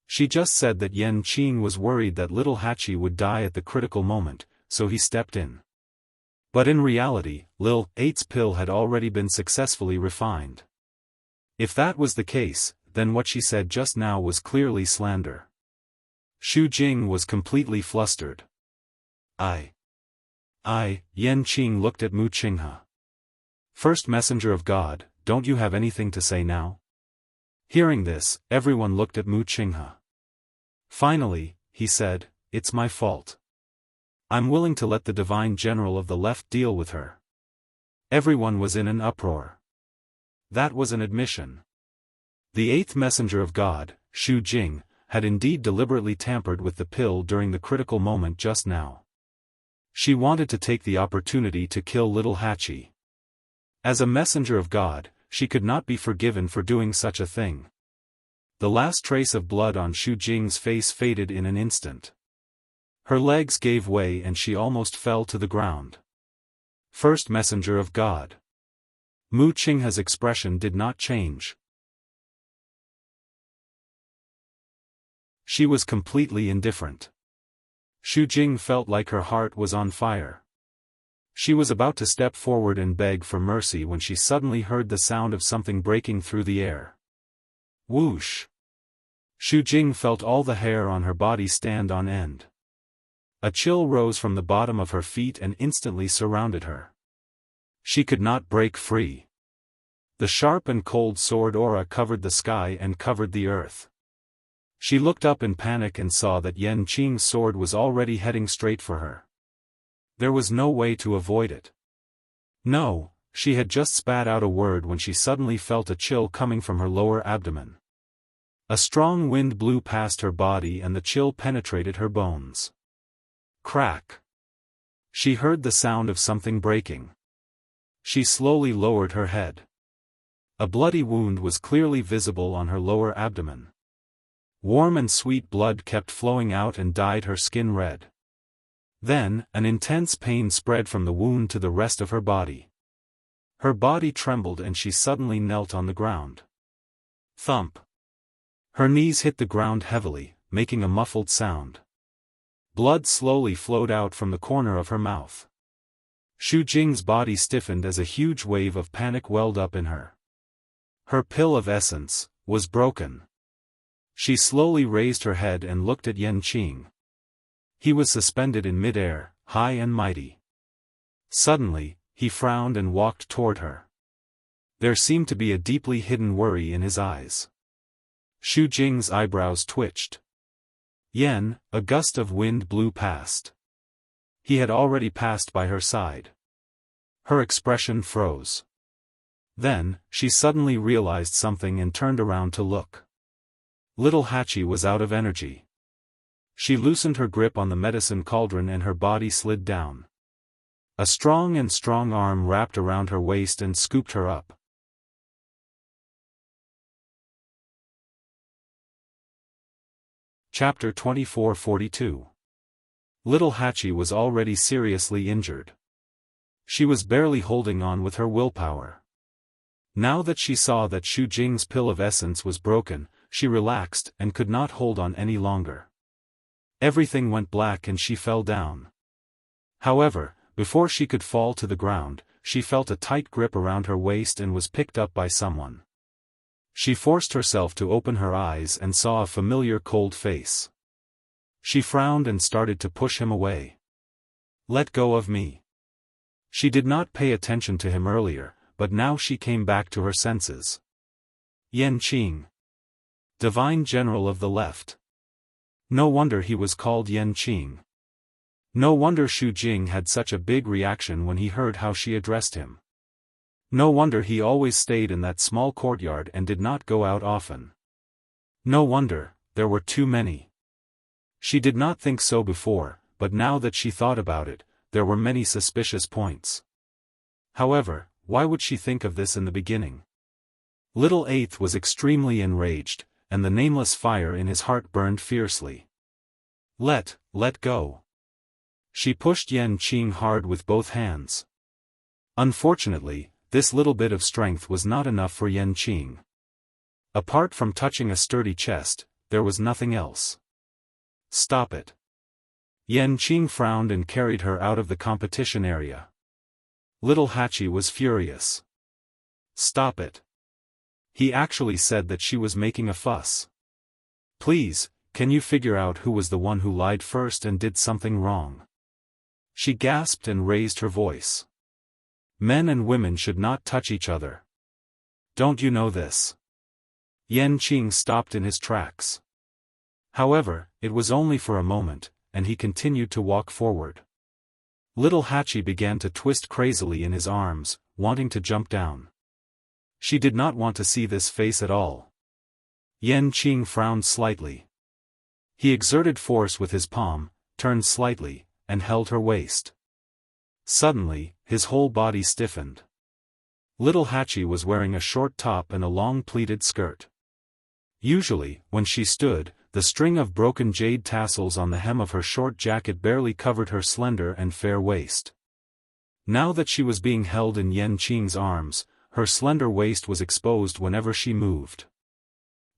S1: She just said that Yan Qing was worried that little Hachi would die at the critical moment, so he stepped in. But in reality, Lil 8's pill had already been successfully refined. If that was the case, then what she said just now was clearly slander. Xu Jing was completely flustered. Yan Qing looked at Mu Qinghe. First messenger of God, don't you have anything to say now? Hearing this, everyone looked at Mu Qinghe. Finally, he said, it's my fault. I'm willing to let the divine general of the left deal with her. Everyone was in an uproar. That was an admission. The eighth messenger of God, Xu Jing, had indeed deliberately tampered with the pill during the critical moment just now. She wanted to take the opportunity to kill little Hachi. As a messenger of God, she could not be forgiven for doing such a thing. The last trace of blood on Xu Jing's face faded in an instant. Her legs gave way and she almost fell to the ground. First messenger of God. Mu Qinghe's expression did not change. She was completely indifferent. Xu Jing felt like her heart was on fire. She was about to step forward and beg for mercy when she suddenly heard the sound of something breaking through the air. Whoosh! Xu Jing felt all the hair on her body stand on end. A chill rose from the bottom of her feet and instantly surrounded her. She could not break free. The sharp and cold sword aura covered the sky and covered the earth. She looked up in panic and saw that Yan Qing's sword was already heading straight for her. There was no way to avoid it. No, she had just spat out a word when she suddenly felt a chill coming from her lower abdomen. A strong wind blew past her body and the chill penetrated her bones. Crack! She heard the sound of something breaking. She slowly lowered her head. A bloody wound was clearly visible on her lower abdomen. Warm and sweet blood kept flowing out and dyed her skin red. Then, an intense pain spread from the wound to the rest of her body. Her body trembled and she suddenly knelt on the ground. Thump! Her knees hit the ground heavily, making a muffled sound. Blood slowly flowed out from the corner of her mouth. Xu Jing's body stiffened as a huge wave of panic welled up in her. Her pill of essence was broken. She slowly raised her head and looked at Yan Qing. He was suspended in mid-air, high and mighty. Suddenly, he frowned and walked toward her. There seemed to be a deeply hidden worry in his eyes. Xu Jing's eyebrows twitched. Yen, a gust of wind blew past. He had already passed by her side. Her expression froze. Then, she suddenly realized something and turned around to look. Little Hachi was out of energy. She loosened her grip on the medicine cauldron and her body slid down. A strong arm wrapped around her waist and scooped her up. Chapter 2442. Little Hachi was already seriously injured. She was barely holding on with her willpower. Now that she saw that Xu Jing's pill of essence was broken, she relaxed and could not hold on any longer. Everything went black and she fell down. However, before she could fall to the ground, she felt a tight grip around her waist and was picked up by someone. She forced herself to open her eyes and saw a familiar cold face. She frowned and started to push him away. "Let go of me." She did not pay attention to him earlier, but now she came back to her senses. Yan Qing. Divine General of the Left. No wonder he was called Yan Qing. No wonder Xu Jing had such a big reaction when he heard how she addressed him. No wonder he always stayed in that small courtyard and did not go out often. No wonder, there were too many. She did not think so before, but now that she thought about it, there were many suspicious points. However, why would she think of this in the beginning? Little Eighth was extremely enraged, and the nameless fire in his heart burned fiercely. Let go. She pushed Yan Qing hard with both hands. Unfortunately, this little bit of strength was not enough for Yan Qing. Apart from touching a sturdy chest, there was nothing else. Stop it. Yan Qing frowned and carried her out of the competition area. Little Hachi was furious. Stop it. He actually said that she was making a fuss. Please, can you figure out who was the one who lied first and did something wrong? She gasped and raised her voice. Men and women should not touch each other. Don't you know this? Yan Qing stopped in his tracks. However, it was only for a moment, and he continued to walk forward. Little Hachi began to twist crazily in his arms, wanting to jump down. She did not want to see this face at all. Yan Qing frowned slightly. He exerted force with his palm, turned slightly, and held her waist. Suddenly, his whole body stiffened. Little Hachi was wearing a short top and a long pleated skirt. Usually, when she stood, the string of broken jade tassels on the hem of her short jacket barely covered her slender and fair waist. Now that she was being held in Yan Qing's arms, her slender waist was exposed whenever she moved.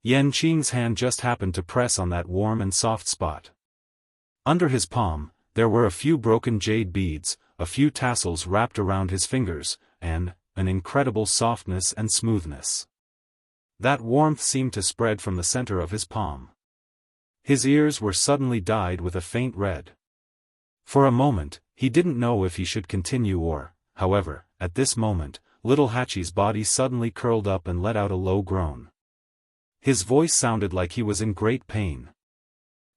S1: Yan Qing's hand just happened to press on that warm and soft spot. Under his palm, there were a few broken jade beads, a few tassels wrapped around his fingers, and an incredible softness and smoothness. That warmth seemed to spread from the center of his palm. His ears were suddenly dyed with a faint red. For a moment, he didn't know if he should continue or, however, at this moment, Little Hachi's body suddenly curled up and let out a low groan. His voice sounded like he was in great pain.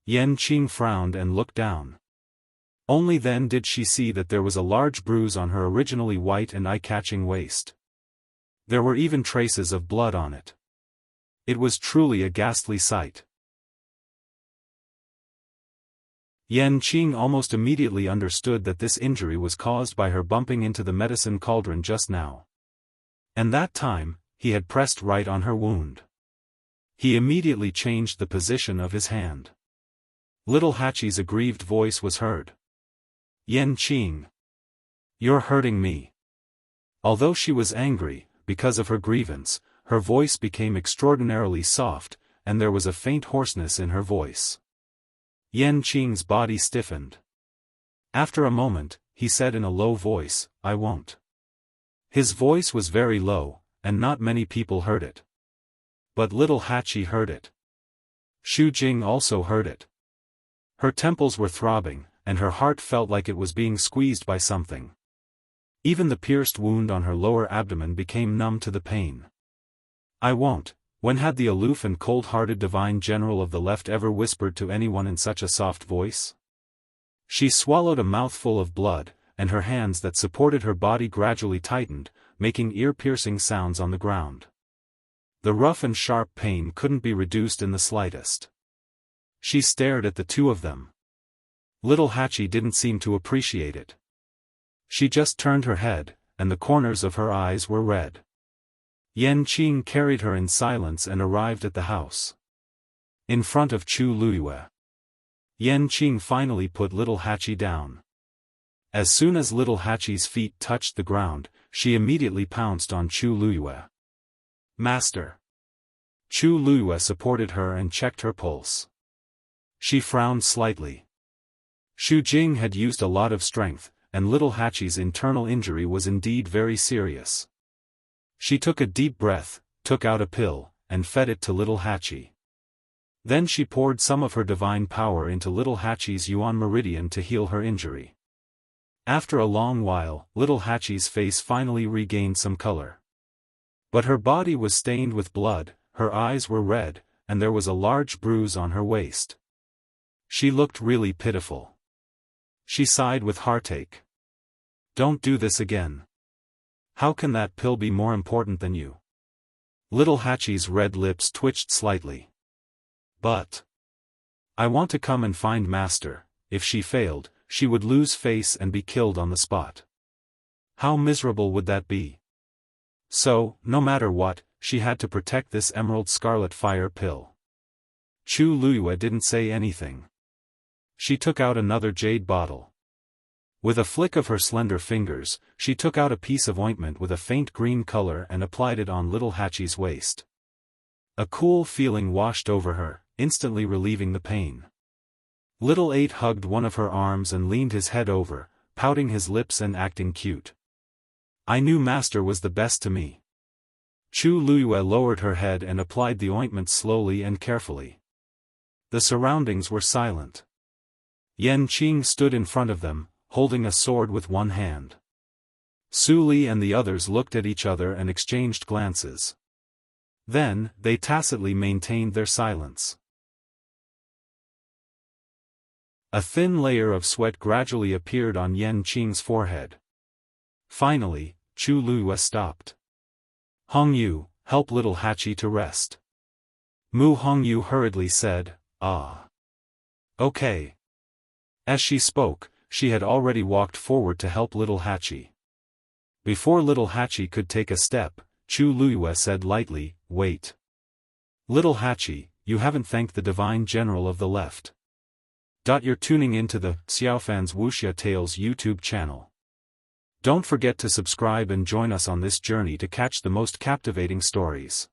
S1: Yan Qing frowned and looked down. Only then did she see that there was a large bruise on her originally white and eye-catching waist. There were even traces of blood on it. It was truly a ghastly sight. Yan Qing almost immediately understood that this injury was caused by her bumping into the medicine cauldron just now. And that time, he had pressed right on her wound. He immediately changed the position of his hand. Little Hachi's aggrieved voice was heard. Yan Qing. You're hurting me. Although she was angry, because of her grievance, her voice became extraordinarily soft, and there was a faint hoarseness in her voice. Yan Qing's body stiffened. After a moment, he said in a low voice, I won't. His voice was very low, and not many people heard it. But little Hachi heard it. Xu Jing also heard it. Her temples were throbbing, and her heart felt like it was being squeezed by something. Even the pierced wound on her lower abdomen became numb to the pain. I won't. When had the aloof and cold-hearted divine general of the left ever whispered to anyone in such a soft voice? She swallowed a mouthful of blood, and her hands that supported her body gradually tightened, making ear-piercing sounds on the ground. The rough and sharp pain couldn't be reduced in the slightest. She stared at the two of them. Little Hachi didn't seem to appreciate it. She just turned her head, and the corners of her eyes were red. Yan Qing carried her in silence and arrived at the house. In front of Chu Luiyue. Yan Qing finally put little Hachi down. As soon as little Hachi's feet touched the ground, she immediately pounced on Chu Luiyue. Master. Chu Luiyue supported her and checked her pulse. She frowned slightly. Xu Jing had used a lot of strength, and little Hachi's internal injury was indeed very serious. She took a deep breath, took out a pill, and fed it to little Hachi. Then she poured some of her divine power into little Hachi's Yuan meridian to heal her injury. After a long while, little Hachi's face finally regained some color. But her body was stained with blood, her eyes were red, and there was a large bruise on her waist. She looked really pitiful. She sighed with heartache. Don't do this again. How can that pill be more important than you? Little Hachi's red lips twitched slightly. But I want to come and find Master. If she failed, she would lose face and be killed on the spot. How miserable would that be? So, no matter what, she had to protect this emerald scarlet fire pill. Chu Luiyue didn't say anything. She took out another jade bottle. With a flick of her slender fingers, she took out a piece of ointment with a faint green color and applied it on little Hachi's waist. A cool feeling washed over her, instantly relieving the pain. Little Eight hugged one of her arms and leaned his head over, pouting his lips and acting cute. I knew Master was the best to me. Chu Luiyue lowered her head and applied the ointment slowly and carefully. The surroundings were silent. Yan Qing stood in front of them, holding a sword with one hand. Su Li and the others looked at each other and exchanged glances. Then, they tacitly maintained their silence. A thin layer of sweat gradually appeared on Yan Qing's forehead. Finally, Chu Luiyue stopped. Hongyu, help little Hachi to rest. Mu Hongyu hurriedly said, Ah. Okay. As she spoke, she had already walked forward to help little Hachi. Before little Hachi could take a step, Chu Luiyue said lightly, Wait. Little Hachi, you haven't thanked the divine general of the left. You're tuning into the Xiaofan's Wuxia Tales YouTube channel. Don't forget to subscribe and join us on this journey to catch the most captivating stories.